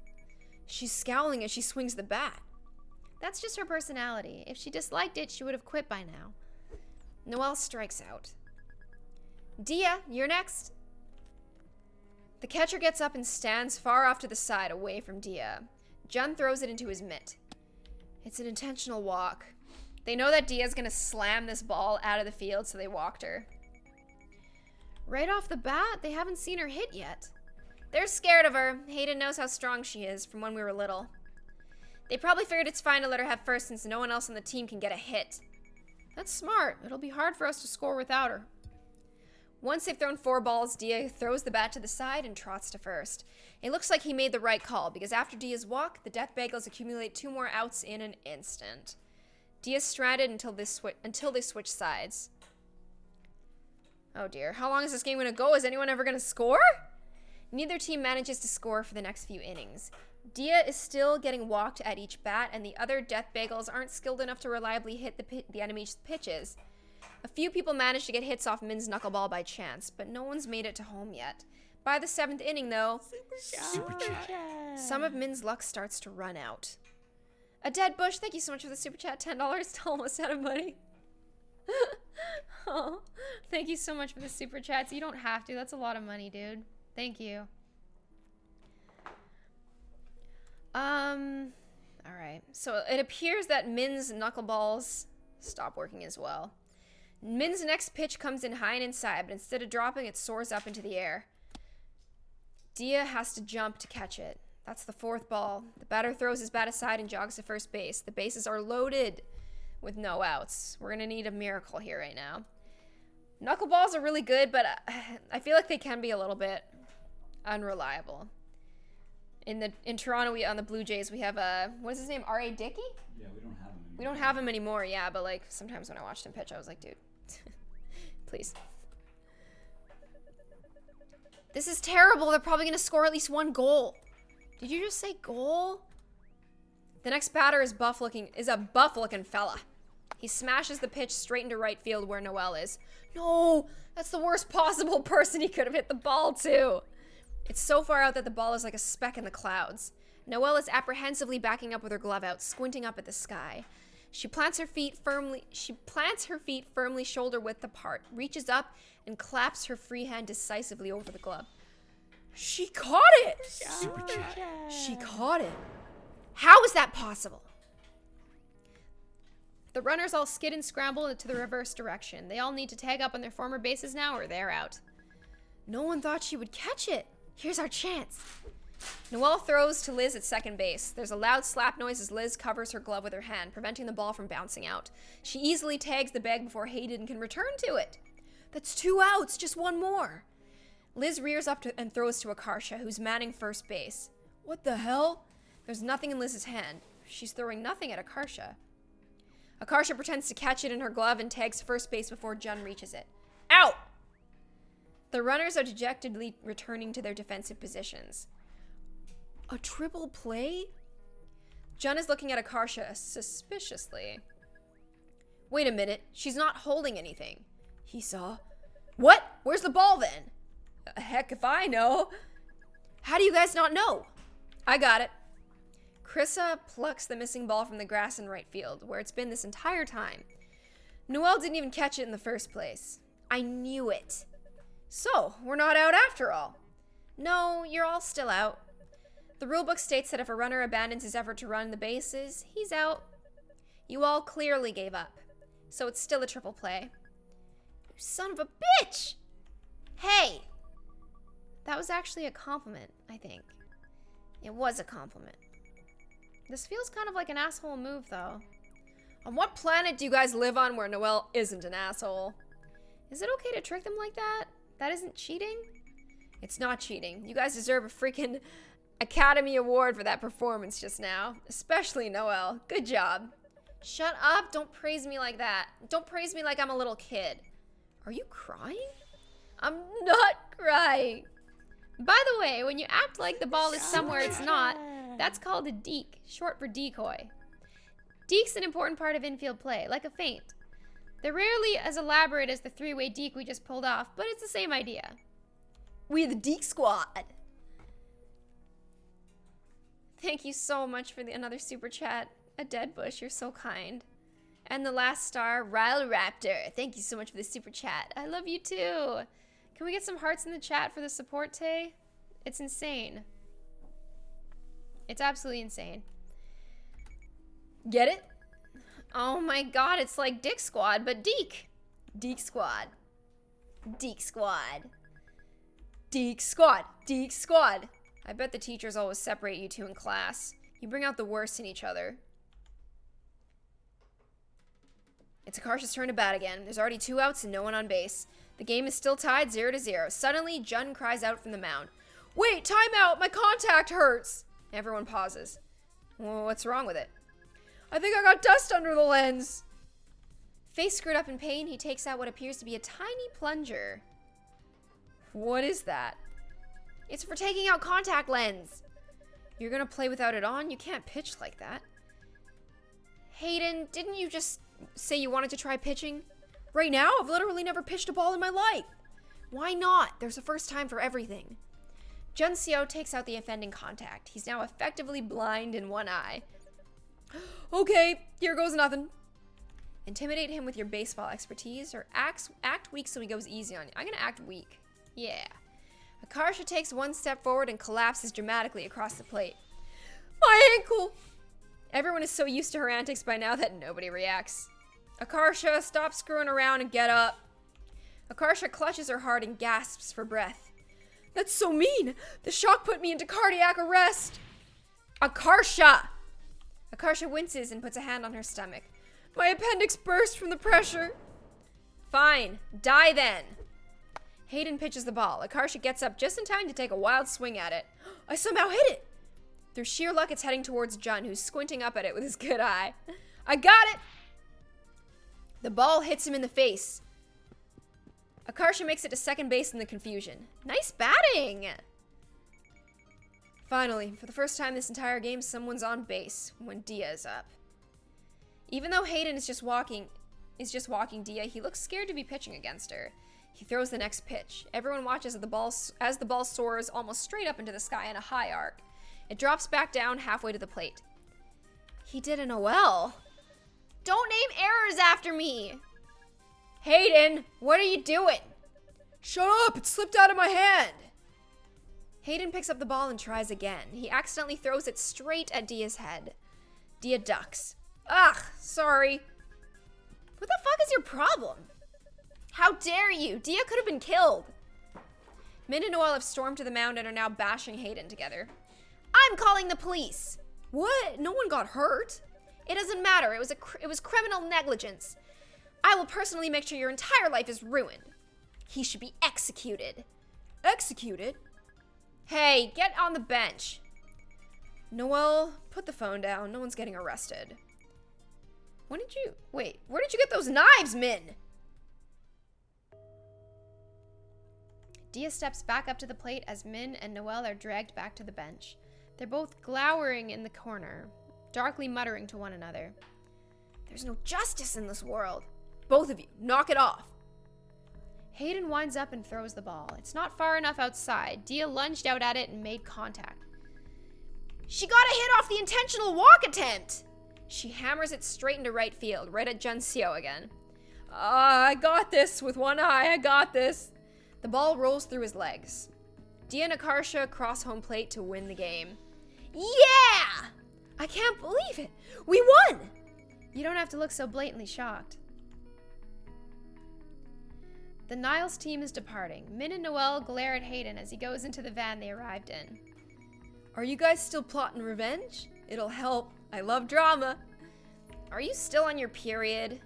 She's scowling as she swings the bat. That's just her personality. If she disliked it, she would have quit by now. Noelle strikes out. Dia, you're next. The catcher gets up and stands far off to the side, away from Dia. Jun throws it into his mitt. It's an intentional walk. They know that Dia's gonna slam this ball out of the field, so they walked her. Right off the bat, they haven't seen her hit yet. They're scared of her. Hayden knows how strong she is from when we were little. They probably figured it's fine to let her have first since no one else on the team can get a hit. That's smart. It'll be hard for us to score without her. Once they've thrown 4 balls, Dia throws the bat to the side and trots to first. It looks like he made the right call, because after Dia's walk, the Death Bagels accumulate 2 more outs in an instant. Dia's stranded until they switch sides. Oh dear, how long is this game going to go? Is anyone ever going to score? Neither team manages to score for the next few innings. Dia is still getting walked at each bat, and the other Death Bagels aren't skilled enough to reliably hit the enemy's pitches. A few people managed to get hits off Min's knuckleball by chance, but no one's made it to home yet. By the 7th inning, though, SUPERCHAT. some of Min's luck starts to run out. A Dead Bush, thank you so much for the super chat. $10 almost out of money. Oh, thank you so much for the super chats. You don't have to. That's a lot of money, dude. Thank you. Alright. So it appears that Min's knuckleballs stop working as well. Min's next pitch comes in high and inside, but instead of dropping, it soars up into the air. Dia has to jump to catch it. That's the 4th ball. The batter throws his bat aside and jogs to first base. The bases are loaded with no outs. We're gonna need a miracle here right now. Knuckleballs are really good, but I feel like they can be a little bit unreliable. In Toronto, on the Blue Jays, we have what is his name? R.A. Dickey? Yeah, we don't have them anymore. We don't have him anymore, yeah, but like sometimes when I watched him pitch, I was like, dude, please. This is terrible. They're probably gonna score at least 1 goal. Did you just say goal? The next batter is a buff-looking fella. He smashes the pitch straight into right field where Noelle is. No, that's the worst possible person he could have hit the ball to. It's so far out that the ball is like a speck in the clouds. Noelle is apprehensively backing up with her glove out, squinting up at the sky. She plants her feet firmly shoulder width apart, reaches up, and claps her free hand decisively over the glove. She caught it! SUPERCHAT. She caught it. How is that possible? The runners all skid and scramble into the reverse direction. They all need to tag up on their former bases now or they're out. No one thought she would catch it. Here's our chance. Noelle throws to Liz at second base. There's a loud slap noise as Liz covers her glove with her hand, preventing the ball from bouncing out. She easily tags the bag before Hayden can return to it. That's 2 outs, just 1 more. Liz rears up and throws to Akarsha, who's manning first base. What the hell? There's nothing in Liz's hand. She's throwing nothing at Akarsha. Akarsha pretends to catch it in her glove and tags first base before Jun reaches it. Out! The runners are dejectedly returning to their defensive positions. A triple play? Jun is looking at Akarsha suspiciously. Wait a minute, she's not holding anything. He saw. What? Where's the ball then? Heck if I know. How do you guys not know? I got it. Krissa plucks the missing ball from the grass in right field, where it's been this entire time. Noelle didn't even catch it in the first place. I knew it. So, we're not out after all. No, you're all still out. The rulebook states that if a runner abandons his effort to run the bases, he's out. You all clearly gave up. So it's still a triple play. You son of a bitch! Hey! That was actually a compliment, I think. It was a compliment. This feels kind of like an asshole move, though. On what planet do you guys live on where Noelle isn't an asshole? Is it okay to trick them like that? That isn't cheating? It's not cheating. You guys deserve a freaking Academy Award for that performance just now. Especially Noelle. Good job. Shut up. Don't praise me like that. Don't praise me like I'm a little kid. Are you crying? I'm not crying. By the way, when you act like the ball is somewhere it's not, that's called a deke, short for decoy. Deke's an important part of infield play, like a feint. They're rarely as elaborate as the three-way deke we just pulled off, but it's the same idea. We the Deke Squad. Thank you so much for another super chat. A dead bush, you're so kind. And the last star, Ryle Raptor. Thank you so much for the super chat. I love you too. Can we get some hearts in the chat for the support, Tay? It's insane. It's absolutely insane. Get it? Oh my god, it's like Dick Squad, but Deke. Deke Squad. Deke Squad. Deke Squad. Deke Squad. I bet the teachers always separate you two in class. You bring out the worst in each other. It's Akarsha's turn to bat again. There's already 2 outs and no one on base. The game is still tied 0-0. Suddenly, Jun cries out from the mound. Wait, timeout! My contact hurts! Everyone pauses. Well, what's wrong with it? I think I got dust under the lens. Face screwed up in pain, he takes out what appears to be a tiny plunger. What is that? It's for taking out contact lens. You're gonna play without it on? You can't pitch like that. Hayden, didn't you just say you wanted to try pitching? Right now, I've literally never pitched a ball in my life. Why not? There's a first time for everything. Jun Seo takes out the offending contact. He's now effectively blind in one eye. Okay, here goes nothing. Intimidate him with your baseball expertise or act weak so he goes easy on you. I'm gonna act weak. Yeah. Akarsha takes 1 step forward and collapses dramatically across the plate. My ankle! Everyone is so used to her antics by now that nobody reacts. Akarsha, stop screwing around and get up. Akarsha clutches her heart and gasps for breath. That's so mean! The shock put me into cardiac arrest! Akarsha! Akarsha winces and puts a hand on her stomach. My appendix burst from the pressure. Fine, die then. Hayden pitches the ball. Akarsha gets up just in time to take a wild swing at it. I somehow hit it! Through sheer luck, it's heading towards Jun, who's squinting up at it with his good eye. I got it! The ball hits him in the face. Akarsha makes it to second base in the confusion. Nice batting! Finally, for the first time this entire game, someone's on base when Dia is up. Even though Hayden is just walking Dia, he looks scared to be pitching against her. He throws the next pitch. Everyone watches as the ball soars almost straight up into the sky in a high arc. It drops back down halfway to the plate. He did an OL. Don't name errors after me! Hayden, what are you doing? Shut up, it slipped out of my hand! Hayden picks up the ball and tries again. He accidentally throws it straight at Dia's head. Dia ducks. Ugh, sorry. What the fuck is your problem? How dare you? Dia could have been killed. Min and Noelle have stormed to the mound and are now bashing Hayden together. I'm calling the police. What? No one got hurt. It doesn't matter. It was criminal negligence. I will personally make sure your entire life is ruined. He should be executed. Executed? Hey, get on the bench. Noelle, put the phone down. No one's getting arrested. Where did you get those knives, Min? Dia steps back up to the plate as Min and Noelle are dragged back to the bench. They're both glowering in the corner, darkly muttering to one another. There's no justice in this world. Both of you, knock it off. Hayden winds up and throws the ball. It's not far enough outside. Dia lunged out at it and made contact. She got a hit off the intentional walk attempt! She hammers it straight into right field, right at Jun Seo again. I got this with one eye. I got this. The ball rolls through his legs. Dia and Akarsha cross home plate to win the game. Yeah! I can't believe it. We won! You don't have to look so blatantly shocked. The Niles team is departing. Min and Noelle glare at Hayden as he goes into the van they arrived in. Are you guys still plotting revenge? It'll help. I love drama. Are you still on your period?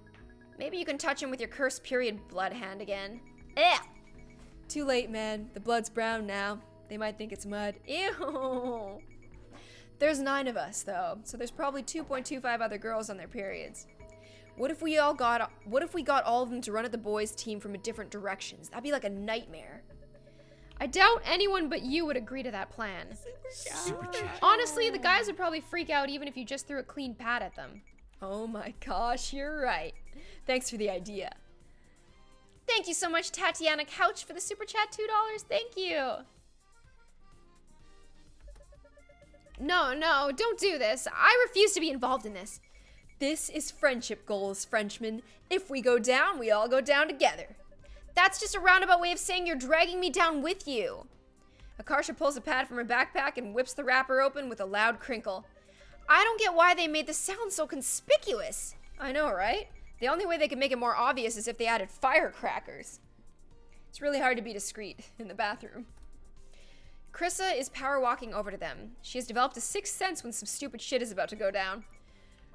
Maybe you can touch him with your cursed period blood hand again. Eh! Too late, man. The blood's brown now. They might think it's mud. Ew! There's 9 of us, though, so there's probably 2.25 other girls on their periods. What if we got all of them to run at the boys' team from different directions? That'd be like a nightmare. I doubt anyone but you would agree to that plan. SUPERCHAT. Honestly, the guys would probably freak out even if you just threw a clean pad at them. Oh my gosh, you're right. Thanks for the idea. Thank you so much, Tatiana Couch, for the super chat, $2. Thank you. No, don't do this. I refuse to be involved in this. This is friendship goals, Frenchmen. If we go down, we all go down together. That's just a roundabout way of saying you're dragging me down with you. Akarsha pulls a pad from her backpack and whips the wrapper open with a loud crinkle. I don't get why they made this sound so conspicuous. I know, right? The only way they could make it more obvious is if they added firecrackers. It's really hard to be discreet in the bathroom. Krissa is power walking over to them. She has developed a sixth sense when some stupid shit is about to go down.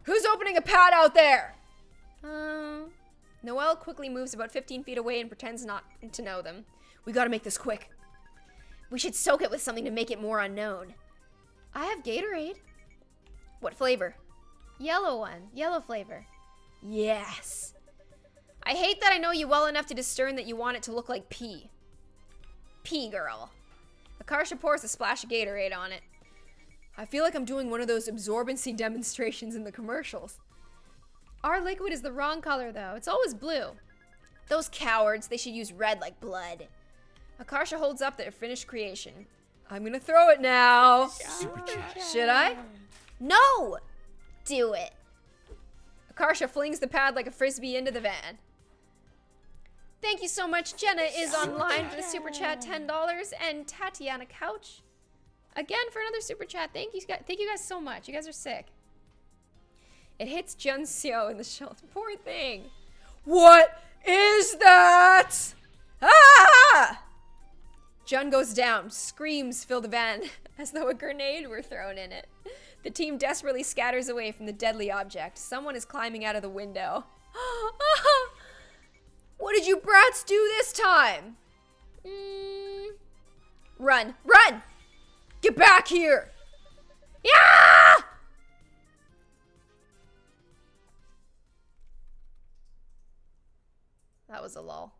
Who's opening a pad out there? Noelle quickly moves about 15 feet away and pretends not to know them. We gotta make this quick. We should soak it with something to make it more unknown. I have Gatorade. What flavor? Yellow one. Yellow flavor. Yes. I hate that I know you well enough to discern that you want it to look like pee. Pee girl. Akarsha pours a splash of Gatorade on it. I feel like I'm doing one of those absorbency demonstrations in the commercials. Our liquid is the wrong color, though. It's always blue. Those cowards, they should use red like blood. Akarsha holds up their finished creation. I'm gonna throw it now. SUPERCHAT. Should I? No! Do it. Akarsha flings the pad like a frisbee into the van. Thank you so much. Jenna is online for the super chat, $10, and Tatiana Couch again for another super chat. Thank you guys so much. You guys are sick. It hits Jun Seo in the shoulder. Poor thing. What is that? Ah! Jun goes down. Screams fill the van as though a grenade were thrown in it. The team desperately scatters away from the deadly object. Someone is climbing out of the window. What did you brats do this time? Run! Run! Get back here! Yeah! That was a lull.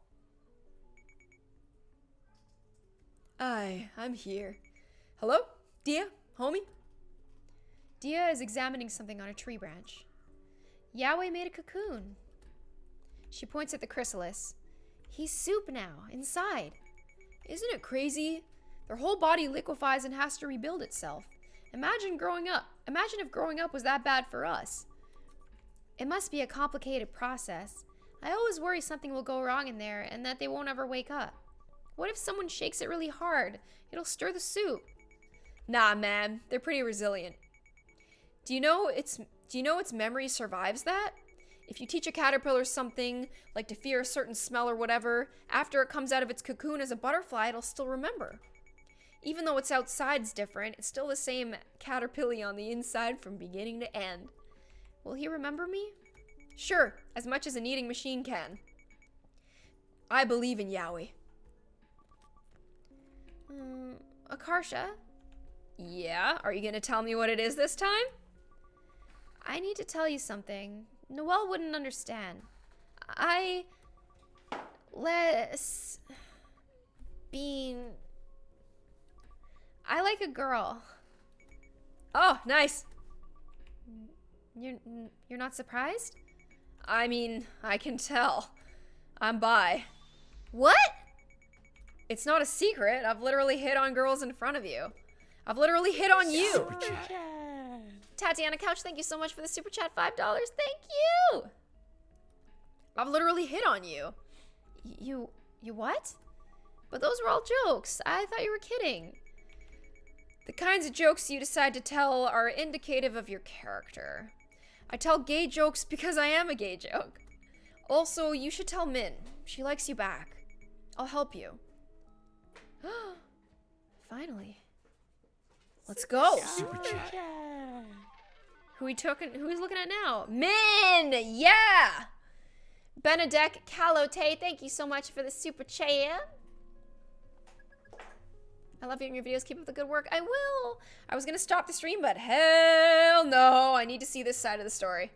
I'm here. Hello? Dia? Homie? Dia is examining something on a tree branch. Yahweh made a cocoon. She points at the chrysalis. He's soup now, inside. Isn't it crazy? Their whole body liquefies and has to rebuild itself. Imagine growing up. Imagine if growing up was that bad for us. It must be a complicated process. I always worry something will go wrong in there and that they won't ever wake up. What if someone shakes it really hard? It'll stir the soup. Nah, man. They're pretty resilient. Do you know its memory survives that? If you teach a caterpillar something, like to fear a certain smell or whatever, after it comes out of its cocoon as a butterfly, it'll still remember. Even though its outside's different, it's still the same caterpillar on the inside from beginning to end. Will he remember me? Sure, as much as an eating machine can. I believe in Yahweh. Akarsha? Yeah? Are you gonna tell me what it is this time? I need to tell you something. Noelle wouldn't understand. I like a girl. Oh, nice. You're not surprised? I mean, I can tell. I'm bi. What? It's not a secret. I've literally hit on girls in front of you. I've literally hit on you. SUPERCHAT. Tatiana Couch, thank you so much for the super chat, $5. Thank you. I've literally hit on you. You what? But those were all jokes. I thought you were kidding. The kinds of jokes you decide to tell are indicative of your character. I tell gay jokes because I am a gay joke. Also, you should tell Min. She likes you back. I'll help you. Finally. Let's go. Super chat. Who he's looking at now? Min! Yeah! Benedek Calote, thank you so much for the super chat. I love viewing your videos. Keep up the good work. I will. I was going to stop the stream, but hell no. I need to see this side of the story.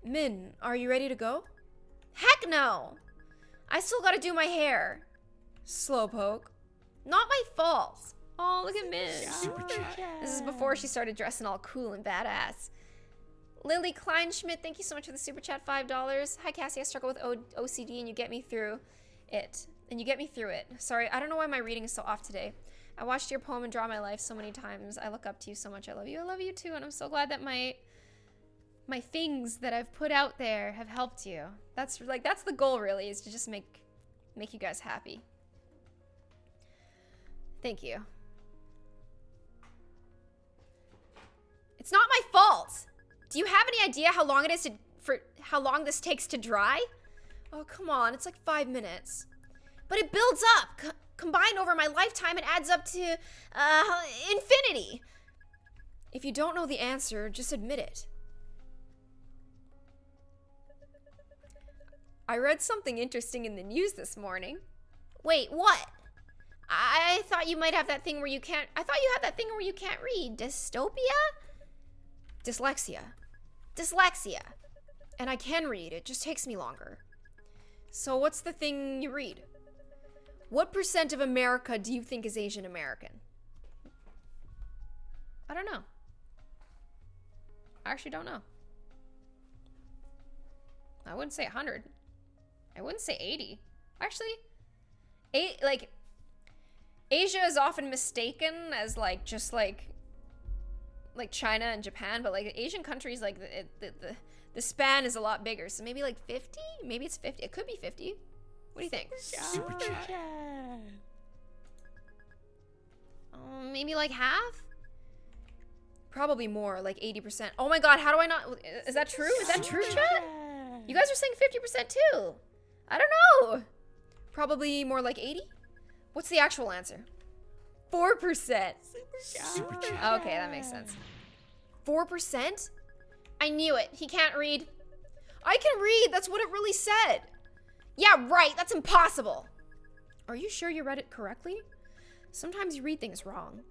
Min, are you ready to go? Heck no. I still got to do my hair. Slowpoke. Not my fault. Oh, look at Min. Super chat. This is before she started dressing all cool and badass. Lily Kleinschmidt, thank you so much for the super chat, $5. Hi, Cassie. I struggle with OCD and you get me through it. Sorry, I don't know why my reading is so off today. I watched your poem and Draw My Life so many times. I look up to you so much. I love you. I love you too. And I'm so glad that my things that I've put out there have helped you. That's the goal, really, is to just make you guys happy. Thank you. It's not my fault. Do you have any idea how long how long this takes to dry? Oh, come on. It's like 5 minutes. But it builds up. Combined over my lifetime, it adds up to infinity. If you don't know the answer, just admit it. I read something interesting in the news this morning. Wait, what? I thought you might have that thing where you can't... I thought you had that thing where you can't read. Dystopia? Dyslexia. Dyslexia. And I can read. It just takes me longer. So what's the thing you read? What % of America do you think is Asian American? I don't know. I actually don't know. I wouldn't say 100. I wouldn't say 80. Actually, Asia is often mistaken as just like China and Japan, but like Asian countries, like the span is a lot bigger. So maybe like 50? Maybe it's 50. It could be 50. What do you think? Super chat. Maybe like half? Probably more, like 80%. Oh my god, how do I not... Is that true? Is that true, chat? You guys are saying 50% too. I don't know. Probably more like 80? What's the actual answer? 4%. Super chat. Okay, that makes sense. 4%? I knew it. He can't read. I can read. That's what it really said. Yeah, right. That's impossible. Are you sure you read it correctly? Sometimes you read things wrong.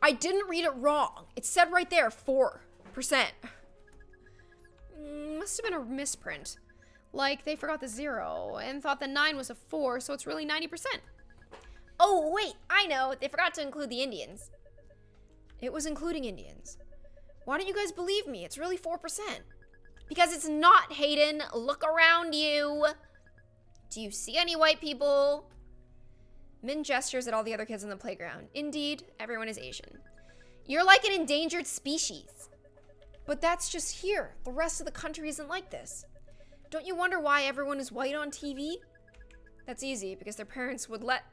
I didn't read it wrong. It said right there, 4%. Must have been a misprint. Like they forgot the 0 and thought the 9 was a 4, so it's really 90%. Oh, wait, I know. They forgot to include the Indians. It was including Indians. Why don't you guys believe me? It's really 4%. Because it's not, Hayden. Look around you. Do you see any white people? Min gestures at all the other kids in the playground. Indeed, everyone is Asian. You're like an endangered species. But that's just here. The rest of the country isn't like this. Don't you wonder why everyone is white on TV? That's easy because their parents won't let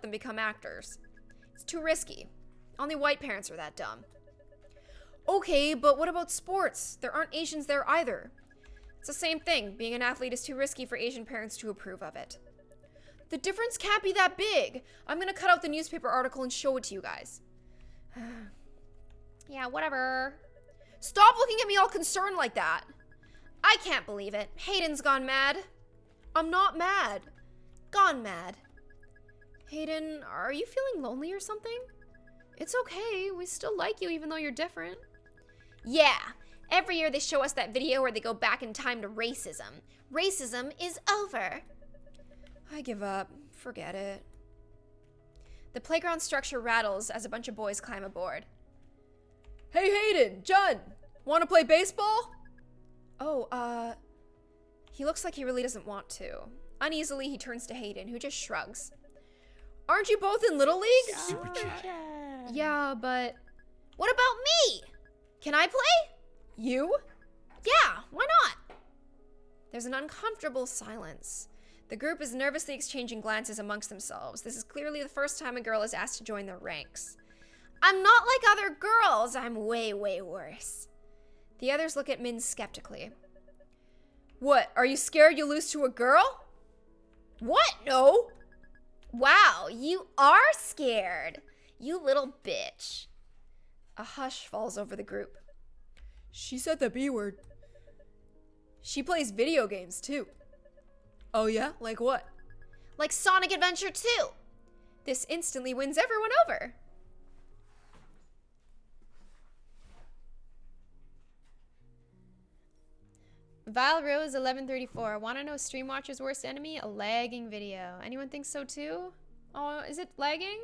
them become actors. It's too risky. Only white parents are that dumb. Okay, but what about sports? There aren't Asians there either. It's the same thing. Being an athlete is too risky for Asian parents to approve of it. The difference can't be that big. I'm gonna cut out the newspaper article and show it to you guys. Yeah, whatever. Stop looking at me all concerned like that. I can't believe it. Hayden's gone mad. I'm not mad. Gone mad. Hayden, are you feeling lonely or something? It's okay. We still like you even though you're different. Yeah. Every year they show us that video where they go back in time to racism. Racism is over. I give up. Forget it. The playground structure rattles as a bunch of boys climb aboard. Hey, Hayden! John! Want to play baseball? Oh, he looks like he really doesn't want to. Uneasily, he turns to Hayden, who just shrugs. Aren't you both in Little League? Super chat. Yeah, but... What about me? Can I play? You? Yeah, why not? There's an uncomfortable silence. The group is nervously exchanging glances amongst themselves. This is clearly the first time a girl is asked to join their ranks. I'm not like other girls. I'm way, way worse. The others look at Min skeptically. What, are you scared you'll lose to a girl? What? No. Wow, you are scared. You little bitch. A hush falls over the group. She said the B word. She plays video games too. Oh yeah? Like what? Like Sonic Adventure 2. This instantly wins everyone over. Vile Rose 1134. Want to know Stream Watcher's worst enemy? A lagging video. Anyone think so too? Oh, is it lagging?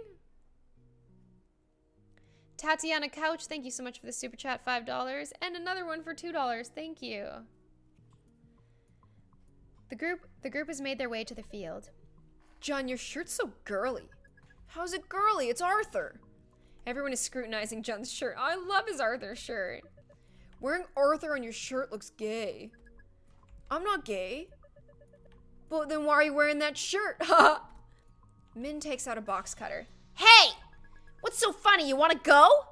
Tatiana Couch, thank you so much for the super chat, $5. And another one for $2. Thank you. The group has made their way to the field. John, your shirt's so girly. How's it girly? It's Arthur. Everyone is scrutinizing John's shirt. I love his Arthur shirt. Wearing Arthur on your shirt looks gay. I'm not gay. But then why are you wearing that shirt? Min takes out a box cutter. Hey! What's so funny? You want to go?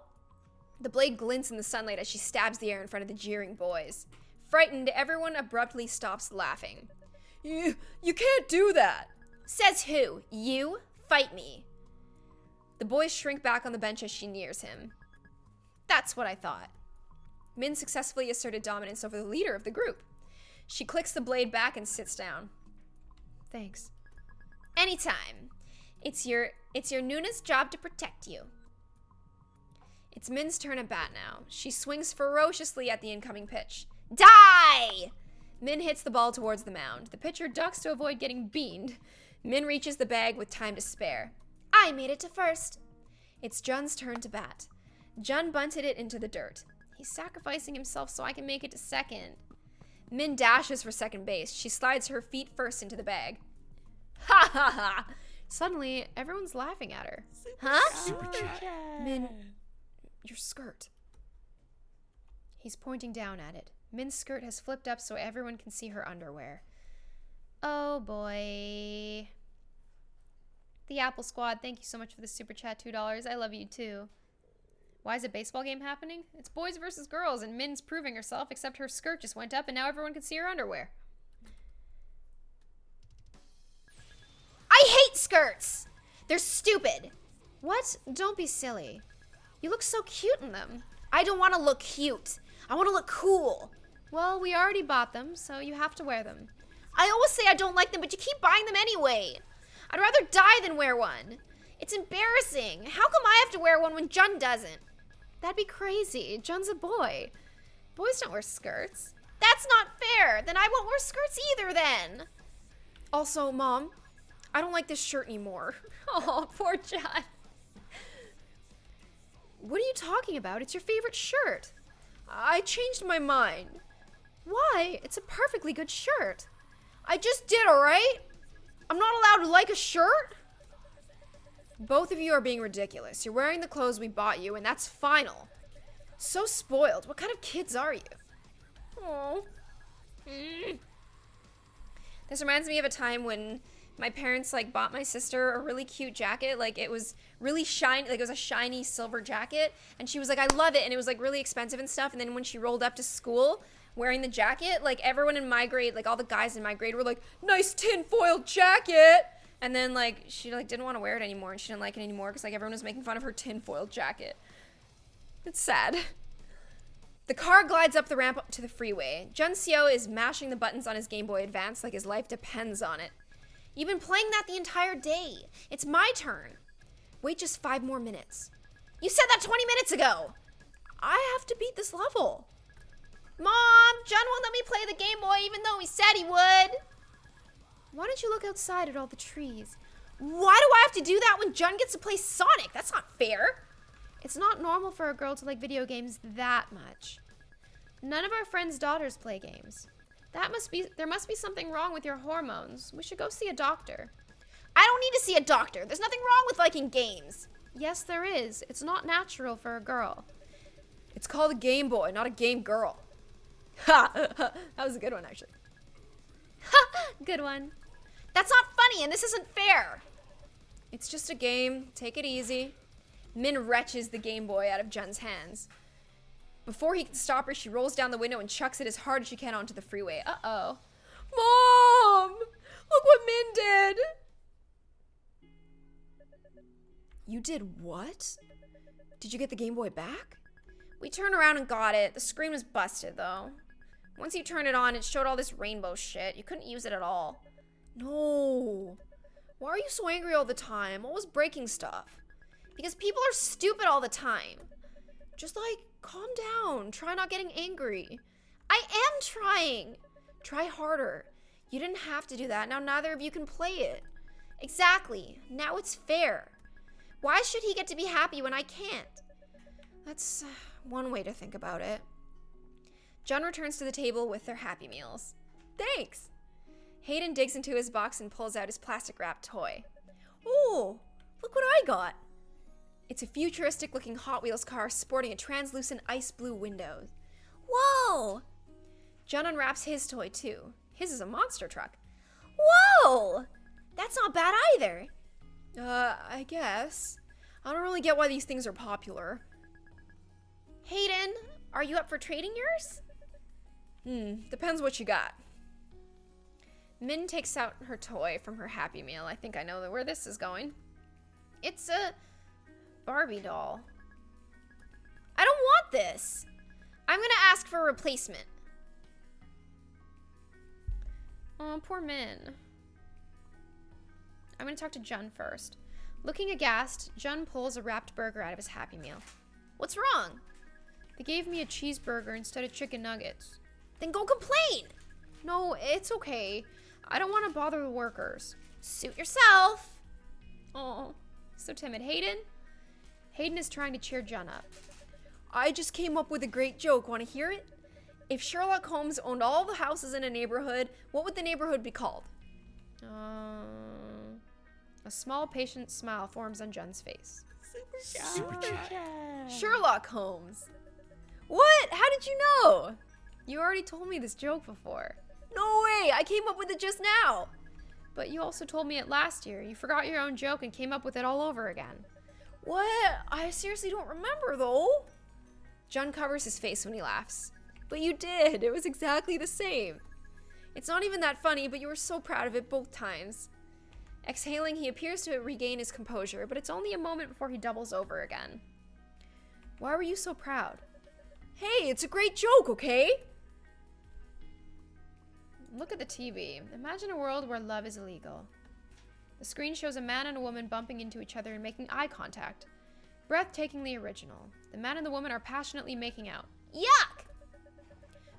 The blade glints in the sunlight as she stabs the air in front of the jeering boys. Frightened, everyone abruptly stops laughing. You can't do that. Says who? You? Fight me. The boys shrink back on the bench as she nears him. That's what I thought. Min successfully asserted dominance over the leader of the group. She clicks the blade back and sits down. Thanks. Anytime. It's your Nuna's job to protect you. It's Min's turn at bat now. She swings ferociously at the incoming pitch. Die! Min hits the ball towards the mound. The pitcher ducks to avoid getting beaned. Min reaches the bag with time to spare. I made it to first. It's Jun's turn to bat. Jun bunted it into the dirt. He's sacrificing himself so I can make it to second. Min dashes for second base. She slides her feet first into the bag. Ha ha ha! Suddenly, everyone's laughing at her. Huh? Super chat. Min, your skirt. He's pointing down at it. Min's skirt has flipped up so everyone can see her underwear. Oh boy. The Apple Squad, thank you so much for the super chat, $2. I love you too. Why is a baseball game happening? It's boys versus girls and Min's proving herself, except her skirt just went up and now everyone can see her underwear. I hate skirts! They're stupid. What? Don't be silly. You look so cute in them. I don't want to look cute. I want to look cool. Well, we already bought them, so you have to wear them. I always say I don't like them, but you keep buying them anyway. I'd rather die than wear one. It's embarrassing. How come I have to wear one when Jun doesn't? That'd be crazy. Jun's a boy. Boys don't wear skirts. That's not fair. Then I won't wear skirts either then. Also, Mom, I don't like this shirt anymore. Oh, poor Jun. What are you talking about? It's your favorite shirt. I changed my mind. Why? It's a perfectly good shirt. I just did, alright? I'm not allowed to like a shirt? Both of you are being ridiculous. You're wearing the clothes we bought you, and that's final. So spoiled. What kind of kids are you? Oh. This reminds me of a time when my parents bought my sister a really cute jacket. It was really shiny, it was a shiny silver jacket, and she was like, I love it, and it was really expensive and stuff. And then when she rolled up to school wearing the jacket, everyone in my grade, all the guys in my grade were like, nice tinfoil jacket. And then she didn't want to wear it anymore, and she didn't like it anymore because everyone was making fun of her tinfoil jacket. It's sad. The car glides up the ramp to the freeway. Jun Seo is mashing the buttons on his Game Boy Advance like his life depends on it. You've been playing that the entire day. It's my turn. Wait just 5 more minutes. You said that 20 minutes ago. I have to beat this level. Mom, Jun won't let me play the Game Boy even though he said he would. Why don't you look outside at all the trees? Why do I have to do that when Jun gets to play Sonic? That's not fair. It's not normal for a girl to like video games that much. None of our friends' daughters play games. There must be something wrong with your hormones. We should go see a doctor. I don't need to see a doctor. There's nothing wrong with liking games. Yes, there is. It's not natural for a girl. It's called a Game Boy, not a game girl. Ha! That was a good one, actually. Ha! Good one. That's not funny, and this isn't fair. It's just a game. Take it easy. Min wrenches the Game Boy out of Jun's hands. Before he can stop her, she rolls down the window and chucks it as hard as she can onto the freeway. Uh-oh. Mom! Look what Min did! You did what? Did you get the Game Boy back? We turned around and got it. The screen was busted, though. Once you turned it on, it showed all this rainbow shit. You couldn't use it at all. No. Why are you so angry all the time? What was breaking stuff? Because people are stupid all the time. Just, like, calm down. Try not getting angry. I am trying. Try harder. You didn't have to do that. Now neither of you can play it. Exactly. Now it's fair. Why should he get to be happy when I can't? That's one way to think about it. Jun returns to the table with their Happy Meals. Thanks. Hayden digs into his box and pulls out his plastic-wrapped toy. Oh, look what I got. It's a futuristic-looking Hot Wheels car sporting a translucent ice blue window. Whoa! Jun unwraps his toy, too. His is a monster truck. Whoa! That's not bad either. I guess. I don't really get why these things are popular. Hayden, are you up for trading yours? Depends what you got. Min takes out her toy from her Happy Meal. I think I know where this is going. It's a Barbie doll. I don't want this. I'm gonna ask for a replacement. Oh, poor Min. I'm gonna talk to Jun first. Looking aghast, Jun pulls a wrapped burger out of his Happy Meal. What's wrong? They gave me a cheeseburger instead of chicken nuggets. Then go complain! No, it's okay. I don't want to bother the workers. Suit yourself. Oh, so timid. Hayden? Hayden is trying to cheer Jun up. I just came up with a great joke. Want to hear it? If Sherlock Holmes owned all the houses in a neighborhood, what would the neighborhood be called? A small, patient smile forms on Jun's face. SUPERCHAT. Sherlock Holmes. What? How did you know? You already told me this joke before. No way! I came up with it just now! But you also told me it last year. You forgot your own joke and came up with it all over again. What? I seriously don't remember, though. Jun covers his face when he laughs. But you did. It was exactly the same. It's not even that funny, but you were so proud of it both times. Exhaling, he appears to regain his composure, but it's only a moment before he doubles over again. Why were you so proud? Hey, it's a great joke, okay? Look at the TV. Imagine a world where love is illegal. The screen shows a man and a woman bumping into each other and making eye contact. Breathtakingly original. The man and the woman are passionately making out. Yuck!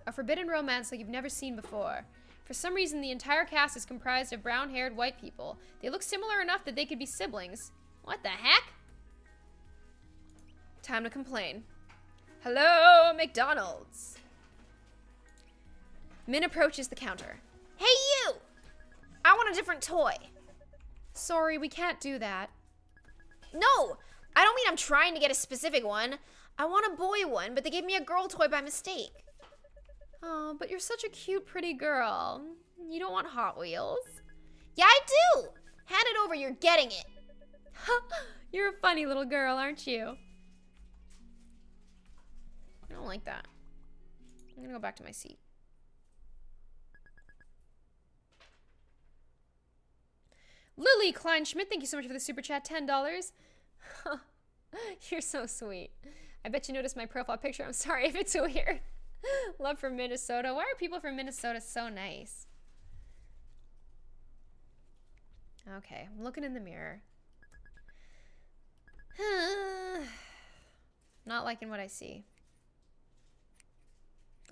A forbidden romance like you've never seen before. For some reason, the entire cast is comprised of brown-haired white people. They look similar enough that they could be siblings. What the heck? Time to complain. Hello, McDonald's. Min approaches the counter. Hey, you! I want a different toy. Sorry, we can't do that. No, I don't mean I'm trying to get a specific one. I want a boy one, but they gave me a girl toy by mistake. Oh, but you're such a cute, pretty girl. You don't want Hot Wheels? Yeah, I do! Hand it over, you're getting it. You're a funny little girl, aren't you? I don't like that. I'm gonna go back to my seat. Lily Kleinschmidt, thank you so much for the super chat, $10. You're so sweet. I bet you noticed my profile picture. I'm sorry if it's weird. Love from Minnesota. Why are people from Minnesota so nice? Okay, I'm looking in the mirror. Not liking what I see.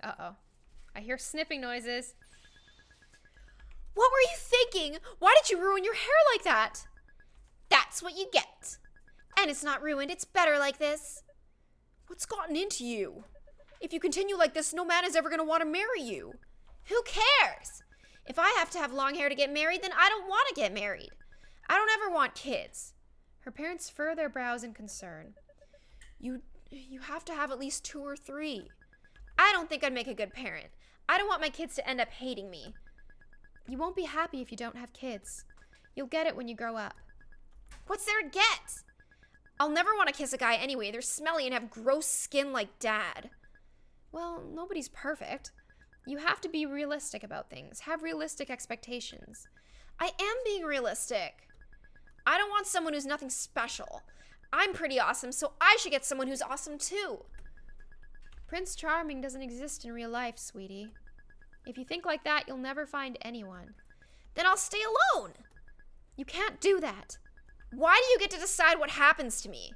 Uh-oh. I hear snipping noises. What were you thinking? Why did you ruin your hair like that? That's what you get. And it's not ruined, it's better like this. What's gotten into you? If you continue like this, no man is ever gonna want to marry you. Who cares? If I have to have long hair to get married, then I don't want to get married. I don't ever want kids. Her parents furrow their brows in concern. You have to have at least 2 or 3. I don't think I'd make a good parent. I don't want my kids to end up hating me. You won't be happy if you don't have kids. You'll get it when you grow up. What's there to get? I'll never want to kiss a guy anyway. They're smelly and have gross skin like Dad. Well, nobody's perfect. You have to be realistic about things. Have realistic expectations. I am being realistic. I don't want someone who's nothing special. I'm pretty awesome, so I should get someone who's awesome too. Prince Charming doesn't exist in real life, sweetie. If you think like that, you'll never find anyone. Then I'll stay alone. You can't do that. Why do you get to decide what happens to me?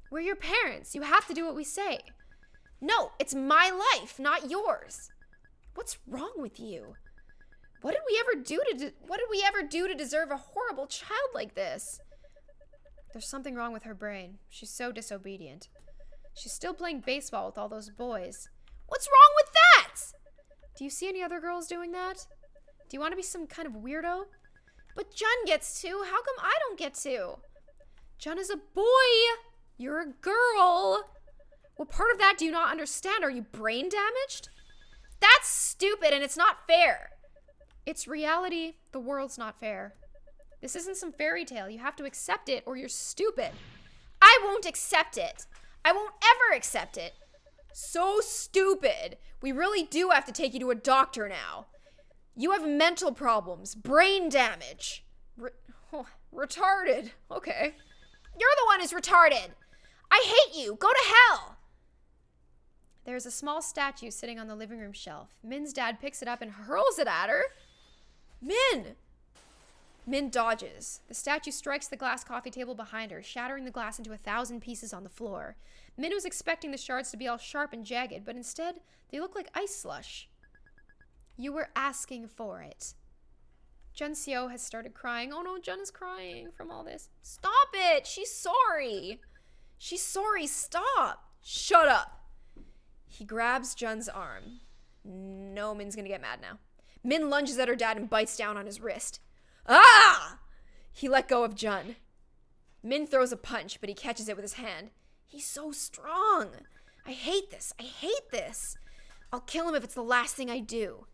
We're your parents. You have to do what we say. No, it's my life, not yours. What's wrong with you? What did we ever do to deserve a horrible child like this? There's something wrong with her brain. She's so disobedient. She's still playing baseball with all those boys. What's wrong with that? Do you see any other girls doing that? Do you want to be some kind of weirdo? But Jun gets to. How come I don't get to? Jun is a boy. You're a girl. What part of that do you not understand? Are you brain damaged? That's stupid and it's not fair. It's reality. The world's not fair. This isn't some fairy tale. You have to accept it or you're stupid. I won't accept it. I won't ever accept it. So stupid. We really do have to take you to a doctor now. You have mental problems, brain damage. Retarded. Okay. You're the one who's retarded. I hate you. Go to hell. There's a small statue sitting on the living room shelf. Min's dad picks it up and hurls it at her. Min! Min dodges. The statue strikes the glass coffee table behind her, shattering the glass into 1,000 pieces on the floor. Min was expecting the shards to be all sharp and jagged, but instead, they look like ice slush. You were asking for it. Jun Seo has started crying. Oh no, Jun is crying from all this. Stop it! She's sorry! She's sorry, stop! Shut up! He grabs Jun's arm. No, Min's gonna get mad now. Min lunges at her dad and bites down on his wrist. Ah! He let go of Jun. Min throws a punch, but he catches it with his hand. He's so strong. I hate this. I hate this. I'll kill him if it's the last thing I do.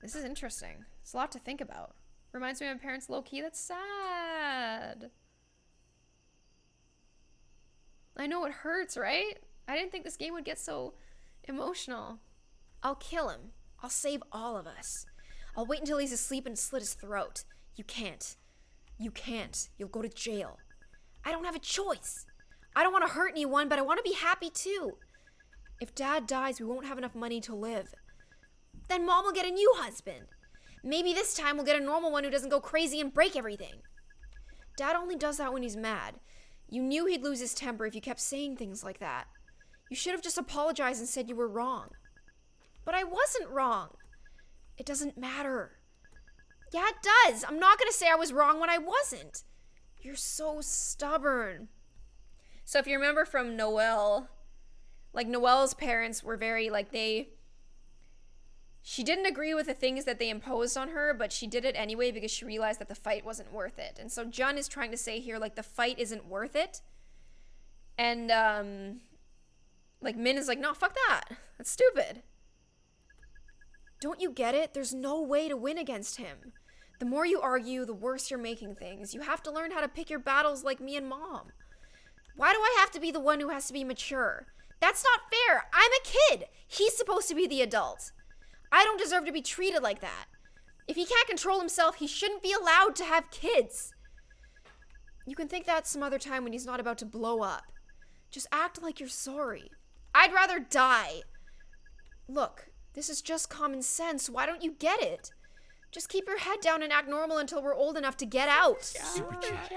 This is interesting. It's a lot to think about. Reminds me of my parents low-key. That's sad. I know it hurts, right? I didn't think this game would get so emotional. I'll kill him. I'll save all of us. I'll wait until he's asleep and slit his throat. You can't. You can't. You'll go to jail. I don't have a choice. I don't want to hurt anyone, but I want to be happy too. If Dad dies, we won't have enough money to live. Then Mom will get a new husband. Maybe this time we'll get a normal one who doesn't go crazy and break everything. Dad only does that when he's mad. You knew he'd lose his temper if you kept saying things like that. You should have just apologized and said you were wrong. But I wasn't wrong. It doesn't matter. Yeah, it does. I'm not going to say I was wrong when I wasn't. You're so stubborn. So if you remember from Noelle, like Noelle's parents were very, like she didn't agree with the things that they imposed on her, but she did it anyway because she realized that the fight wasn't worth it. And so Jun is trying to say here, like, the fight isn't worth it. And, like, Min is like, no, fuck that. That's stupid. Don't you get it? There's no way to win against him. The more you argue, the worse you're making things. You have to learn how to pick your battles like me and Mom. Why do I have to be the one who has to be mature? That's not fair. I'm a kid. He's supposed to be the adult. I don't deserve to be treated like that. If he can't control himself, he shouldn't be allowed to have kids. You can think that some other time when he's not about to blow up. Just act like you're sorry. I'd rather die. Look, this is just common sense. Why don't you get it? Just keep your head down and act normal until we're old enough to get out. Super chat.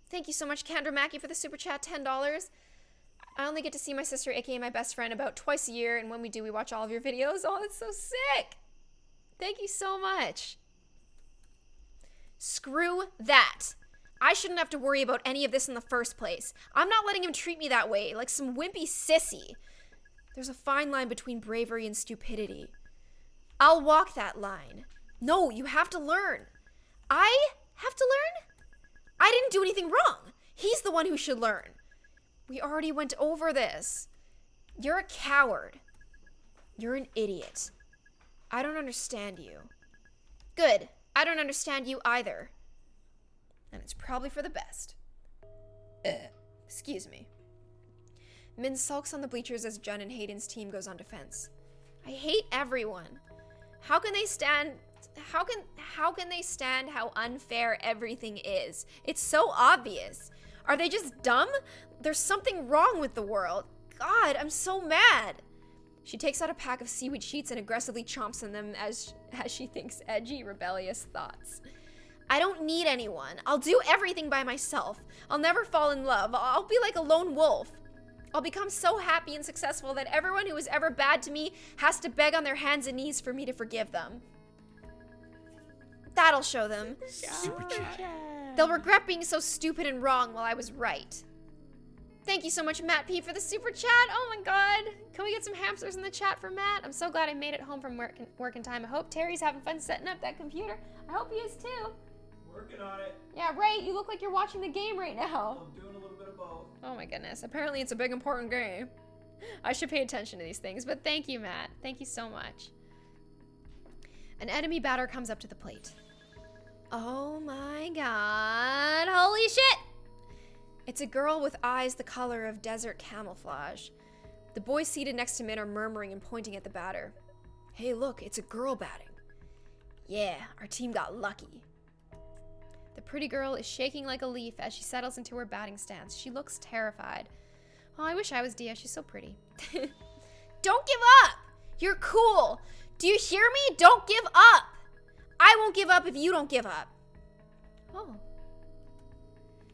Thank you so much, Kendra Mackey, for the super chat, $10. I only get to see my sister, aka my best friend, about twice a year, and when we do, we watch all of your videos. Oh, it's so sick. Thank you so much. Screw that. I shouldn't have to worry about any of this in the first place. I'm not letting him treat me that way, like some wimpy sissy. There's a fine line between bravery and stupidity. I'll walk that line. No, you have to learn. I have to learn? I didn't do anything wrong. He's the one who should learn. We already went over this. You're a coward. You're an idiot. I don't understand you. Good. I don't understand you either. And it's probably for the best. Excuse me. Min sulks on the bleachers as Jen and Hayden's team goes on defense. I hate everyone. How can they stand how unfair everything is? It's so obvious. Are they just dumb? There's something wrong with the world. God, I'm so mad. She takes out a pack of seaweed sheets and aggressively chomps on them as she thinks edgy, rebellious thoughts. I don't need anyone. I'll do everything by myself. I'll never fall in love. I'll be like a lone wolf. I'll become so happy and successful that everyone who was ever bad to me has to beg on their hands and knees for me to forgive them. That'll show them. Super chat. They'll regret being so stupid and wrong while I was right. Thank you so much, Matt P, for the super chat. Oh my god. Can we get some hamsters in the chat for Matt? I'm so glad I made it home from work in time. I hope Terry's having fun setting up that computer. I hope he is too. Working on it. Yeah, right. You look like you're watching the game right now. I'm doing a little bit of both. Oh my goodness. Apparently it's a big important game. I should pay attention to these things, but thank you, Matt. Thank you so much. An enemy batter comes up to the plate. Oh my god. Holy shit! It's a girl with eyes the color of desert camouflage. The boys seated next to Min are murmuring and pointing at the batter. Hey, look, it's a girl batting. Yeah, our team got lucky. The pretty girl is shaking like a leaf as she settles into her batting stance. She looks terrified. Oh, I wish I was Dia. She's so pretty. Don't give up! You're cool! Do you hear me? Don't give up! I won't give up if you don't give up. Oh.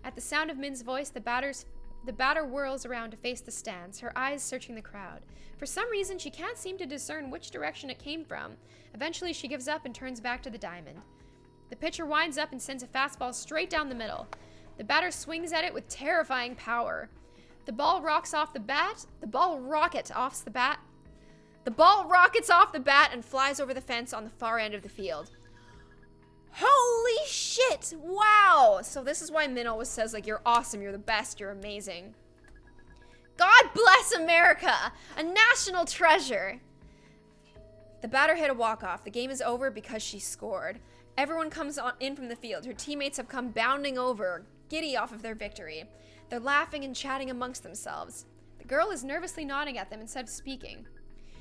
At the sound of Min's voice, the batter whirls around to face the stands, her eyes searching the crowd. For some reason, she can't seem to discern which direction it came from. Eventually, she gives up and turns back to the diamond. The pitcher winds up and sends a fastball straight down the middle. The batter swings at it with terrifying power. The ball rockets off the bat. The ball rockets off the bat and flies over the fence on the far end of the field. Holy shit! Wow! So this is why Min always says, like, you're awesome, you're the best, you're amazing. God bless America! A national treasure! The batter hit a walk-off. The game is over because she scored. Everyone comes in from the field. Her teammates have come bounding over, giddy off of their victory. They're laughing and chatting amongst themselves. The girl is nervously nodding at them instead of speaking.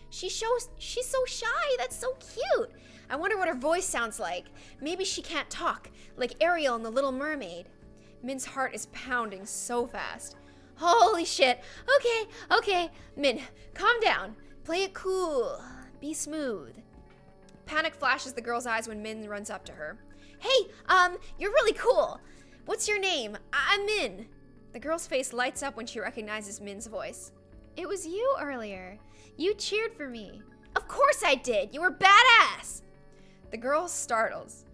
She's so shy. That's so cute. I wonder what her voice sounds like. Maybe she can't talk, like Ariel in The Little Mermaid. Min's heart is pounding so fast. Holy shit. Okay. Min, calm down. Play it cool. Be smooth. Panic flashes the girl's eyes when Min runs up to her. Hey, you're really cool. What's your name? I'm Min. The girl's face lights up when she recognizes Min's voice. It was you earlier. You cheered for me. Of course I did. You were badass. The girl startles.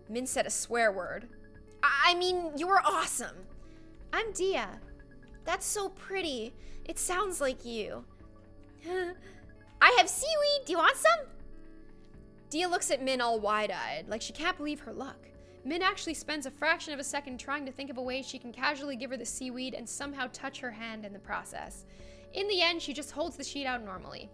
Min said a swear word. I mean, you were awesome. I'm Dia. That's so pretty. It sounds like you. I have seaweed. Do you want some? Dia looks at Min all wide-eyed, like she can't believe her luck. Min actually spends a fraction of a second trying to think of a way she can casually give her the seaweed and somehow touch her hand in the process. In the end, she just holds the sheet out normally.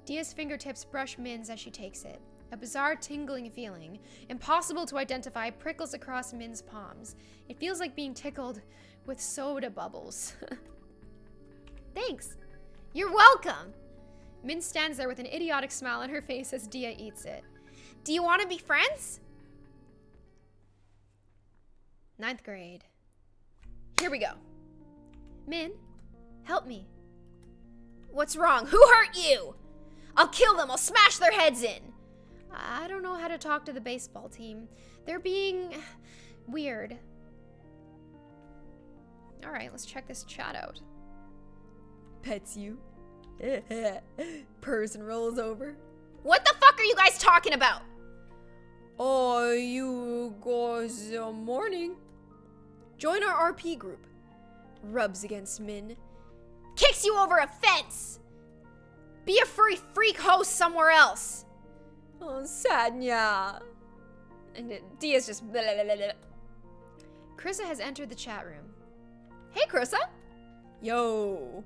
Dia's fingertips brush Min's as she takes it. A bizarre tingling feeling, impossible to identify, prickles across Min's palms. It feels like being tickled with soda bubbles. Thanks. You're welcome. Min stands there with an idiotic smile on her face as Dia eats it. Do you want to be friends? 9th grade. Here we go. Min, help me. What's wrong? Who hurt you? I'll kill them. I'll smash their heads in. I don't know how to talk to the baseball team. They're being weird. All right, let's check this chat out. Pets you. Purrs and rolls over. What the fuck are you guys talking about? Oh, you guys, morning. Join our RP group. Rubs against Min. Kicks you over a fence. Be a furry freak host somewhere else. Oh, Sadnya. And Dia's just blah, blah, blah, blah. Krissa has entered the chat room. Hey, Krissa. Yo.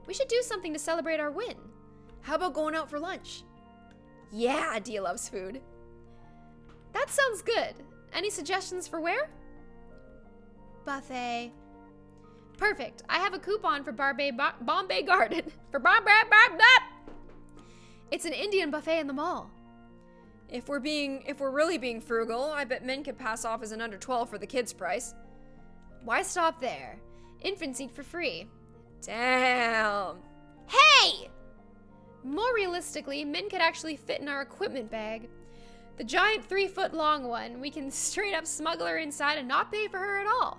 We should do something to celebrate our win. How about going out for lunch? Yeah, Dia loves food. That sounds good. Any suggestions for where? Buffet. Perfect. I have a coupon for Bombay Garden. For Bombay. It's an Indian buffet in the mall. If we're really being frugal, I bet Min could pass off as an under 12 for the kids' price. Why stop there? Infants eat for free. Damn. Hey! More realistically, Min could actually fit in our equipment bag. The giant 3-foot long one. We can straight up smuggle her inside and not pay for her at all.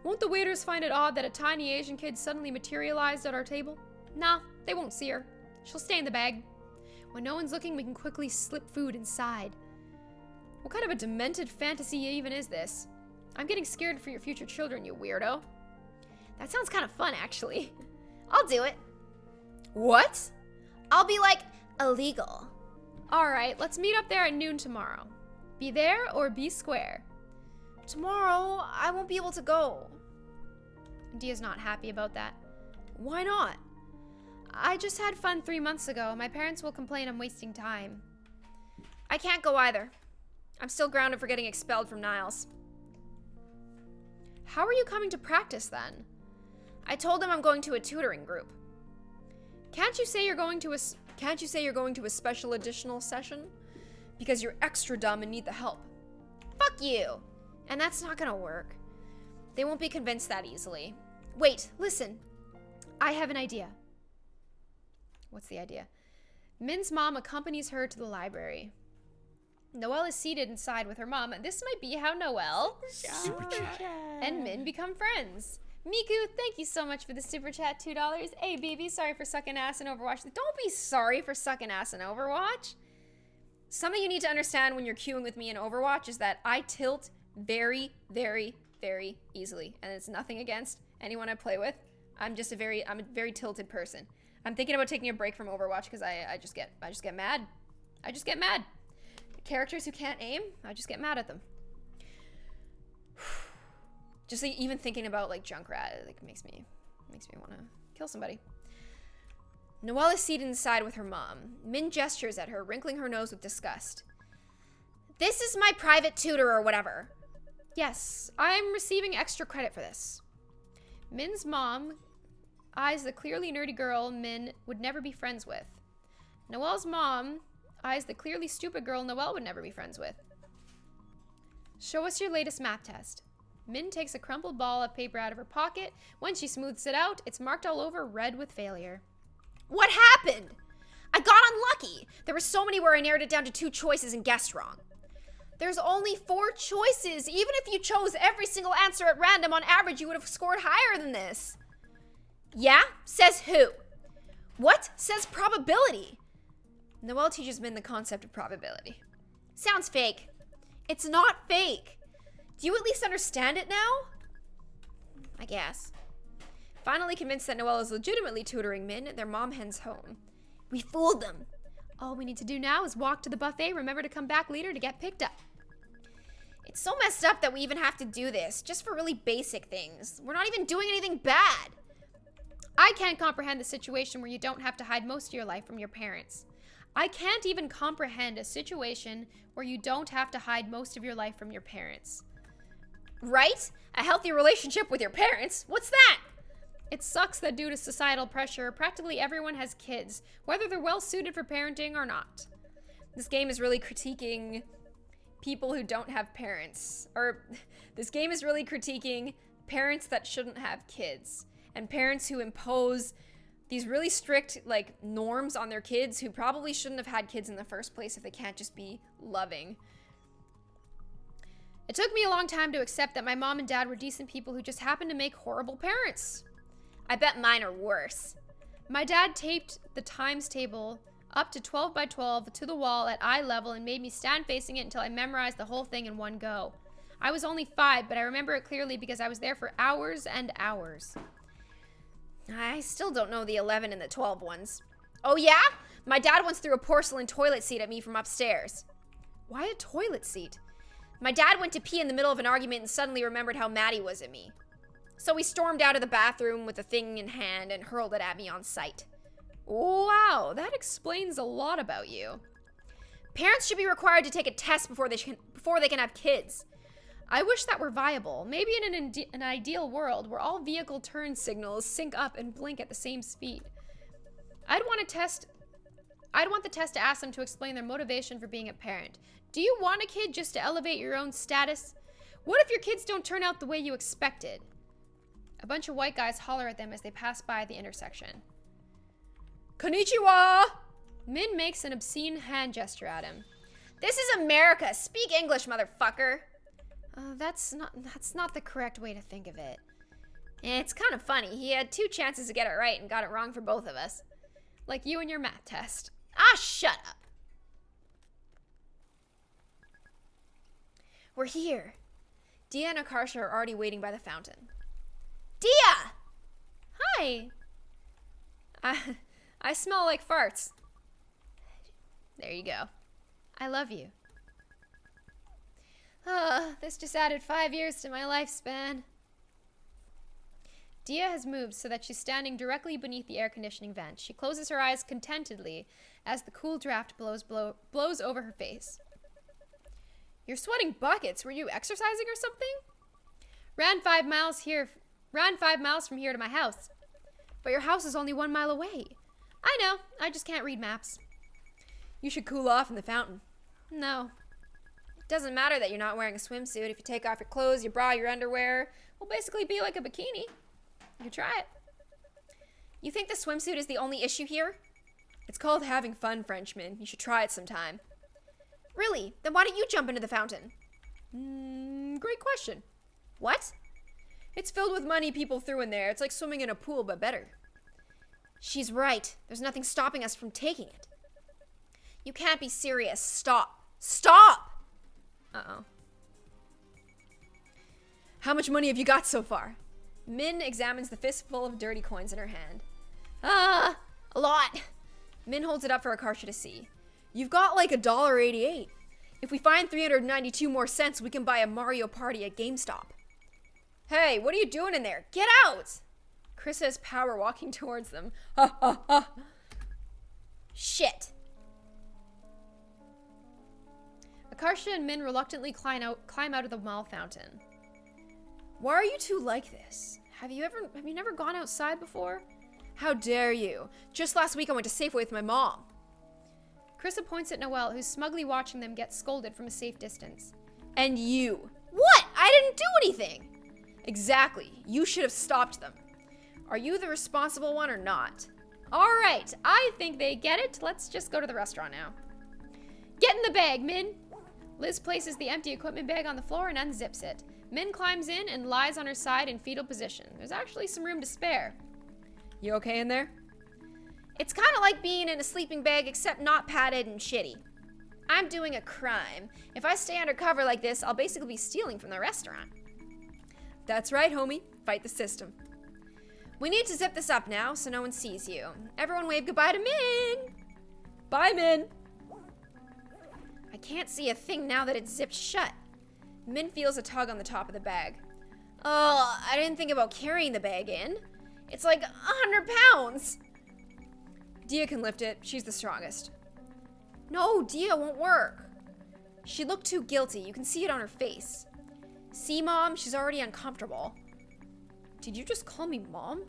Won't the waiters find it odd that a tiny Asian kid suddenly materialized at our table? Nah, they won't see her. She'll stay in the bag. When no one's looking, we can quickly slip food inside. What kind of a demented fantasy even is this? I'm getting scared for your future children, you weirdo. That sounds kind of fun, actually. I'll do it. What? I'll be like, illegal. Alright, let's meet up there at noon tomorrow. Be there or be square. Tomorrow, I won't be able to go. Dia's not happy about that. Why not? I just had fun 3 months ago. My parents will complain I'm wasting time. I can't go either. I'm still grounded for getting expelled from Niles. How are you coming to practice then? I told them I'm going to a tutoring group. Can't you say you're going to a special additional session? Because you're extra dumb and need the help. Fuck you. And that's not gonna work. They won't be convinced that easily. Wait, listen. I have an idea. What's the idea? Min's mom accompanies her to the library. Noelle is seated inside with her mom, and this might be how Noelle and Min become friends. Miku, thank you so much for the super chat, $2. Hey, baby, sorry for sucking ass in Overwatch. Don't be sorry for sucking ass in Overwatch. Something you need to understand when you're queuing with me in Overwatch is that I tilt very, very, very easily, and it's nothing against anyone I play with. I'm a very tilted person. I'm thinking about taking a break from Overwatch because I just get mad. I just get mad. Characters who can't aim, I just get mad at them. Just like, even thinking about like Junkrat, like makes me want to kill somebody. Noelle is seated inside with her mom. Min gestures at her, wrinkling her nose with disgust. This is my private tutor or whatever. Yes, I'm receiving extra credit for this. Min's mom eyes the clearly nerdy girl Min would never be friends with. Noelle's mom eyes the clearly stupid girl Noelle would never be friends with. Show us your latest math test. Min takes a crumpled ball of paper out of her pocket. When she smooths it out, it's marked all over red with failure. What happened? I got unlucky. There were so many where I narrowed it down to 2 choices and guessed wrong. There's only 4 choices. Even if you chose every single answer at random, on average, you would have scored higher than this. Yeah? Says who? What? Says probability. Noelle teaches Min the concept of probability. Sounds fake. It's not fake. Do you at least understand it now? I guess. Finally convinced that Noelle is legitimately tutoring Min, their mom heads home. We fooled them. All we need to do now is walk to the buffet, remember to come back later to get picked up. It's so messed up that we even have to do this, just for really basic things. We're not even doing anything bad. I can't comprehend the situation where you don't have to hide most of your life from your parents. I can't even comprehend a situation where you don't have to hide most of your life from your parents. Right? A healthy relationship with your parents? What's that? It sucks that due to societal pressure, practically everyone has kids, whether they're well suited for parenting or not. This game is really critiquing people who don't have parents. Or, this game is really critiquing parents that shouldn't have kids. And parents who impose these really strict, like, norms on their kids who probably shouldn't have had kids in the first place if they can't just be loving. It took me a long time to accept that my mom and dad were decent people who just happened to make horrible parents. I bet mine are worse. My dad taped the times table up to 12 by 12 to the wall at eye level and made me stand facing it until I memorized the whole thing in one go. I was only 5, but I remember it clearly because I was there for hours and hours. I still don't know the 11 and the 12 ones. Oh yeah? My dad once threw a porcelain toilet seat at me from upstairs. Why a toilet seat? My dad went to pee in the middle of an argument and suddenly remembered how mad he was at me. So he stormed out of the bathroom with the thing in hand and hurled it at me on sight. Wow, that explains a lot about you. Parents should be required to take a test before they can have kids. I wish that were viable. Maybe in an ideal world where all vehicle turn signals sync up and blink at the same speed. I'd want the test to ask them to explain their motivation for being a parent. Do you want a kid just to elevate your own status? What if your kids don't turn out the way you expected? A bunch of white guys holler at them as they pass by the intersection. Konnichiwa! Min makes an obscene hand gesture at him. This is America. Speak English, motherfucker. That's not the correct way to think of it. It's kind of funny. He had 2 chances to get it right and got it wrong for both of us. Like you and your math test. Ah, shut up. We're here. Dia and Akarsha are already waiting by the fountain. Dia! Hi. I smell like farts. There you go. I love you. This just added 5 years to my lifespan. Dia has moved so that she's standing directly beneath the air conditioning vent. She closes her eyes contentedly as the cool draft blows over her face. You're sweating buckets. Were you exercising or something? Ran 5 miles from here to my house. But your house is only 1 mile away. I know. I just can't read maps. You should cool off in the fountain. No. It doesn't matter that you're not wearing a swimsuit. If you take off your clothes, your bra, your underwear, will basically be like a bikini. You could try it. You think the swimsuit is the only issue here? It's called having fun, Frenchman. You should try it sometime. Really? Then why don't you jump into the fountain? Great question. What? It's filled with money people threw in there. It's like swimming in a pool, but better. She's right. There's nothing stopping us from taking it. You can't be serious. Stop. Stop! Uh-oh. How much money have you got so far? Min examines the fistful of dirty coins in her hand. A lot. Min holds it up for Akarsha to see. You've got like $1.88. If we find 392 more cents, we can buy a Mario Party at GameStop. Hey, what are you doing in there? Get out! Krista is power walking towards them. Ha ha ha. Shit. Akarsha and Min reluctantly climb out of the mall fountain. Why are you two like this? Have you never gone outside before? How dare you? Just last week I went to Safeway with my mom. Krista points at Noelle, who's smugly watching them get scolded from a safe distance. And you. What? I didn't do anything. Exactly. You should have stopped them. Are you the responsible one or not? All right. I think they get it. Let's just go to the restaurant now. Get in the bag, Min. Liz places the empty equipment bag on the floor and unzips it. Min climbs in and lies on her side in fetal position. There's actually some room to spare. You okay in there? It's kind of like being in a sleeping bag, except not padded and shitty. I'm doing a crime. If I stay undercover like this, I'll basically be stealing from the restaurant. That's right, homie. Fight the system. We need to zip this up now so no one sees you. Everyone wave goodbye to Min. Bye, Min. I can't see a thing now that it's zipped shut. Min feels a tug on the top of the bag. Oh, I didn't think about carrying the bag in. It's like 100 pounds. Dia can lift it. She's the strongest. No, Dia won't work. She looked too guilty. You can see it on her face. See, Mom? She's already uncomfortable. Did you just call me Mom?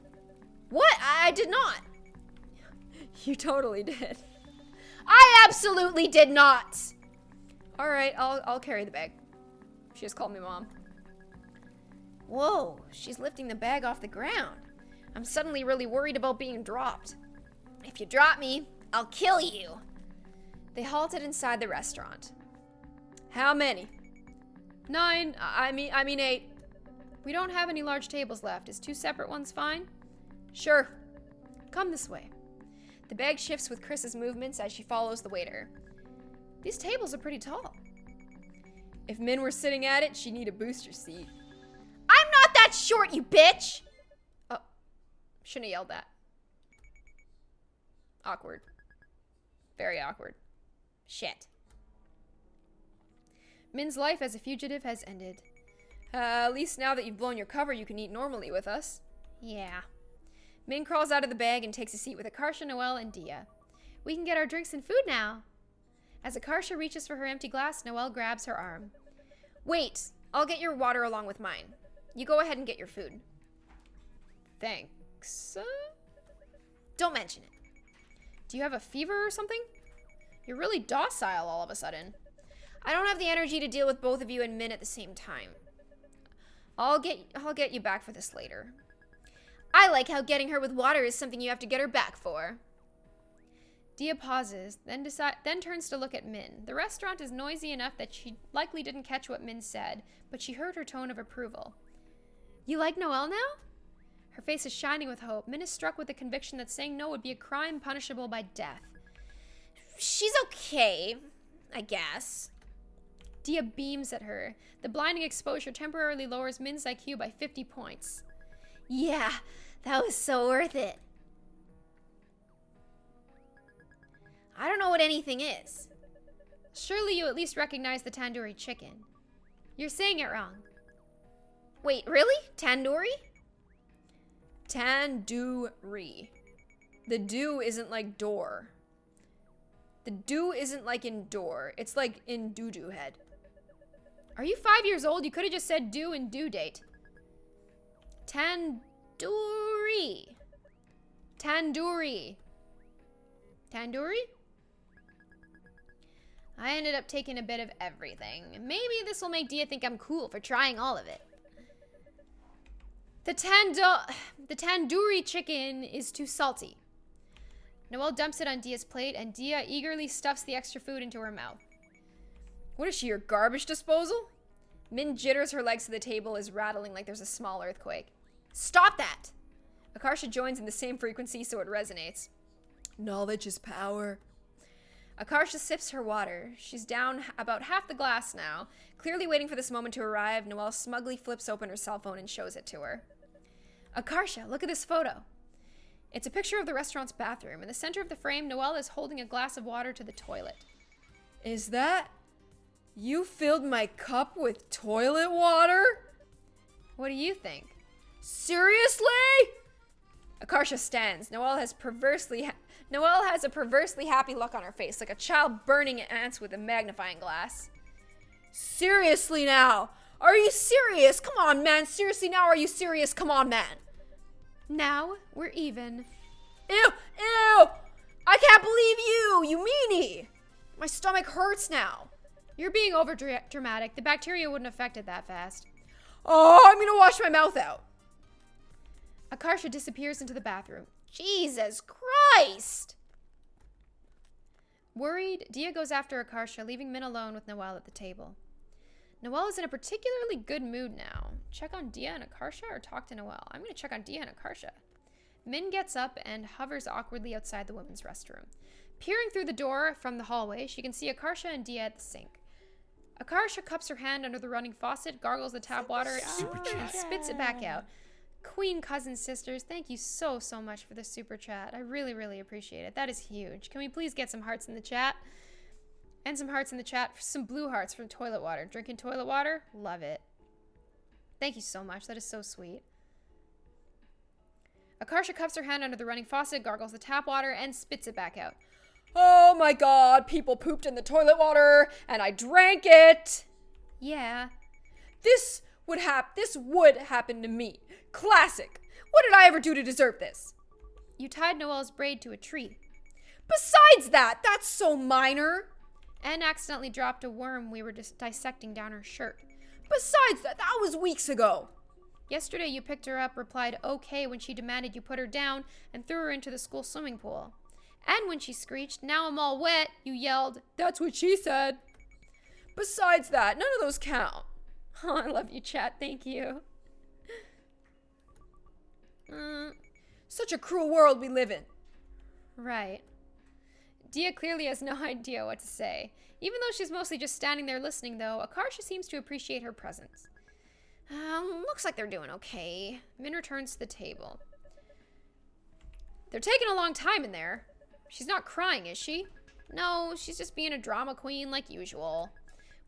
What? I did not. You totally did. I absolutely did not. All right, I'll carry the bag. She just called me Mom. Whoa, she's lifting the bag off the ground. I'm suddenly really worried about being dropped. If you drop me, I'll kill you. They halted inside the restaurant. How many? 9. I mean 8. We don't have any large tables left. Is 2 separate ones fine? Sure. Come this way. The bag shifts with Chris's movements as she follows the waiter. These tables are pretty tall. If Min were sitting at it, she'd need a booster seat. I'm not that short, you bitch! Oh, shouldn't have yelled that. Awkward. Very awkward. Shit. Min's life as a fugitive has ended. At least now that you've blown your cover, you can eat normally with us. Yeah. Min crawls out of the bag and takes a seat with Akarsha, Noelle, and Dia. We can get our drinks and food now. As Akarsha reaches for her empty glass, Noelle grabs her arm. Wait, I'll get your water along with mine. You go ahead and get your food. Thanks. Don't mention it. Do you have a fever or something? You're really docile all of a sudden. I don't have the energy to deal with both of you and Min at the same time. I'll get you back for this later. I like how getting her with water is something you have to get her back for. Dia pauses, then turns to look at Min. The restaurant is noisy enough that she likely didn't catch what Min said, but she heard her tone of approval. You like Noelle now? Her face is shining with hope. Min is struck with the conviction that saying no would be a crime punishable by death. She's okay, I guess. Dia beams at her. The blinding exposure temporarily lowers Min's IQ by 50 points. Yeah, that was so worth it. I don't know what anything is. Surely you at least recognize the tandoori chicken. You're saying it wrong. Wait, really? Tandoori? Tandoori. The do isn't like door. The do isn't like in door. It's like in doo-doo head. Are you 5 years old? You could have just said do and due date. Tandoori. Tandoori. Tandoori? I ended up taking a bit of everything. Maybe this will make Dia think I'm cool for trying all of it. The tandoori chicken is too salty. Noelle dumps it on Dia's plate, and Dia eagerly stuffs the extra food into her mouth. What is she, your garbage disposal? Min jitters her legs to the table, is rattling like there's a small earthquake. Stop that! Akarsha joins in the same frequency so it resonates. Knowledge is power. Akarsha sips her water. She's down about half the glass now. Clearly waiting for this moment to arrive, Noelle smugly flips open her cell phone and shows it to her. Akarsha, look at this photo. It's a picture of the restaurant's bathroom. In the center of the frame, Noelle is holding a glass of water to the toilet. Is that... You filled my cup with toilet water? What do you think? Seriously? Akarsha stands. Noelle has a perversely happy look on her face, like a child burning ants with a magnifying glass. Seriously now? Are you serious? Come on, man. Seriously now? Are you serious? Come on, man. Now we're even. Ew! Ew! I can't believe you! You meanie! My stomach hurts now. You're being over dramatic. The bacteria wouldn't affect it that fast. Oh, I'm gonna wash my mouth out. Akarsha disappears into the bathroom. Jesus Christ! Worried, Dia goes after Akarsha, leaving Min alone with Noelle at the table. Noelle is in a particularly good mood now. Check on Dia and Akarsha or talk to Noelle? I'm going to check on Dia and Akarsha. Min gets up and hovers awkwardly outside the women's restroom. Peering through the door from the hallway, she can see Akarsha and Dia at the sink. Akarsha cups her hand under the running faucet, gargles the tap water, and spits it back out. Queen Cousin Sisters, thank you so much for the super chat. I really appreciate it. That is huge. Can we please get some hearts in the chat? And some hearts in the chat for some blue hearts from toilet water. Drinking toilet water? Love it. Thank you so much. That is so sweet. Akarsha cups her hand under the running faucet, gargles the tap water, and spits it back out. Oh my god, people pooped in the toilet water, and I drank it. Yeah. This would happen to me. Classic. What did I ever do to deserve this? You tied Noelle's braid to a tree. Besides that, that's so minor. And accidentally dropped a worm we were dissecting down her shirt. Besides that was weeks ago. Yesterday you picked her up, replied okay when she demanded you put her down, and threw her into the school swimming pool. And when she screeched, now I'm all wet, you yelled, that's what she said. Besides that, none of those count. Oh, I love you, chat. Thank you. Such a cruel world we live in. Right. Dia clearly has no idea what to say. Even though she's mostly just standing there listening, though, Akarsha seems to appreciate her presence. Looks like they're doing okay. Min returns to the table. They're taking a long time in there. She's not crying, is she? No, she's just being a drama queen like usual.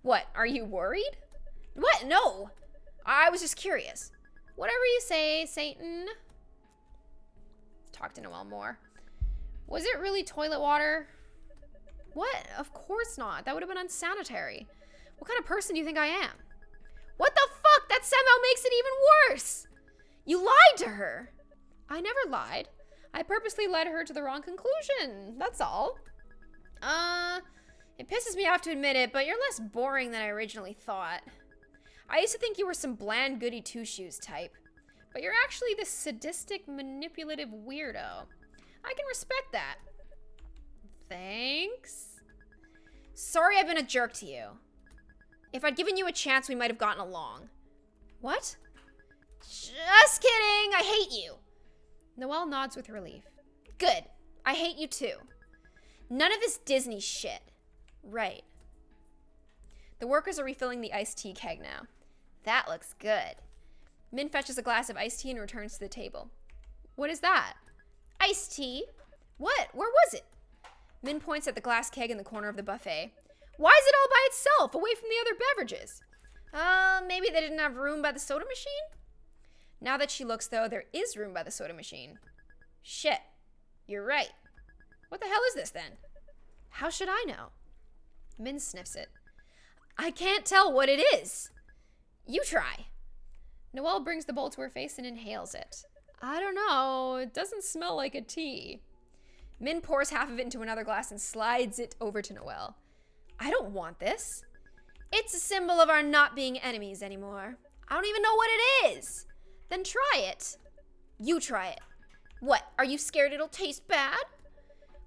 What, are you worried? What? No. I was just curious. Whatever you say, Satan. Let's talk to Noelle more. Was it really toilet water? What? Of course not. That would have been unsanitary. What kind of person do you think I am? What the fuck? That somehow makes it even worse. You lied to her. I never lied. I purposely led her to the wrong conclusion. That's all. It pisses me off to admit it, but you're less boring than I originally thought. I used to think you were some bland goody two-shoes type, but you're actually this sadistic, manipulative weirdo. I can respect that. Thanks. Sorry I've been a jerk to you. If I'd given you a chance, we might have gotten along. What? Just kidding. I hate you. Noelle nods with relief. Good. I hate you too. None of this Disney shit. Right. The workers are refilling the iced tea keg now. That looks good. Min fetches a glass of iced tea and returns to the table. What is that? Iced tea? What? Where was it? Min points at the glass keg in the corner of the buffet. Why is it all by itself, away from the other beverages? Maybe they didn't have room by the soda machine? Now that she looks, though, there is room by the soda machine. Shit. You're right. What the hell is this, then? How should I know? Min sniffs it. I can't tell what it is. You try. Noelle brings the bowl to her face and inhales it. I don't know. It doesn't smell like a tea. Min pours half of it into another glass and slides it over to Noelle. I don't want this. It's a symbol of our not being enemies anymore. I don't even know what it is. Then try it. You try it. What, are you scared it'll taste bad?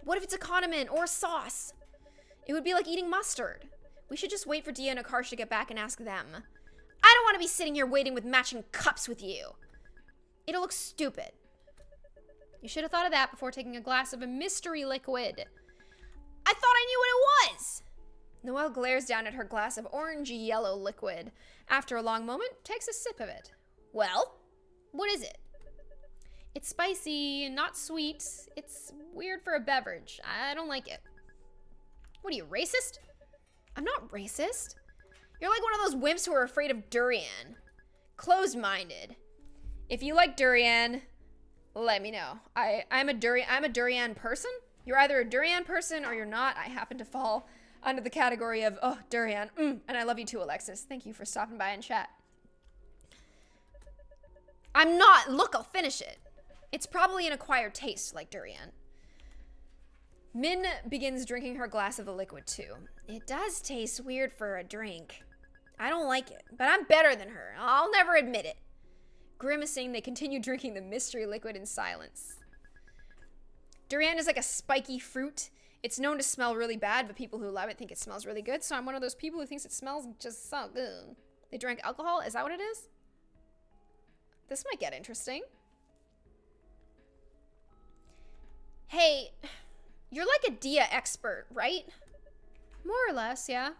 What if it's a condiment or a sauce? It would be like eating mustard. We should just wait for Dia and Akash to get back and ask them. I don't want to be sitting here waiting with matching cups with you. It'll look stupid. You should have thought of that before taking a glass of a mystery liquid. I thought I knew what it was. Noelle glares down at her glass of orangey-yellow liquid. After a long moment, takes a sip of it. Well, what is it? It's spicy, not sweet. It's weird for a beverage. I don't like it. What are you, racist? I'm not racist. You're like one of those wimps who are afraid of durian. Closed-minded. If you like durian, let me know. I'm a durian person. You're either a durian person or you're not. I happen to fall under the category of, oh, durian. And I love you too, Alexis. Thank you for stopping by and chat. I'm not. Look, I'll finish it. It's probably an acquired taste like durian. Min begins drinking her glass of the liquid too. It does taste weird for a drink. I don't like it, but I'm better than her. I'll never admit it. Grimacing, they continue drinking the mystery liquid in silence. Durian is like a spiky fruit. It's known to smell really bad, but people who love it think it smells really good, so I'm one of those people who thinks it smells just so good. They drank alcohol? Is that what it is? This might get interesting. Hey, you're like a Dia expert, right? More or less, yeah.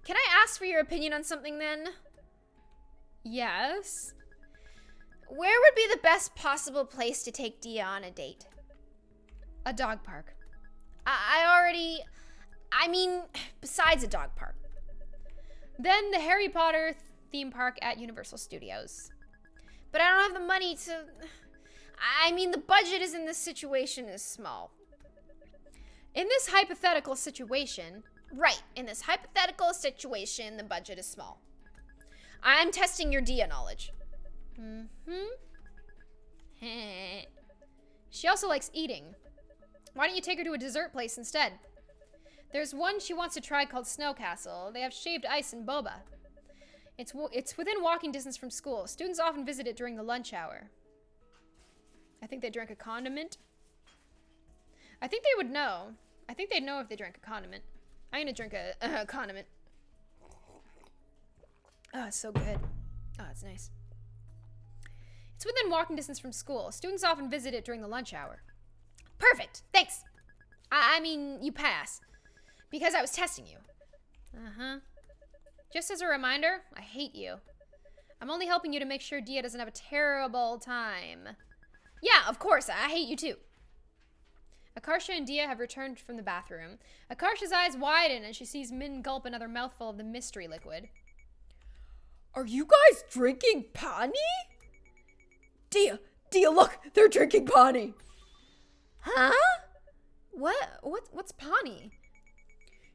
Can I ask for your opinion on something then? Yes. Where would be the best possible place to take Dia on a date? A dog park. I mean, besides a dog park. Then the Harry Potter theme park at Universal Studios. But I don't have the money to... I mean, the budget in this situation is small. In this hypothetical situation... Right, in this hypothetical situation, the budget is small. I'm testing your Dia knowledge. She also likes eating. Why don't you take her to a dessert place instead? There's one she wants to try called Snow Castle. They have shaved ice and boba. It's within walking distance from school. Students often visit it during the lunch hour. I think they drank a condiment. I think they would know. I think they'd know if they drank a condiment. I'm gonna drink a condiment. Oh, it's so good. Oh, it's nice. It's within walking distance from school. Students often visit it during the lunch hour. Perfect. Thanks. I mean, you pass. Because I was testing you. Uh-huh. Just as a reminder, I hate you. I'm only helping you to make sure Dia doesn't have a terrible time. Yeah, of course. I hate you too. Akarsha and Dia have returned from the bathroom. Akarsha's eyes widen as she sees Min gulp another mouthful of the mystery liquid. Are you guys drinking pani? Dia, look, they're drinking pani. Huh? What's pani?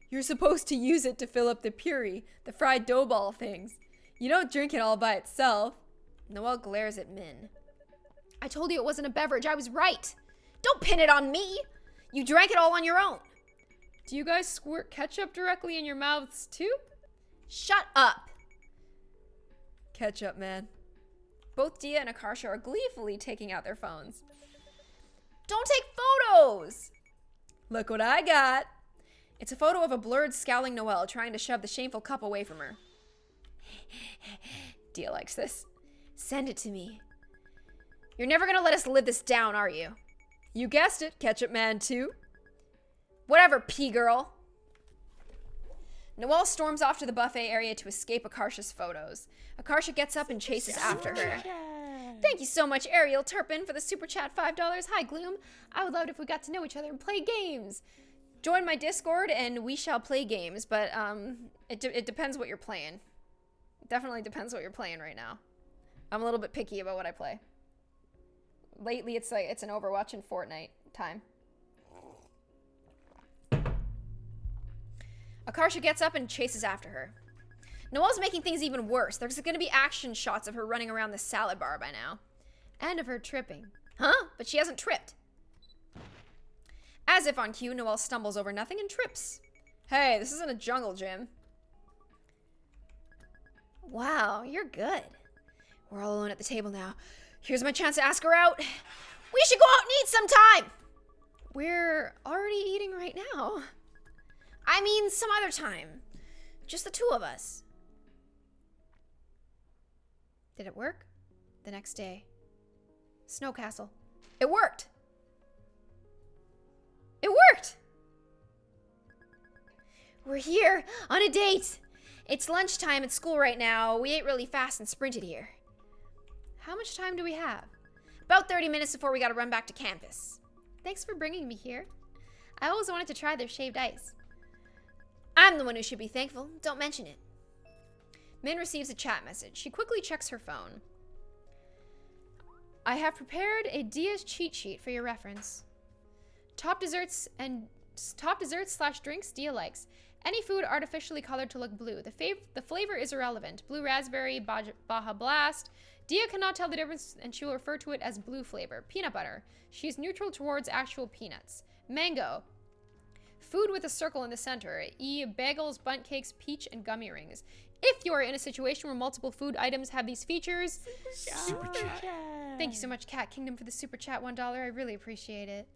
You're supposed to use it to fill up the puree, the fried dough ball things. You don't drink it all by itself. Noelle glares at Min. I told you it wasn't a beverage. I was right. Don't pin it on me. You drank it all on your own. Do you guys squirt ketchup directly in your mouths too? Shut up. Ketchup, man. Both Dia and Akarsha are gleefully taking out their phones. Don't take photos! Look what I got. It's a photo of a blurred, scowling Noelle trying to shove the shameful cup away from her. Dia likes this. Send it to me. You're never gonna let us live this down, are you? You guessed it, Ketchup Man 2. Whatever, P-girl. Noelle storms off to the buffet area to escape Akarsha's photos. Akarsha gets up and chases after her. Thank you so much, Ariel Turpin, for the super chat $5. Hi, Gloom. I would love it if we got to know each other and play games. Join my Discord and we shall play games, but it depends what you're playing. It definitely depends what you're playing right now. I'm a little bit picky about what I play. Lately, it's an Overwatch and Fortnite time. Akarsha gets up and chases after her. Noelle's making things even worse. There's going to be action shots of her running around the salad bar by now. And of her tripping. Huh? But she hasn't tripped. As if on cue, Noelle stumbles over nothing and trips. Hey, this isn't a jungle gym. Wow, you're good. We're all alone at the table now. Here's my chance to ask her out. We should go out and eat sometime. We're already eating right now. I mean, some other time. Just the two of us. Did it work? The next day. Snow Castle. It worked! It worked! We're here on a date. It's lunchtime at school right now. We ate really fast and sprinted here. How much time do we have? About 30 minutes before we gotta run back to campus. Thanks for bringing me here. I always wanted to try their shaved ice. I'm the one who should be thankful. Don't mention it. Min receives a chat message. She quickly checks her phone. I have prepared a Dia's cheat sheet for your reference. Top desserts / drinks Dia likes. Any food artificially colored to look blue. The flavor is irrelevant. Blue raspberry, Baja Blast. Dia cannot tell the difference and she will refer to it as blue flavor. Peanut butter. She's neutral towards actual peanuts. Mango. Food with a circle in the center. Bagels, bundt cakes, peach, and gummy rings. If you are in a situation where multiple food items have these features... Super chat. Thank you so much, Cat Kingdom, for the super chat $1. I really appreciate it.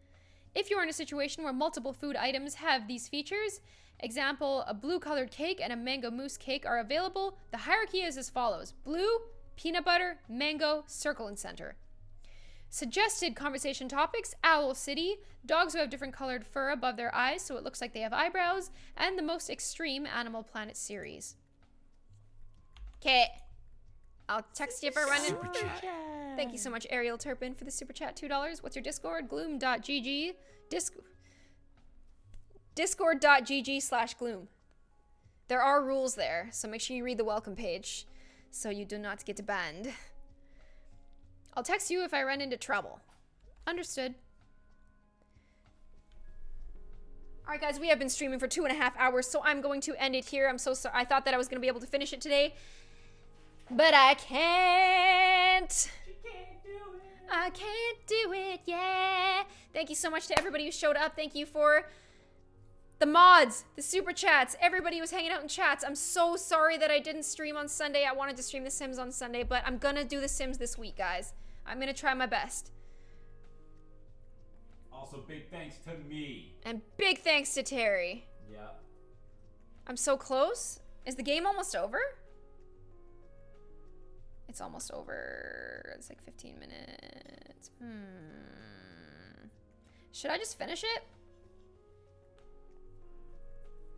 If you are in a situation where multiple food items have these features, example, a blue-colored cake and a mango mousse cake are available, the hierarchy is as follows. Blue, peanut butter, mango, circle and center. Suggested conversation topics, Owl City, dogs who have different colored fur above their eyes so it looks like they have eyebrows, and the most extreme Animal Planet series. Okay. I'll text you if I run in. Thank you so much, Ariel Turpin, for the super chat $2. What's your Discord? Gloom.gg. Discord.gg/gloom. There are rules there, so make sure you read the welcome page so you do not get banned. I'll text you if I run into trouble. Understood. Alright guys, we have been streaming for 2.5 hours, so I'm going to end it here. I'm so sorry. I thought that I was going to be able to finish it today, but I can't. I can't do it, yeah. Thank you so much to everybody who showed up. Thank you for the mods, the super chats, everybody who was hanging out in chats. I'm so sorry that I didn't stream on Sunday. I wanted to stream The Sims on Sunday, but I'm gonna do The Sims this week, guys. I'm gonna try my best. Also, big thanks to me. And big thanks to Terry. Yeah. I'm so close. Is the game almost over? It's almost over. It's like 15 minutes. Should I just finish it?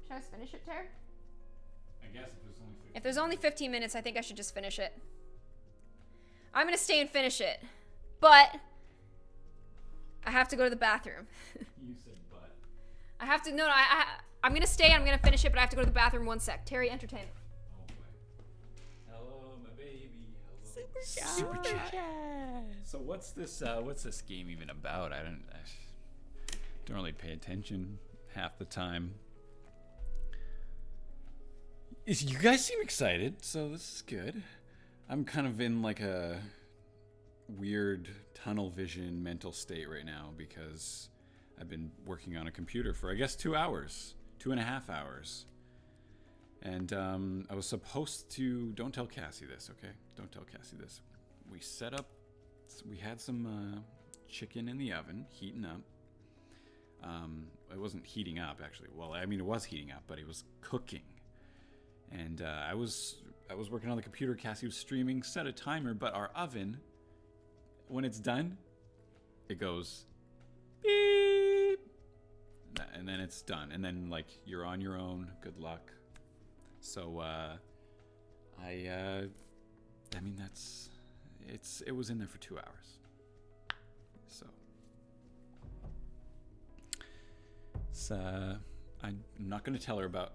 Should I just finish it, Ter? I guess if there's only 15. If there's only 15 minutes, I think I should just finish it. I'm gonna stay and finish it. But I have to go to the bathroom. You said but. I have to, no, I'm gonna stay and I'm gonna finish it, but I have to go to the bathroom 1 sec. Terry, entertain. Oh boy. Super chat. So what's this game even about? I don't really pay attention half the time. You guys seem excited, so this is good. I'm kind of in like a weird tunnel vision mental state right now because I've been working on a computer for I guess 2 hours, 2.5 hours. And I was supposed to, don't tell Kassie this, okay? Don't tell Kassie this. We had some chicken in the oven, heating up. It wasn't heating up, actually. Well, I mean, it was heating up, but it was cooking. And I was working on the computer, Kassie was streaming, set a timer, but our oven, when it's done, it goes beep. And then it's done. And then, like, you're on your own. Good luck. So, I mean, it was in there for 2 hours. So, I'm not going to tell her about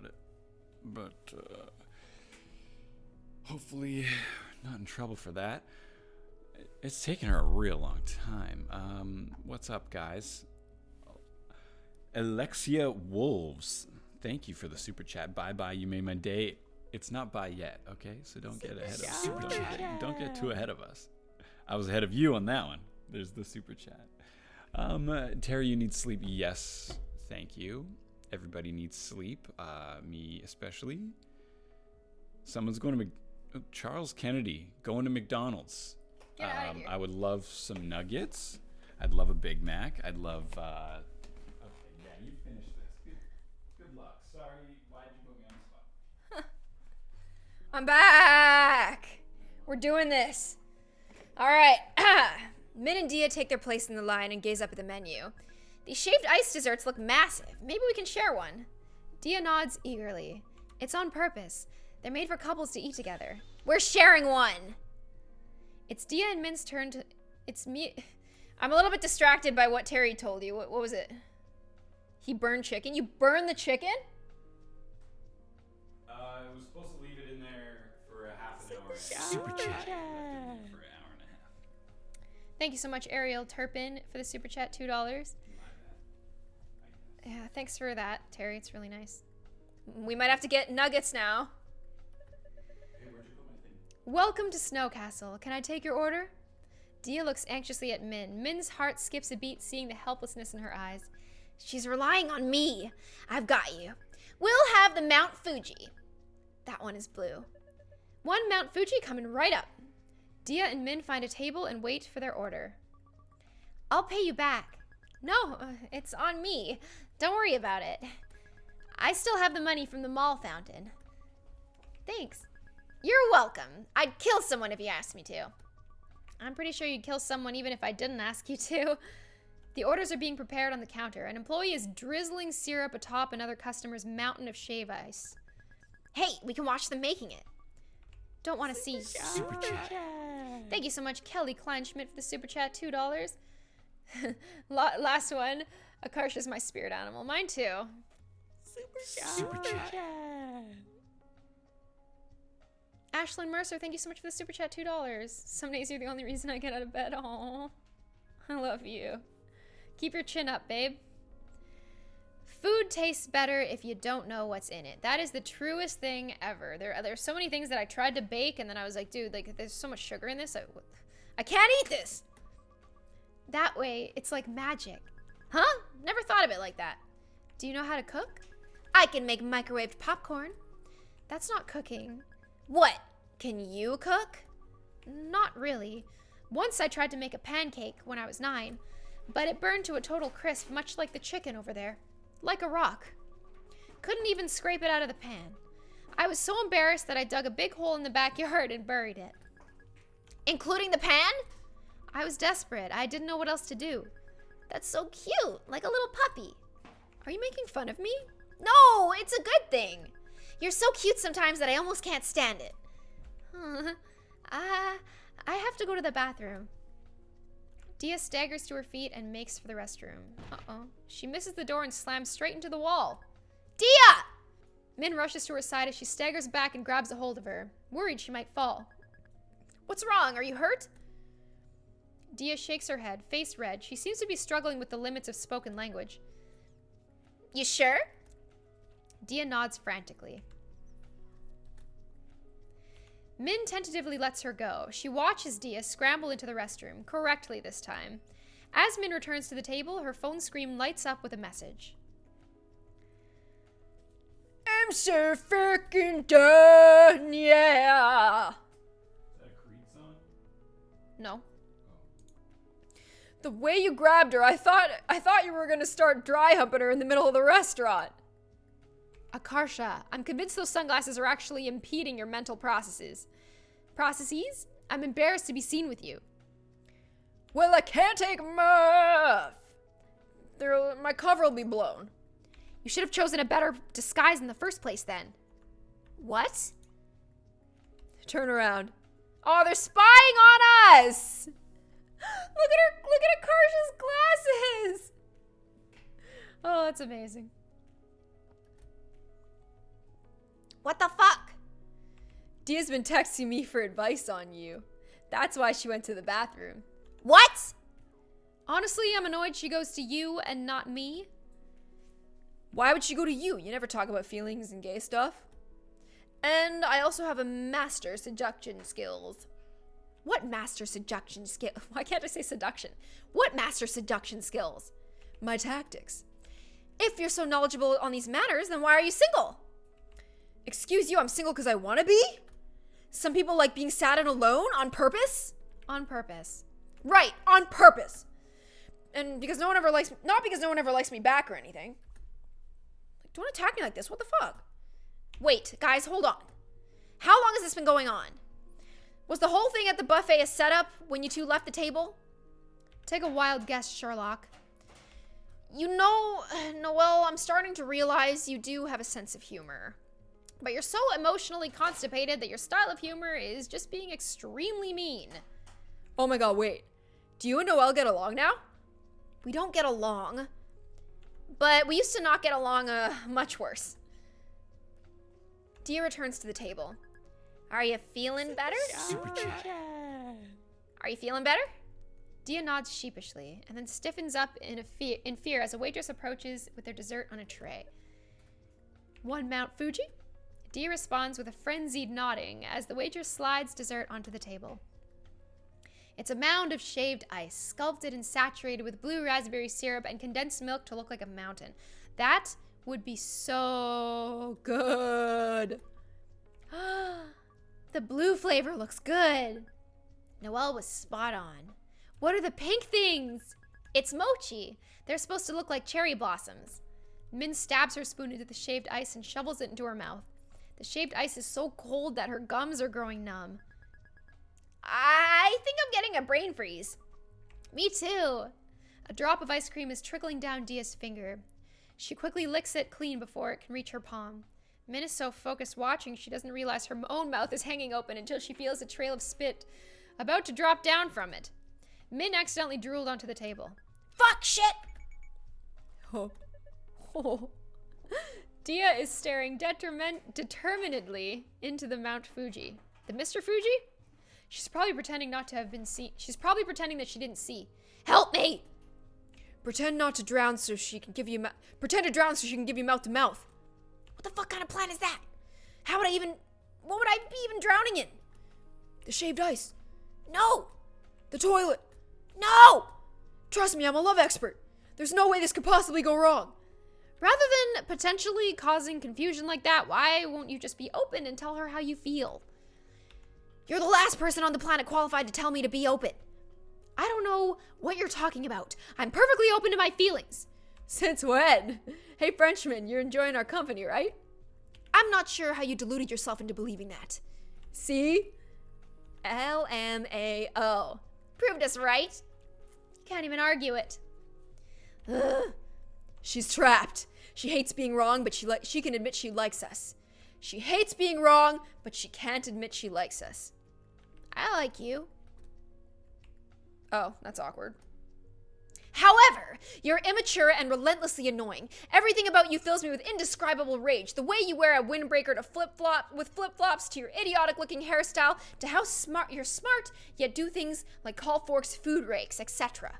it, but, hopefully not in trouble for that. It's taken her a real long time. What's up, guys? Alexia Wolves. Thank you for the super chat. Bye, you made my day. It's not bye yet, okay? So don't get ahead of us. Don't get too ahead of us. I was ahead of you on that one. There's the super chat. Terry, you need sleep. Yes, thank you. Everybody needs sleep. Me especially. Someone's going to Charles Kennedy going to McDonald's. Get out of here. I would love some nuggets. I'd love a Big Mac. I'd love. Okay, yeah, you finish this. Good luck. Sorry, why did you put me on the spot? I'm back. We're doing this. All right. Min and Dia take their place in the line and gaze up at the menu. These shaved ice desserts look massive. Maybe we can share one. Dia nods eagerly. It's on purpose. They're made for couples to eat together. We're sharing one. It's Dia and Min's turn to... It's me... I'm a little bit distracted by what Terry told you. What was it? He burned chicken? You burned the chicken? I was supposed to leave it in there for a half an hour. Super chat. For an hour and a half. Thank you so much, Ariel Turpin, for the super chat, $2. My bad. Yeah, thanks for that, Terry. It's really nice. We might have to get nuggets now. Hey, where'd you put my thing? Welcome to Snow Castle. Can I take your order? Dia looks anxiously at Min. Min's heart skips a beat, seeing the helplessness in her eyes. She's relying on me. I've got you. We'll have the Mount Fuji. That one is blue. One Mount Fuji coming right up. Dia and Min find a table and wait for their order. I'll pay you back. No, it's on me. Don't worry about it. I still have the money from the mall fountain. Thanks. You're welcome. I'd kill someone if you asked me to. I'm pretty sure you'd kill someone even if I didn't ask you to. The orders are being prepared on the counter. An employee is drizzling syrup atop another customer's mountain of shave ice. Hey, we can watch them making it. Don't want to see. Super chat. Thank you so much, Kelly Kleinschmidt, for the super chat, $2. Last one. Akarsha's my spirit animal. Mine too. Super chat. Ashlyn Mercer, thank you so much for the super chat, $2. Some days you're the only reason I get out of bed. Aww. I love you. Keep your chin up, babe. Food tastes better if you don't know what's in it. That is the truest thing ever. There's so many things that I tried to bake and then I was like, dude, like there's so much sugar in this. I can't eat this. That way, it's like magic. Huh? Never thought of it like that. Do you know how to cook? I can make microwaved popcorn. That's not cooking. What? Can you cook? Not really. Once I tried to make a pancake when I was 9, but it burned to a total crisp, much like the chicken over there. Like a rock. Couldn't even scrape it out of the pan. I was so embarrassed that I dug a big hole in the backyard and buried it. Including the pan? I was desperate. I didn't know what else to do. That's so cute, like a little puppy. Are you making fun of me? No, it's a good thing. You're so cute sometimes that I almost can't stand it. I have to go to the bathroom. Dia staggers to her feet and makes for the restroom. Uh-oh. She misses the door and slams straight into the wall. Dia! Min rushes to her side as she staggers back and grabs a hold of her, worried she might fall. What's wrong? Are you hurt? Dia shakes her head, face red. She seems to be struggling with the limits of spoken language. You sure? Dia nods frantically. Min tentatively lets her go. She watches Dia scramble into the restroom, correctly this time. As Min returns to the table, her phone screen lights up with a message. I'm so freaking done, yeah! Is that a Creed song? No. The way you grabbed her, I thought you were gonna start dry humping her in the middle of the restaurant. Akarsha, I'm convinced those sunglasses are actually impeding your mental processes. Processes? I'm embarrassed to be seen with you. Well, I can't take them off. My cover will be blown. You should have chosen a better disguise in the first place then. What? Turn around. Oh, they're spying on us! Look at Akarsha's glasses! Oh, that's amazing. What the fuck? Dia's been texting me for advice on you. That's why she went to the bathroom. What? Honestly, I'm annoyed she goes to you and not me. Why would she go to you? You never talk about feelings and gay stuff. And I also have a master seduction skills. What master seduction skill? Why can't I say seduction? What master seduction skills? My tactics. If you're so knowledgeable on these matters, then why are you single? Excuse you, I'm single because I want to be? Some people like being sad and alone on purpose? On purpose. Right, on purpose. And because no one ever likes me, not because no one ever likes me back or anything. Like, don't attack me like this, what the fuck? Wait, guys, hold on. How long has this been going on? Was the whole thing at the buffet a setup when you two left the table? Take a wild guess, Sherlock. You know, Noelle, I'm starting to realize you do have a sense of humor. But you're so emotionally constipated that your style of humor is just being extremely mean. Oh my god, wait. Do you and Noelle get along now? We don't get along. But we used to not get along much worse. Dia returns to the table. Are you feeling better? SUPERCHAT. Are you feeling better? Dia nods sheepishly and then stiffens up in fear as a waitress approaches with their dessert on a tray. One Mount Fuji? Dia responds with a frenzied nodding as the waitress slides dessert onto the table. It's a mound of shaved ice, sculpted and saturated with blue raspberry syrup and condensed milk to look like a mountain. That would be so good. The blue flavor looks good. Noelle was spot on. What are the pink things? It's mochi. They're supposed to look like cherry blossoms. Min stabs her spoon into the shaved ice and shovels it into her mouth. The shaved ice is so cold that her gums are growing numb. I think I'm getting a brain freeze. Me too. A drop of ice cream is trickling down Dia's finger. She quickly licks it clean before it can reach her palm. Min is so focused watching she doesn't realize her own mouth is hanging open until she feels a trail of spit about to drop down from it. Min accidentally drooled onto the table. Fuck shit! Oh. Dia is staring determinedly into the Mount Fuji. The Mr. Fuji? She's probably pretending not to have been seen. She's probably pretending that she didn't see. Help me! Pretend not to drown so she can give you pretend to drown so she can give you mouth to mouth. What the fuck kind of plan is that? What would I be even drowning in? The shaved ice. No! The toilet. No! Trust me, I'm a love expert. There's no way this could possibly go wrong. Rather than potentially causing confusion like that, why won't you just be open and tell her how you feel? You're the last person on the planet qualified to tell me to be open. I don't know what you're talking about. I'm perfectly open to my feelings. Since when? Hey, Frenchman, you're enjoying our company, right? I'm not sure how you deluded yourself into believing that. See? LMAO. Proved us right. Can't even argue it. Ugh. She's trapped. She hates being wrong, but she can admit she likes us. She hates being wrong, but she can't admit she likes us. I like you. Oh, that's awkward. However, you're immature and relentlessly annoying. Everything about you fills me with indescribable rage. The way you wear a windbreaker to flip-flops, to your idiotic-looking hairstyle, to how you're smart, yet do things like call forks food rakes, etc.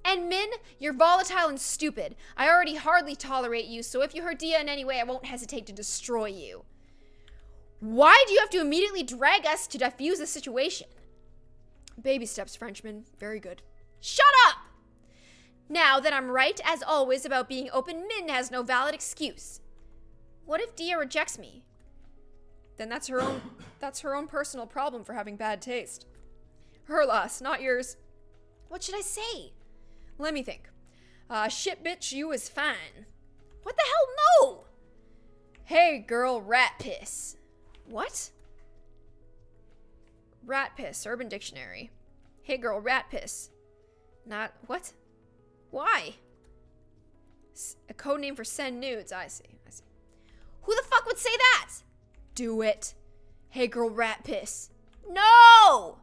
And Min, you're volatile and stupid. I already hardly tolerate you, so if you hurt Dia in any way, I won't hesitate to destroy you. Why do you have to immediately drag us to defuse the situation? Baby steps, Frenchman. Very good. Shut up! Now that I'm right, as always, about being open, Min has no valid excuse. What if Dia rejects me? Then that's her own personal problem for having bad taste. Her loss, not yours. What should I say? Let me think. Shit bitch, you is fine. What the hell, no! Hey girl, rat piss. What? Rat piss, Urban Dictionary. Hey girl, rat piss. Not, what? Why? A code name for send nudes. I see. Who the fuck would say that? Do it. Hey girl, rat piss. No!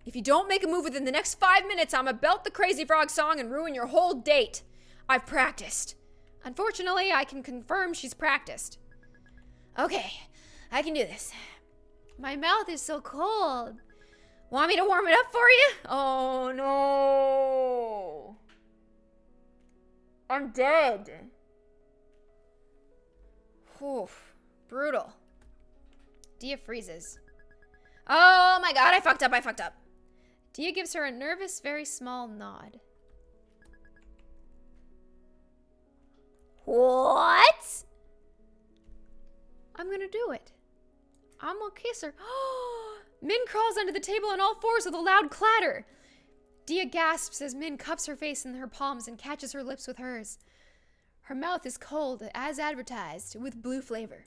If you don't make a move within the next 5 minutes, I'ma belt the Crazy Frog song and ruin your whole date. I've practiced. Unfortunately, I can confirm she's practiced. Okay, I can do this. My mouth is so cold. Want me to warm it up for you? Oh no. I'm dead. Oof, brutal. Dia freezes. Oh my god, I fucked up. Dia gives her a nervous, very small nod. What? I'm gonna do it. I'm gonna kiss her. Min crawls under the table on all fours with a loud clatter. Dia gasps as Min cups her face in her palms and catches her lips with hers. Her mouth is cold, as advertised, with blue flavor.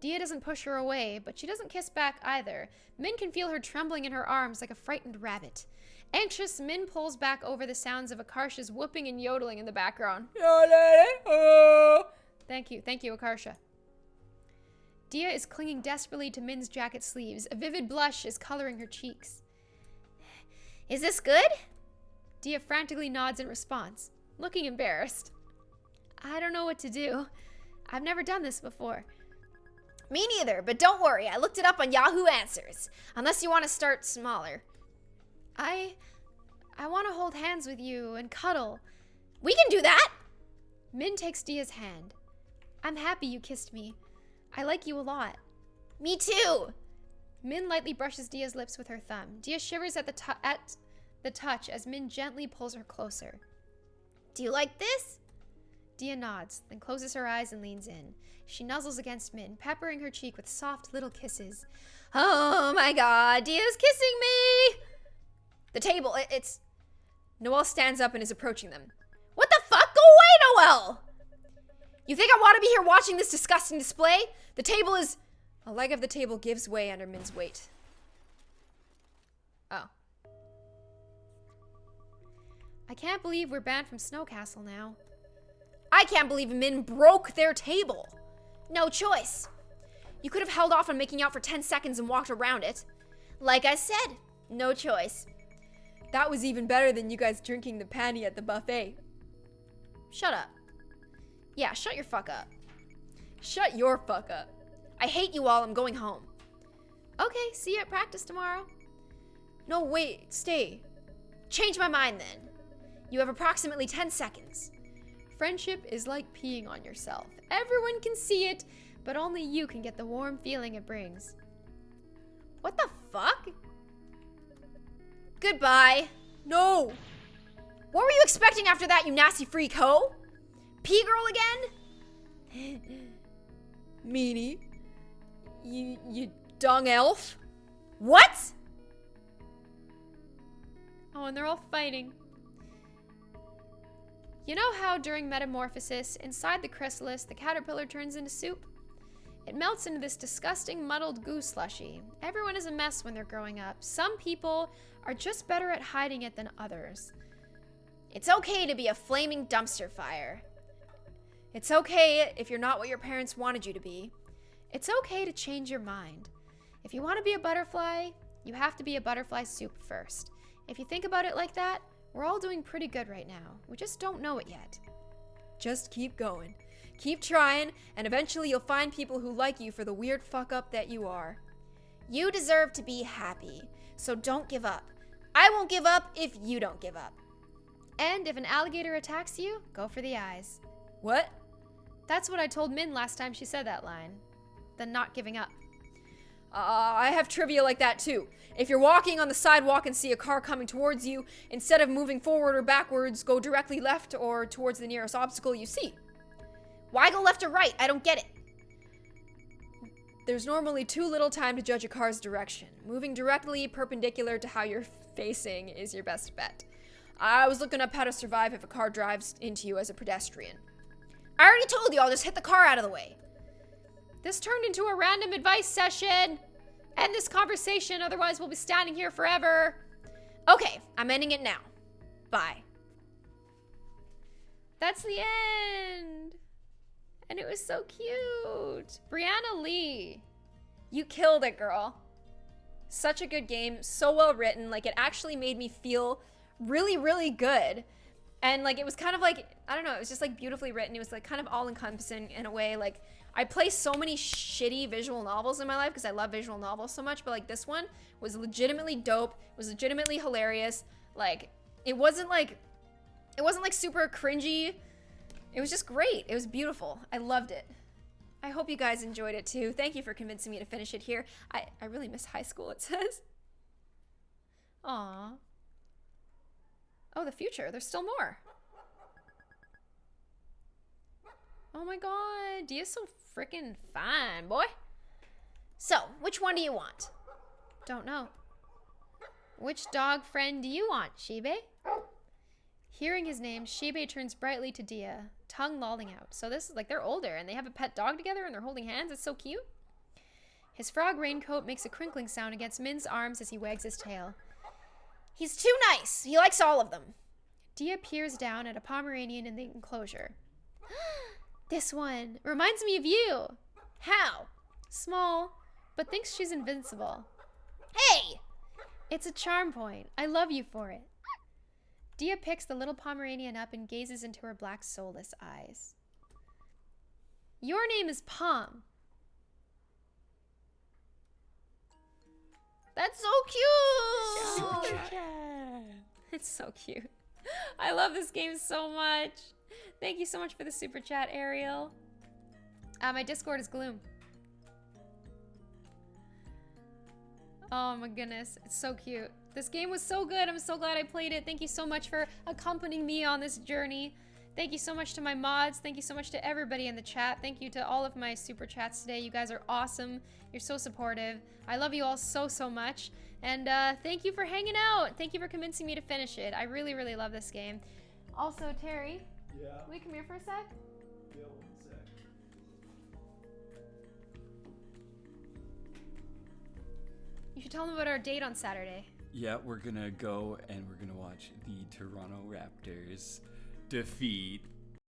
Dia doesn't push her away, but she doesn't kiss back either. Min can feel her trembling in her arms like a frightened rabbit. Anxious, Min pulls back over the sounds of Akarsha's whooping and yodeling in the background. Thank you, Akarsha. Dia is clinging desperately to Min's jacket sleeves. A vivid blush is coloring her cheeks. Is this good? Dia frantically nods in response, looking embarrassed. I don't know what to do. I've never done this before. Me neither, but don't worry. I looked it up on Yahoo Answers. Unless you want to start smaller. I want to hold hands with you and cuddle. We can do that! Min takes Dia's hand. I'm happy you kissed me. I like you a lot. Me too! Min lightly brushes Dia's lips with her thumb. Dia shivers at the touch as Min gently pulls her closer. Do you like this? Dia nods, then closes her eyes and leans in. She nuzzles against Min, peppering her cheek with soft little kisses. Oh my god, Dia's kissing me! The table, it's... Noelle stands up and is approaching them. What the fuck? Go away, Noelle! You think I want to be here watching this disgusting display? The table is... A leg of the table gives way under Min's weight. Oh. I can't believe we're banned from Snow Castle now. I can't believe Min broke their table. No choice. You could have held off on making out for 10 seconds and walked around it. Like I said, no choice. That was even better than you guys drinking the panty at the buffet. Shut up. Yeah, shut your fuck up. Shut your fuck up. I hate you all, I'm going home. Okay, see you at practice tomorrow. No, wait, stay. Change my mind then. You have approximately 10 seconds. Friendship is like peeing on yourself. Everyone can see it, but only you can get the warm feeling it brings. What the fuck? Goodbye. No. What were you expecting after that, you nasty freak hoe? Pea girl again? Meanie. You dung elf? What? Oh, and they're all fighting. You know how during metamorphosis, inside the chrysalis, the caterpillar turns into soup? It melts into this disgusting muddled goo slushy. Everyone is a mess when they're growing up. Some people are just better at hiding it than others. It's okay to be a flaming dumpster fire. It's okay if you're not what your parents wanted you to be. It's okay to change your mind. If you want to be a butterfly, you have to be a butterfly soup first. If you think about it like that, We're all doing pretty good right now. We just don't know it yet. Just keep going. Keep trying, and eventually you'll find people who like you for the weird fuck up that you are. You deserve to be happy, so don't give up. I won't give up if you don't give up. And if an alligator attacks you, go for the eyes. What? That's what I told Min last time she said that line. The not giving up. I have trivia like that too. If you're walking on the sidewalk and see a car coming towards you, instead of moving forward or backwards, go directly left or towards the nearest obstacle you see. Why go left or right? I don't get it. There's normally too little time to judge a car's direction. Moving directly perpendicular to how you're facing is your best bet. I was looking up how to survive if a car drives into you as a pedestrian. I already told you, I'll just hit the car out of the way. This turned into a random advice session. End this conversation, otherwise we'll be standing here forever. Okay, I'm ending it now. Bye. That's the end. And it was so cute. Brianna Lee, you killed it, girl. Such a good game, so well written. Like, it actually made me feel really, really good. And like, it was kind of like, I don't know, it was just like beautifully written. It was like kind of all encompassing in a way. Like, I play so many shitty visual novels in my life because I love visual novels so much, but like this one was legitimately dope. It was legitimately hilarious. Like, it wasn't like super cringy. It was just great. It was beautiful. I loved it. I hope you guys enjoyed it too. Thank you for convincing me to finish it here. I really miss high school, it says. Aww. Oh, the future. There's still more. Oh my god. Dia's so freaking fine, boy. So, which one do you want? Don't know. Which dog friend do you want, Shibe? Hearing his name, Shibe turns brightly to Dia, tongue lolling out. So this is like, they're older and they have a pet dog together and they're holding hands. It's so cute. His frog raincoat makes a crinkling sound against Min's arms as he wags his tail. He's too nice. He likes all of them. Dia peers down at a Pomeranian in the enclosure. This one reminds me of you. How? Small, but thinks she's invincible. Hey! It's a charm point. I love you for it. Dia picks the little Pomeranian up and gazes into her black, soulless eyes. Your name is Pom. That's so cute! It's so cute. I love this game so much. Thank you so much for the super chat, Ariel. My Discord is Gloom. Oh my goodness, it's so cute. This game was so good. I'm so glad I played it. Thank you so much for accompanying me on this journey. Thank you so much to my mods. Thank you so much to everybody in the chat. Thank you to all of my super chats today. You guys are awesome. You're so supportive. I love you all so, so much. And thank you for hanging out. Thank you for convincing me to finish it. I really, really love this game. Also, Terry. Yeah. Can we come here for a sec? Yeah, 1 sec. You should tell them about our date on Saturday. Yeah, we're gonna go and we're gonna watch the Toronto Raptors defeat